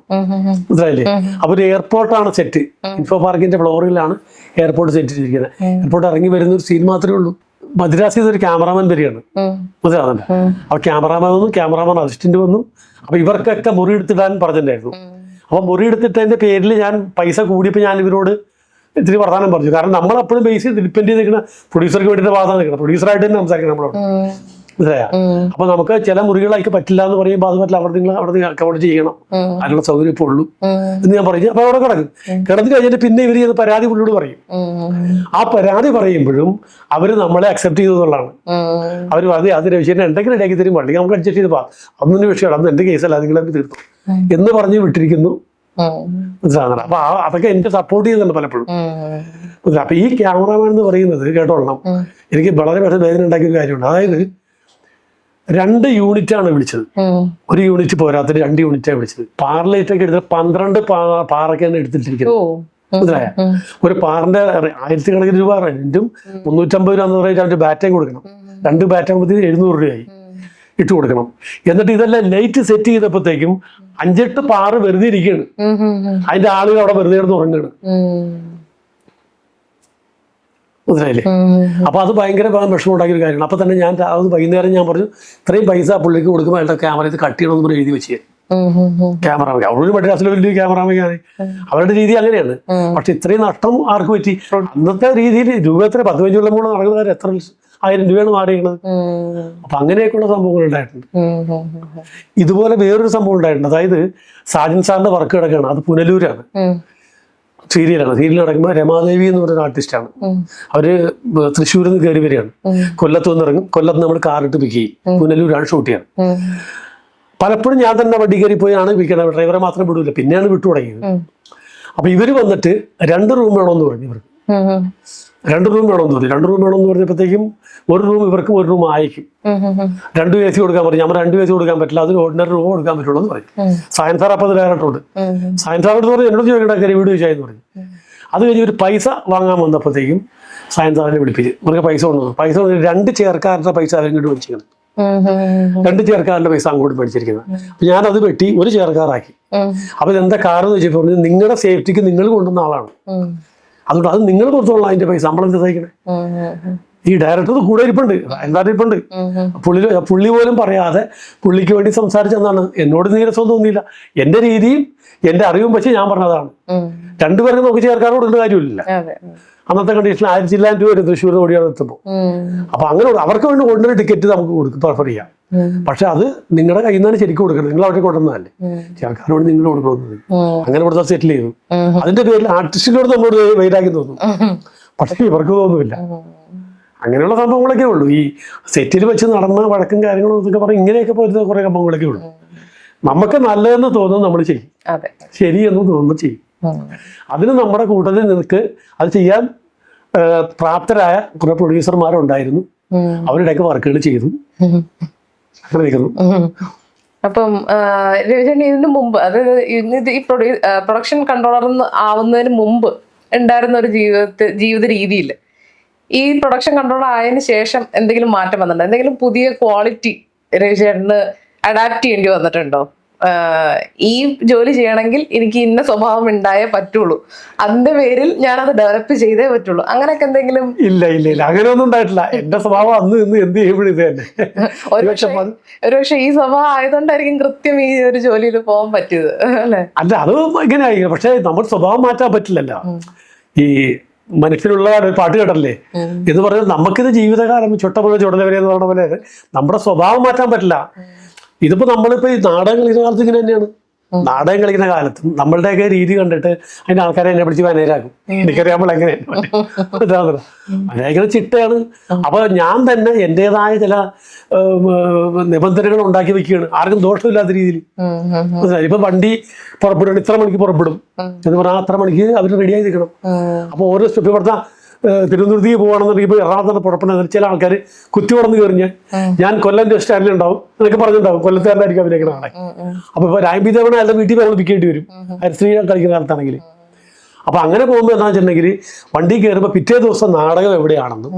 മനസ്സിലായില്ലേ? അപ്പൊ ഒരു എയർപോർട്ടാണ് സെറ്റ്. ഇൻഫോ പാർക്കിന്റെ ഫ്ലോറിലാണ് എയർപോർട്ട് സെറ്റ് ചെയ്തിരിക്കുന്നത്. എയർപോർട്ട് ഇറങ്ങി വരുന്ന ഒരു സീൻ മാത്രമേ ഉള്ളൂ. മദ്രാസിൽ ഒരു ക്യാമറാമാൻ വരികയാണ്. മനസ്സിലാവുന്നുണ്ട്? അപ്പൊ ക്യാമറാമാൻ വന്നു, ക്യാമറാമാൻ അസിസ്റ്റന്റ് വന്നു. അപ്പൊ ഇവർക്കൊക്കെ മുറി എടുത്തിടാൻ പറഞ്ഞിട്ടുണ്ടായിരുന്നു. അപ്പൊ മുറി എടുത്തിട്ടതിന്റെ പേരിൽ ഞാൻ പൈസ കൂടിയപ്പോൾ ഞാൻ ഇവരോട് ഇത്തിരി വർത്താനം പറഞ്ഞു. കാരണം നമ്മളെപ്പോഴും ബേസ് ഡിപ്പെൻഡ് ചെയ്ത് നിൽക്കുന്ന പ്രൊഡ്യൂസർക്ക് വേണ്ടിയിട്ട് ഭാഗത്താണ് നിൽക്കുന്നത്. പ്രൊഡ്യൂസറായിട്ട് തന്നെ സംസാരിക്കണം നമ്മളോട്. മനസ്സിലായോ? അപ്പൊ നമുക്ക് ചില മുറികളായിട്ട് പറ്റില്ല എന്ന് പറയുമ്പോൾ അത് പറ്റില്ല, അവിടെ നിന്ന് അക്കൗണ്ട് ചെയ്യണം, അതിനുള്ള സൗകര്യം ഇപ്പോൾ ഉള്ളൂ എന്ന് ഞാൻ പറഞ്ഞു. അപ്പൊ അവിടെ കിടക്കും. കിടന്നു കഴിഞ്ഞിട്ട് പിന്നെ ഇവർ ചെയ്ത് പരാതി പുള്ളിയോട് പറയും. ആ പരാതി പറയുമ്പോഴും അവര് നമ്മളെ അക്സെപ്റ്റ് ചെയ്തു എന്നുള്ളതാണ്. അവർ അത് രവിശേഖരൻ എന്തെങ്കിലും ഇടയാക്കി തരും, അല്ലെങ്കിൽ നമുക്ക് അഡ്ജസ്റ്റ് ചെയ്ത് പോകാം, അതൊന്നും വിഷയമാണ്, അന്ന് എന്റെ കേസല്ല, നിങ്ങളെ തീർത്തു എന്ന് പറഞ്ഞ് വിട്ടിരിക്കുന്നു. മനസ്സിലാകുന്നില്ല? അപ്പൊ അതൊക്കെ എനിക്ക് സപ്പോർട്ട് ചെയ്യുന്നുണ്ട് പലപ്പോഴും. അപ്പൊ ഈ ക്യാമറാമാൻ എന്ന് പറയുന്നത് കേട്ടോളണം, എനിക്ക് വളരെ വേദന ഉണ്ടാക്കിയ ഒരു കാര്യമുണ്ട്. അതായത് 2 യൂണിറ്റാണ് വിളിച്ചത്. ഒരു യൂണിറ്റ് പോരാത്തിന് 2 യൂണിറ്റാണ് വിളിച്ചത്. പാറലൈറ്റൊക്കെ എടുത്ത് 12 പാറൊക്കെയാണ് എടുത്തിട്ടിരിക്കുന്നത്. മനസ്സിലായ? ഒരു പാറിന്റെ 1000 കണക്കിന് രൂപ റെന്റും 350 രൂപ എന്ന് പറയുന്നത് ബാറ്റയും കൊടുക്കണം. 2 ബാറ്റ് ആകുമ്പോഴത്തേക്ക് 700 രൂപയായി ഇട്ട് കൊടുക്കണം. എന്നിട്ട് ഇതെല്ലാം ലൈറ്റ് സെറ്റ് ചെയ്തപ്പോഴത്തേക്കും 5-8 പാറ് വെറുതെ ഇരിക്കുകയാണ്. അതിന്റെ ആളുകൾ അവിടെ വെറുതെ കിടന്ന് ഉറങ്ങുകയാണ്. മനസ്സിലായില്ലേ? അപ്പൊ അത് ഭയങ്കര വിഷമം ഉണ്ടാക്കിയൊരു കാര്യമാണ്. അപ്പൊ തന്നെ ഞാൻ വൈകുന്നേരം ഞാൻ പറഞ്ഞു, ഇത്രയും പൈസ പുള്ളിക്ക് കൊടുക്കുമ്പോൾ അയാളുടെ ക്യാമറ ഇത് കട്ട് ചെയ്യണമെന്ന് പറഞ്ഞ് എഴുതി വെച്ച് ക്യാമറ. അവരൊരു മദ്രാസിലെ വലിയ ക്യാമറാമയാണ്, അവരുടെ രീതി അങ്ങനെയാണ്. പക്ഷെ ഇത്രയും നഷ്ടം ആർക്ക് പറ്റി? അന്നത്തെ രീതിയിൽ രൂപ എത്ര 15 മൂന്ന് നടക്കുന്ന കാര്യം എത്ര 1000 രൂപയാണ് മാറിയുള്ളത്. അപ്പൊ അങ്ങനെയൊക്കെയുള്ള സംഭവങ്ങൾ ഉണ്ടായിട്ടുണ്ട്. ഇതുപോലെ വേറൊരു സംഭവം ഉണ്ടായിട്ടുണ്ട്. അതായത് സാജൻ സാറിന്റെ വർക്ക് കിടക്കുകയാണ്. അത് പുനലൂരാണ്, സീരിയലാണ്. സീരിയൽ നടക്കുമ്പോൾ രമാദേവി എന്ന് പറയുന്ന ആർട്ടിസ്റ്റാണ്. അവര് തൃശ്ശൂരിൽ നിന്ന് കയറി വരികയാണ്. കൊല്ലത്ത് വന്ന് ഇറങ്ങും. കൊല്ലത്ത് നമ്മൾ കാറിട്ട് പിക്ക് ചെയ്യും. പുനലൂരാണ് ഷൂട്ട് ചെയ്യാൻ. പലപ്പോഴും ഞാൻ തന്നെ വണ്ടി കയറി പോയാണ് വിൽക്കണം. ഡ്രൈവറെ മാത്രം വിടൂല. പിന്നെയാണ് വിട്ടു തുടങ്ങിയത്. അപ്പൊ ഇവര് വന്നിട്ട് 2 റൂം വേണമെന്ന് പറഞ്ഞു. ഇവർക്ക് 2 റൂം വേണമെന്ന് പറഞ്ഞു. 2 റൂം വേണമെന്ന് പറഞ്ഞപ്പോഴത്തേക്കും ഒരു റൂം ഇവർക്കും ഒരു റൂം ആയിരിക്കും. 2 AC കൊടുക്കാൻ പറഞ്ഞു. നമ്മൾ 2 AC കൊടുക്കാൻ പറ്റില്ല, അതിന് ഓർഡിനറി റൂം കൊടുക്കാൻ പറ്റുള്ളൂ എന്ന് പറയും. സയൻസ് സാർ അപ്പോൾ അത് ഡയറക്ടറുണ്ട്. സയൻസ് സാറോട് പറഞ്ഞു എന്നോട് ചോദിക്കട്ടെ വീട് ചോദിച്ചാന്ന് പറഞ്ഞു. അത് കഴിഞ്ഞ് ഒരു പൈസ വാങ്ങാൻ വന്നപ്പോഴത്തേക്കും സയൻസ് സാറിനെ വിളിപ്പിച്ച് ഇവർക്ക് പൈസ കൊണ്ടുവന്നു. പൈസ 2 ചെയർക്കാരുടെ പൈസ അവരിങ്ങോട്ട് മേടിച്ചിരിക്കുന്നത്. 2 ചെയർക്കാരുടെ പൈസ അങ്ങോട്ട് മേടിച്ചിരിക്കുന്നത്. അപ്പൊ ഞാനത് വെട്ടി 1 ചെയർക്കാറാക്കി. അപ്പൊ ഇതെന്താ കാരണം എന്ന് വെച്ചപ്പോൾ പറഞ്ഞു, നിങ്ങളുടെ സേഫ്റ്റിക്ക് നിങ്ങൾ കൊണ്ടുവന്ന ആളാണ്, അതുകൊണ്ട് അത് നിങ്ങൾ കൊടുത്തോളാം അതിന്റെ പൈസ. ശമ്പളം തയ്ക്കണേ. ഈ ഡയറക്ടർ കൂടെ ഇരിപ്പുണ്ട്, എന്തായാലും ഇരിപ്പുണ്ട്. പുള്ളി പോലും പറയാതെ പുള്ളിക്ക് വേണ്ടി സംസാരിച്ചെന്നാണ്. എന്നോട് നീരസം തോന്നിയില്ല. എന്റെ രീതിയും എന്റെ അറിവും വെച്ച് ഞാൻ പറഞ്ഞതാണ്. 2 പേർക്ക് നമുക്ക് ചേർക്കാനോട് ഒരു കാര്യമില്ല. അന്നത്തെ കണ്ടീഷനിൽ 1000 രൂപ വരും തൃശ്ശൂർ ഓടിയാണ് എത്തുമ്പോൾ. അപ്പൊ അങ്ങനെ അവർക്ക് വേണ്ടി ഓർഡിനറി ടിക്കറ്റ് നമുക്ക് കൊടുക്കും, പ്രിഫർ ചെയ്യാം. പക്ഷെ അത് നിങ്ങളുടെ കയ്യിൽ നിന്നാണ് ശരിക്കും കൊടുക്കണം. നിങ്ങൾ അവിടെ കൊണ്ടുവന്നതല്ലേ, ചേർക്കാനോട് നിങ്ങൾ കൊടുക്കണമെന്ന് അങ്ങനെ കൊടുത്താൽ സെറ്റിൽ ചെയ്തു. അതിന്റെ പേരിൽ ആർട്ടിസ്റ്റിനോട് നമ്മളോട് വൈരാഗ്യം തോന്നും. പക്ഷെ ഇവർക്ക് തോന്നുന്നില്ല. അങ്ങനെയുള്ള സംഭവങ്ങളൊക്കെ ഉള്ളൂ. ഈ സെറ്റിൽ വെച്ച് നടന്ന വഴക്കും കാര്യങ്ങളും എന്നൊക്കെ പറഞ്ഞാൽ ഇങ്ങനെയൊക്കെ പോരുന്ന കുറെ സംഭവങ്ങളൊക്കെ ഉള്ളൂ. നമുക്ക് നല്ലതെന്ന് തോന്നുന്നു നമ്മൾ ചെയ്യും, ശരിയെന്ന് തോന്നുന്നു ചെയ്യും. അതിന് നമ്മുടെ കൂട്ടത്തിൽ നിനക്ക് അത് ചെയ്യാൻ പ്രാപ്തരായ കുറെ പ്രൊഡ്യൂസർമാരുണ്ടായിരുന്നു. അവരുടെയൊക്കെ വർക്കുകൾ ചെയ്തു. അങ്ങനെ നിൽക്കുന്നു. അപ്പം രവിചേട്ടൻ ഇതിന് മുമ്പ്, അതായത് ഈ പ്രൊഡക്ഷൻ കൺട്രോളർ ആവുന്നതിന് മുമ്പ് ഉണ്ടായിരുന്ന ഒരു ജീവിത രീതിയിൽ ഈ പ്രൊഡക്ഷൻ കൺട്രോളർ ആയതിനു ശേഷം എന്തെങ്കിലും മാറ്റം വന്നിട്ടുണ്ടോ? എന്തെങ്കിലും പുതിയ ക്വാളിറ്റി രവിചേട്ടന് അഡാപ്റ്റ് ചെയ്യേണ്ടി വന്നിട്ടുണ്ടോ? ഈ ജോലി ചെയ്യണമെങ്കിൽ എനിക്ക് ഇന്ന സ്വഭാവം ഉണ്ടായേ പറ്റുള്ളൂ, അതിന്റെ പേരിൽ ഞാനത് ഡെവലപ്പ് ചെയ്തേ പറ്റുള്ളൂ, അങ്ങനെയൊക്കെ എന്തെങ്കിലും? ഇല്ല, അങ്ങനെ ഒന്നും ഉണ്ടായിട്ടില്ല. എന്റെ സ്വഭാവം അന്ന് ഇന്ന് എന്ത് ചെയ്യുമ്പോഴും ഇത് തന്നെ. ഒരുപക്ഷെ ഈ സ്വഭാവം ആയതുകൊണ്ടായിരിക്കും കൃത്യം ഈ ഒരു ജോലിയിൽ പോകാൻ പറ്റിയത്, അല്ലെ? അല്ല, അത് ഇങ്ങനെ ആയിരിക്കും. പക്ഷെ നമ്മുടെ സ്വഭാവം മാറ്റാൻ പറ്റില്ലല്ലോ. ഈ മനസ്സിലുള്ള ഒരു പാട്ട് കേട്ടല്ലേ എന്ന് പറഞ്ഞാൽ നമുക്കിത് ജീവിതകാലം ചുട്ടപ്പുഴ ചുടലവരെ എന്ന് പറഞ്ഞ പോലെ നമ്മുടെ സ്വഭാവം മാറ്റാൻ പറ്റില്ല. ഇതിപ്പോ നമ്മളിപ്പോ ഈ നാടകം കളിക്കുന്ന കാലത്ത് ഇങ്ങനെ തന്നെയാണ്. നാടകം കളിക്കുന്ന കാലത്തും നമ്മളുടെയൊക്കെ രീതി കണ്ടിട്ട് അതിന്റെ ആൾക്കാരെ എന്നെ പിടിച്ച് വനേരാക്കും. എനിക്കറിയാം നമ്മൾ എങ്ങനെയാണ് ഭയങ്കര ചിട്ടയാണ്. അപ്പൊ ഞാൻ തന്നെ എന്റേതായ ചില നിബന്ധനകൾ ഉണ്ടാക്കി വെക്കുകയാണ്, ആർക്കും ദോഷമില്ലാത്ത രീതിയിൽ. ഇപ്പൊ വണ്ടി പുറപ്പെടും, ഇത്ര മണിക്ക് പുറപ്പെടും എന്ന് പറഞ്ഞാൽ അത്ര മണിക്ക് അവർ റെഡിയായി നിൽക്കണം. അപ്പൊ ഓരോ സ്റ്റെപ്പ് ഇവിടുത്തെ തിരുവനന്തപുരത്തേക്ക് പോകുകയാണെന്നുണ്ടെങ്കിൽ ഇപ്പോൾ എറണാകുളത്ത് പുറപ്പെടുന്ന ചില ആൾക്കാർ കുത്തി വളർന്ന് കയറിഞ്ഞ് ഞാൻ കൊല്ലം ബസ് സ്റ്റാൻഡിൽ ഉണ്ടാവും എന്നൊക്കെ പറഞ്ഞിട്ടുണ്ടാവും, കൊല്ലത്തുകാരനായിരിക്കും അഭിനയിക്കുന്ന ആളെ. അപ്പോൾ ഇപ്പോൾ രാംബി തവണ അയാളുടെ വീട്ടിൽ നമ്മൾ പിക്കേണ്ടി വരും, ഹരിശ്രീ കളിക്കുന്ന കാലത്താണെങ്കിൽ. അപ്പോൾ അങ്ങനെ പോകുമ്പോൾ എന്താ വെച്ചിട്ടുണ്ടെങ്കിൽ വണ്ടി കയറുമ്പോൾ പിറ്റേ ദിവസം നാടകം എവിടെയാണെന്നും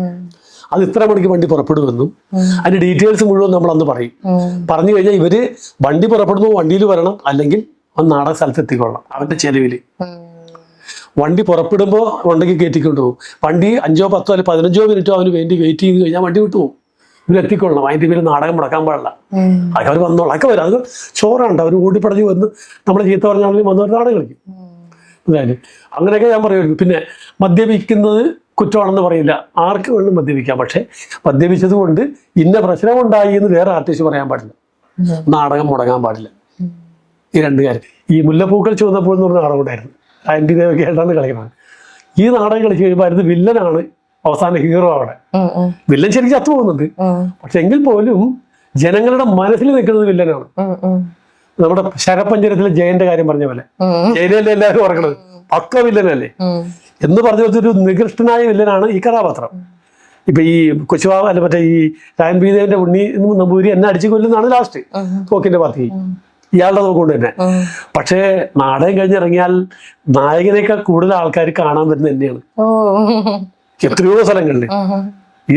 അത് ഇത്ര മണിക്ക് വണ്ടി പുറപ്പെടുമെന്നും അതിന്റെ ഡീറ്റെയിൽസ് മുഴുവൻ നമ്മൾ അന്ന് പറയും. പറഞ്ഞു കഴിഞ്ഞാൽ ഇവര് വണ്ടി പുറപ്പെടുമ്പോൾ വണ്ടിയിൽ വരണം, അല്ലെങ്കിൽ ഒന്ന് നാടക സ്ഥലത്ത് എത്തിക്കൊള്ളണം അവന്റെ ചെലവില്. വണ്ടി പുറപ്പെടുമ്പോൾ വണ്ടിക്ക് കയറ്റിക്കൊണ്ട് പോകും. വണ്ടി 5, 10 അല്ലെങ്കിൽ 15 മിനിറ്റോ അവന് വേണ്ടി വെയിറ്റ് ചെയ്ത് കഴിഞ്ഞാൽ വണ്ടി വിട്ടുപോകും. ഇവർ എത്തിക്കൊള്ളണം, അതിന്റെ പേര് നാടകം മുടക്കാൻ പാടില്ല. അതൊക്കെ അവർ വന്നോളാം, ഒക്കെ വരും. അത് ചോറാണ്ട് അവർ ഓടിപ്പടഞ്ഞ് വന്ന് നമ്മളെ ചീത്ത പറഞ്ഞാണെങ്കിലും വന്നവർ നാടകം കളിക്കും. അതായത് അങ്ങനെയൊക്കെ ഞാൻ പറയുമായിരുന്നു. പിന്നെ മദ്യപിക്കുന്നത് കുറ്റമാണെന്ന് പറയില്ല, ആർക്ക് വേണം മദ്യപിക്കാം. പക്ഷെ മദ്യപിച്ചത് കൊണ്ട് ഇന്ന പ്രശ്നമുണ്ടായി എന്ന് വേറെ ആർട്ടിസ്റ്റ് പറയാൻ പാടില്ല, നാടകം മുടങ്ങാൻ പാടില്ല. ഈ രണ്ട് കാര്യം. ഈ മുല്ലപ്പൂക്കൾ ചുവന്നപ്പോൾ എന്ന് പറഞ്ഞ നാടകം ഉണ്ടായിരുന്നു, ആൻറ്റി ദേവകിയായിട്ടാണ് കളിക്കുന്നത്. ഈ നാടകം കളിച്ച് കഴിയുമ്പോൾ അത് വില്ലനാണ് അവസാന ഹീറോ. അവിടെ വില്ലൻ ശരിക്കും ചത്തു പോകുന്നുണ്ട്, പക്ഷെ എങ്കിൽ പോലും ജനങ്ങളുടെ മനസ്സിൽ നിൽക്കുന്നത് വില്ലനാണ്. നമ്മുടെ ശരപഞ്ചരത്തിലെ ജയന്റെ കാര്യം പറഞ്ഞ പോലെ, ജയനല്ലേ എല്ലാവരും ഓർക്കണത്, പക്ക വില്ലനല്ലേ എന്ന് പറഞ്ഞ ഒരു നികൃഷ്ടനായ വില്ലനാണ് ഈ കഥാപാത്രം. ഇപ്പൊ ഈ കൊച്ചുവാവ അല്ല മറ്റേ ഈ രാൻബീദേവന്റെ ഉണ്ണി നമ്പൂരി എന്നെ അടിച്ചു കൊല്ലുന്നതാണ് ലാസ്റ്റ് തോക്കിന്റെ പാർട്ടി, ഇയാളുടെ നോക്കൊണ്ട് തന്നെ. പക്ഷേ നാടകം കഴിഞ്ഞിറങ്ങിയാൽ നായകനേക്കാൾ കൂടുതൽ ആൾക്കാർ കാണാൻ വരുന്നത് തന്നെയാണ് എത്രയോ സ്ഥലങ്ങളിൽ.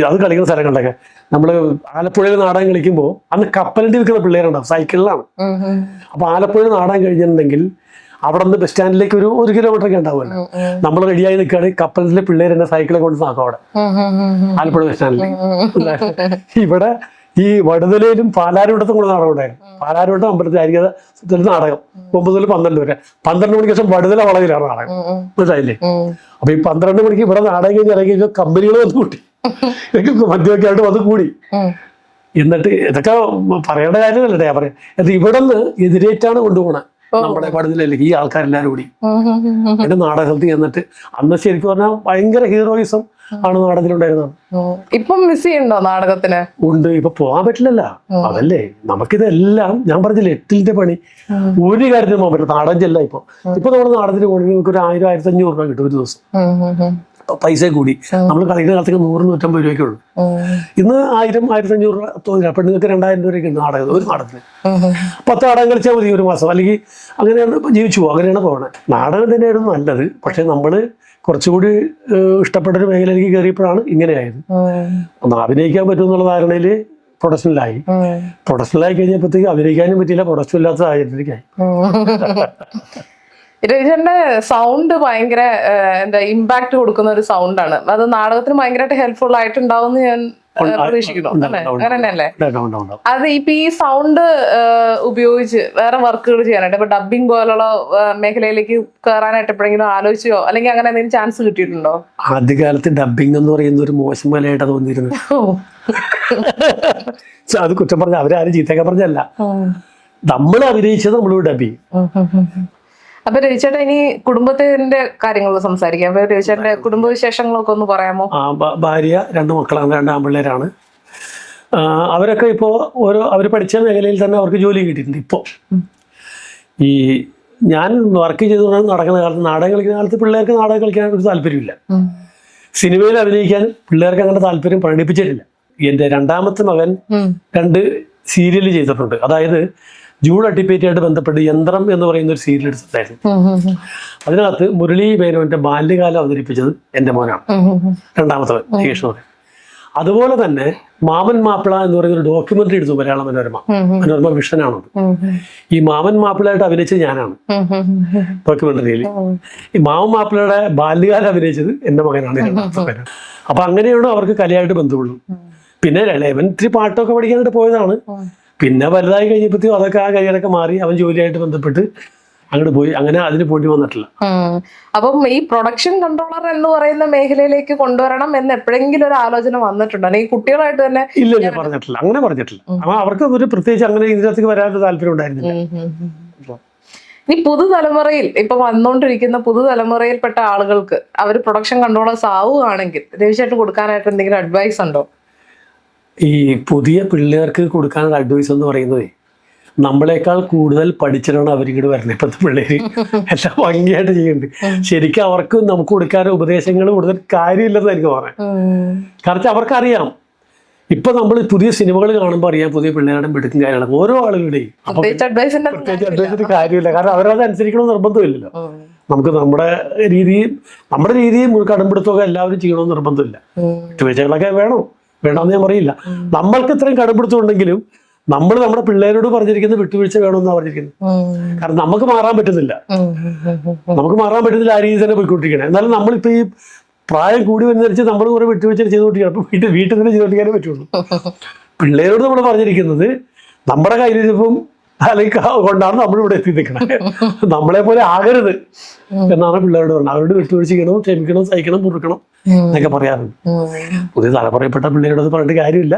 അത് കളിക്കുന്ന സ്ഥലങ്ങളിലൊക്കെ നമ്മള് ആലപ്പുഴയിൽ നാടകം കളിക്കുമ്പോൾ അന്ന് കപ്പലിന്റെ വിൽക്കുന്ന പിള്ളേരുണ്ടാവും, സൈക്കിളിലാണ്. അപ്പൊ ആലപ്പുഴ നാടകം കഴിഞ്ഞിട്ടുണ്ടെങ്കിൽ അവിടെ നിന്ന് ബസ് സ്റ്റാൻഡിലേക്ക് ഒരു 1 കിലോമീറ്റർ ഉണ്ടാവുമല്ലോ. നമ്മൾ റെഡിയായി നിൽക്കുകയാണെങ്കിൽ കപ്പലിലെ പിള്ളേർ എന്നെ സൈക്കിളെ കൊണ്ട് നാക്കും അവിടെ ആലപ്പുഴ ബസ് സ്റ്റാൻഡിലേക്ക്. ഇവിടെ ഈ വടുതലയിലും പാലാരിവട്ടത്തും കൂടെ നാടകം ഉണ്ടായിരുന്നു. പാലാരിവട്ടം അമ്പലത്തിൽ നാടകം 9 മുതൽ 12 വരെ. 12 മണിക്ക് ശേഷം വടുതല വളവിലാണ് നാടകം, മനസ്സിലായില്ലേ? അപ്പൊ ഈ 12 മണിക്ക് ഇവിടെ നാടകം കഴിഞ്ഞ് ഇറങ്ങി കമ്പനികൾ വന്ന് കൂട്ടി, ഇതൊക്കെ മദ്യമൊക്കെ ആയിട്ട് വന്ന് കൂടി. എന്നിട്ട് ഇതൊക്കെ പറയേണ്ട കാര്യമല്ലേ ഞാൻ പറയാം. എന്നിട്ട് ഇവിടെ നിന്ന് എതിരേറ്റാണ് കൊണ്ടുപോകണത് നമ്മുടെ പടത്തിലല്ലേ ഈ ആൾക്കാരെല്ലാരും കൂടി. എന്റെ നാടകത്തിൽ ചെന്നിട്ട് അന്ന് ശരിക്കും പറഞ്ഞാൽ ഭയങ്കര ഹീറോയിസം ആണ് നാടകത്തിലുണ്ടായിരുന്നത്. ഇപ്പം മിസ് ചെയ്യണ്ടോ നാടകത്തിന്? ഉണ്ട്, ഇപ്പൊ പോകാൻ പറ്റില്ലല്ലോ. അതല്ലേ നമുക്കിതെല്ലാം ഞാൻ പറഞ്ഞില്ലേ 8ന്റെ പണി ഒരു കാര്യത്തിന് പോകാൻ പറ്റില്ല. നാടകം ചെല്ല ഇപ്പൊ നമ്മുടെ നാടകത്തിന് പോകണമെങ്കിൽ നമുക്ക് ഒരു 1000, 1500 രൂപ കിട്ടും ഒരു ദിവസം. പൈസ കൂടി നമ്മൾ കളിക്കുന്ന കാലത്തേക്ക് 100, 150 രൂപയ്ക്കേ ഉള്ളൂ. ഇന്ന് 1000, 1500 രൂപ തോന്നില്ല. പെണ്ണുങ്ങൾക്ക് 2000 രൂപയ്ക്ക് നാടകം, ഒരു നാടകത്തിന് 10 നാടകം കളിച്ചാൽ മതി ഒരു മാസം, അല്ലെങ്കിൽ അങ്ങനെയാണ് ജീവിച്ചു പോകും. അങ്ങനെയാണ് പോകണത്. നാടകം തന്നെയായിരുന്നു നല്ലത്. പക്ഷെ നമ്മള് കുറച്ചുകൂടി ഇഷ്ടപ്പെട്ടൊരു മേഖലയിലേക്ക് കയറിയപ്പോഴാണ് ഇങ്ങനെയായത്. ഒന്ന് അഭിനയിക്കാൻ പറ്റും എന്നുള്ള ധാരണയില് പ്രൊഡക്ഷനിലായി കഴിഞ്ഞപ്പോഴത്തേക്ക് അഭിനയിക്കാനും പറ്റിയില്ല, പ്രൊഡക്ഷൻ ഇല്ലാത്ത സാഹചര്യത്തിലേക്കായി. രവിചേട്ടന്റെ സൗണ്ട് ഭയങ്കര എന്താ ഇമ്പാക്ട് കൊടുക്കുന്ന ഒരു സൗണ്ടാണ്. അത് നാടകത്തിന് ഭയങ്കരമായിട്ട് ഹെൽപ്ഫുൾ ആയിട്ടുണ്ടാവും ഞാൻ പ്രതീക്ഷിക്കുന്നു. അങ്ങനെ തന്നെയല്ലേ? അത് ഇപ്പൊ ഈ സൗണ്ട് ഉപയോഗിച്ച് വേറെ വർക്കുകൾ ചെയ്യാനായിട്ട് ഇപ്പൊ ഡബിങ് പോലുള്ള മേഖലയിലേക്ക് കയറാനായിട്ട് എപ്പോഴെങ്കിലും ആലോചിച്ചോ, അല്ലെങ്കിൽ അങ്ങനെ എന്തെങ്കിലും ചാൻസ് കിട്ടിയിട്ടുണ്ടോ? ആദ്യകാലത്ത് ഡബിങ് എന്ന് പറയുന്ന ഒരു മോശം വിലയായിട്ടാ തോന്നിയിരുന്നത്. അത് കുറ്റം പറഞ്ഞ അവരാരും ചീത്തയൊക്കെ പറഞ്ഞല്ല, നമ്മൾ അഭിനയിച്ചത് നമ്മളോട് ഡബിങ്. അപ്പൊ രവിചേട്ടൻ ഇനി കുടുംബത്തിന്റെ കാര്യങ്ങൾ സംസാരിക്കാം. അപ്പൊ രവിചേട്ടന്റെ കുടുംബവിശേഷങ്ങളൊക്കെ ഒന്ന് പറയാമോ? ഭാര്യ, 2 മക്കളാണ്, 2 ആൺപിള്ളേരാണ്. അവരൊക്കെ ഇപ്പോ അവർ പഠിച്ച മേഖലയിൽ തന്നെ അവർക്ക് ജോലി കിട്ടിയിട്ടുണ്ട്. ഇപ്പോ ഈ ഞാൻ വർക്ക് ചെയ്തുകൊണ്ട് നടക്കുന്ന കാലത്ത്, നാടകം കളിക്കുന്ന കാലത്ത് പിള്ളേർക്ക് നാടകം കളിക്കാൻ ഒരു താല്പര്യമില്ല. സിനിമയിൽ അഭിനയിക്കാൻ പിള്ളേർക്ക് അങ്ങനെ താല്പര്യം പ്രകടിപ്പിച്ചിട്ടില്ല. എന്റെ 2ാമത്തെ മകൻ 2 സീരിയൽ ചെയ്തിട്ടുണ്ട്. അതായത് ജൂഡ് അട്ടിപ്പേറ്റിയായിട്ട് ബന്ധപ്പെട്ട് യന്ത്രം എന്ന് പറയുന്ന ഒരു സീരിയൽ എടുത്തിട്ടായിരുന്നു. അതിനകത്ത് മുരളി മേനോന്റെ ബാല്യകാലം അവതരിപ്പിച്ചത് എന്റെ മോനാണ്, 2ാമത്തവൻ യേശു. അതുപോലെ തന്നെ മാമൻ മാപ്പിള എന്ന് പറയുന്ന ഒരു ഡോക്യുമെന്ററി എടുത്തു മലയാള മനോരമ വിഷനാണത്. ഈ മാമൻ മാപ്പിളയായിട്ട് അഭിനയിച്ചത് ഞാനാണ് ഡോക്യുമെന്ററിയിൽ. ഈ മാമൻ മാപ്പിളയുടെ ബാല്യകാലം അഭിനയിച്ചത് എന്റെ മകനാണ്, 2ാമത്തെ. അപ്പൊ അങ്ങനെയാണ് അവർക്ക് കലയായിട്ട് ബന്ധമുള്ളൂ. പിന്നെ ഇവൻ ഇത്തിരി പാട്ടൊക്കെ പഠിക്കാനായിട്ട് പോയതാണ്. പിന്നെ വലുതായി കഴിഞ്ഞപ്പോഴത്തേക്കും അതൊക്കെ ആ കരിയറൊക്കെ മാറി അവൻ ജോലിയായിട്ട് ബന്ധപ്പെട്ട് അങ്ങോട്ട് പോയി. അങ്ങനെ അതിന് പോണ്ടി വന്നിട്ടില്ല. അപ്പം ഈ പ്രൊഡക്ഷൻ കൺട്രോളർ എന്ന് പറയുന്ന മേഖലയിലേക്ക് കൊണ്ടുവരണം എന്ന് എപ്പോഴെങ്കിലും ഒരു ആലോചന വന്നിട്ടുണ്ടോ, അല്ലെങ്കിൽ കുട്ടികളായിട്ട് തന്നെ? ഇല്ല, ഞാൻ പറഞ്ഞിട്ടില്ല, അങ്ങനെ പറഞ്ഞിട്ടില്ല. അപ്പൊ അവർക്ക് ഒരു പ്രത്യേകിച്ച് അങ്ങനെ ഇതിനകത്തേക്ക് വരാനൊരു താല്പര്യം ഉണ്ടായിരുന്നില്ല. ഇനി പുതുതലമുറയിൽ ഇപ്പൊ വന്നുകൊണ്ടിരിക്കുന്ന പുതുതലമുറയിൽപ്പെട്ട ആളുകൾക്ക് അവർ പ്രൊഡക്ഷൻ കൺട്രോളേഴ്സ് ആവുകയാണെങ്കിൽ രവിചേട്ടൻ കൊടുക്കാനായിട്ട് എന്തെങ്കിലും അഡ്വൈസ് ഉണ്ടോ? ഈ പുതിയ പിള്ളേർക്ക് കൊടുക്കാനുള്ള അഡ്വൈസ് എന്ന് പറയുന്നത്, നമ്മളെക്കാൾ കൂടുതൽ പഠിച്ചിട്ടാണ് അവരിങ്ങോട്ട് വരുന്നത്. ഇപ്പോഴത്തെ പിള്ളേര് എല്ലാം ഭംഗിയായിട്ട് ചെയ്യുന്നുണ്ട്. ശരിക്കും അവർക്ക് നമുക്ക് കൊടുക്കാൻ ഉപദേശങ്ങൾ കൂടുതൽ കാര്യമില്ലെന്ന് എനിക്ക് പറയാം. കാരണം അവർക്കറിയാം. ഇപ്പൊ നമ്മൾ പുതിയ സിനിമകൾ കാണുമ്പോൾ അറിയാം പുതിയ പിള്ളേരുടെ മിടുക്കും കാര്യങ്ങളും ഓരോ ആളുകളുടെയും. പ്രത്യേകിച്ച് അഡ്വൈസിന്റെ കാര്യമില്ല, കാരണം അവരത് അനുസരിക്കണമെന്ന് നിർബന്ധമില്ലല്ലോ. നമുക്ക് നമ്മുടെ രീതിയും കടമ്പിടുത്തമൊക്കെ എല്ലാവരും ചെയ്യണമെന്ന് നിർബന്ധമില്ല. വിട്ടുവീഴ്ചകളൊക്കെ വേണമെന്ന് ഞാൻ പറയില്ല. നമ്മൾക്ക് ഇത്രയും കടമ്പിടുത്തം ഉണ്ടെങ്കിലും നമ്മൾ നമ്മുടെ പിള്ളേരോട് പറഞ്ഞിരിക്കുന്നത് വിട്ടുവീഴ്ച വേണമെന്നാണ് പറഞ്ഞിരിക്കുന്നത്. കാരണം നമുക്ക് മാറാൻ പറ്റുന്നില്ല ആ രീതി തന്നെ പോയിക്കൊണ്ടിരിക്കണം. എന്നാലും നമ്മളിപ്പോ ഈ പ്രായം കൂടി വരുന്നതിനനുസരിച്ച് നമ്മൾ കുറെ വിട്ടുവീഴ്ച ചെയ്തുകൊണ്ടിരിക്കണം. അപ്പൊ വീട്ടിൽ തന്നെ ചെയ്തുകൊണ്ടിരിക്കാനേ പറ്റുള്ളൂ. പിള്ളേരോട് നമ്മൾ പറഞ്ഞിരിക്കുന്നത് നമ്മുടെ കയ്യിലിരിപ്പും അല്ലെങ്കിൽ കൊണ്ടാണ് നമ്മളിവിടെ എത്തി നിൽക്കണത്. നമ്മളെ പോലെ ആകരുത് എന്നാണ് പിള്ളേരോട് പറഞ്ഞത്. അവരോട് വിട്ടുവീഴ്ച ചെയ്യണം, ക്ഷമിക്കണം, സഹിക്കണം, മുറുക്കണം എന്നൊക്കെ പറയാറുണ്ട്. പുതിയ തലമുറയിൽപ്പെട്ട പിള്ളേരോട് പറഞ്ഞിട്ട് കാര്യമില്ല.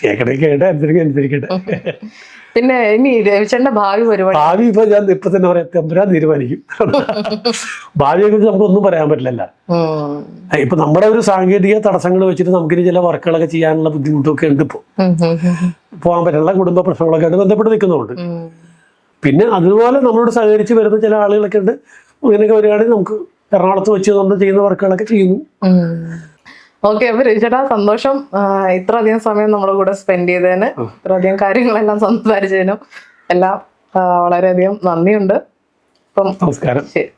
കേൾക്കട്ടെ, അനുസരിക്കട്ടെ. പിന്നെ ഇനി രവിചേട്ടന്റെ ഭാവി ഇപ്പൊ ഞാൻ ഇപ്പൊ തന്നെ പറയാം, തമ്പുരാൻ തീരുമാനിക്കും. ഭാവിയെ കുറിച്ച് നമുക്കൊന്നും പറയാൻ പറ്റില്ലല്ലോ. ഇപ്പൊ നമ്മുടെ ഒരു സാങ്കേതിക തടസ്സങ്ങൾ വെച്ചിട്ട് നമുക്കിനി ചില വർക്കുകളൊക്കെ ചെയ്യാനുള്ള ബുദ്ധിമുട്ടൊക്കെ ഉണ്ട്. ഇപ്പൊ പോകാൻ പറ്റില്ല, കുടുംബ പ്രശ്നങ്ങളൊക്കെ ആയിട്ട് ബന്ധപ്പെട്ട് നിൽക്കുന്നുണ്ട്. പിന്നെ അതുപോലെ നമ്മളോട് സഹകരിച്ച് വരുന്ന ചില ആളുകളൊക്കെ ഉണ്ട്. ഇങ്ങനെയൊക്കെ വരികയാണെങ്കിൽ നമുക്ക് എറണാകുളത്ത് വെച്ച് നമ്മൾ ചെയ്യുന്ന വർക്കുകളൊക്കെ ചെയ്യുന്നു. ഓക്കെ, അപ്പൊ രവിചേട്ടാ സന്തോഷം, ഇത്രയധികം സമയം നമ്മുടെ കൂടെ സ്പെൻഡ് ചെയ്തതിന്, ഇത്രയധികം കാര്യങ്ങളെല്ലാം സംസാരിച്ചതിനും എല്ലാം വളരെയധികം നന്ദിയുണ്ട്. നമസ്കാരം. ശരി.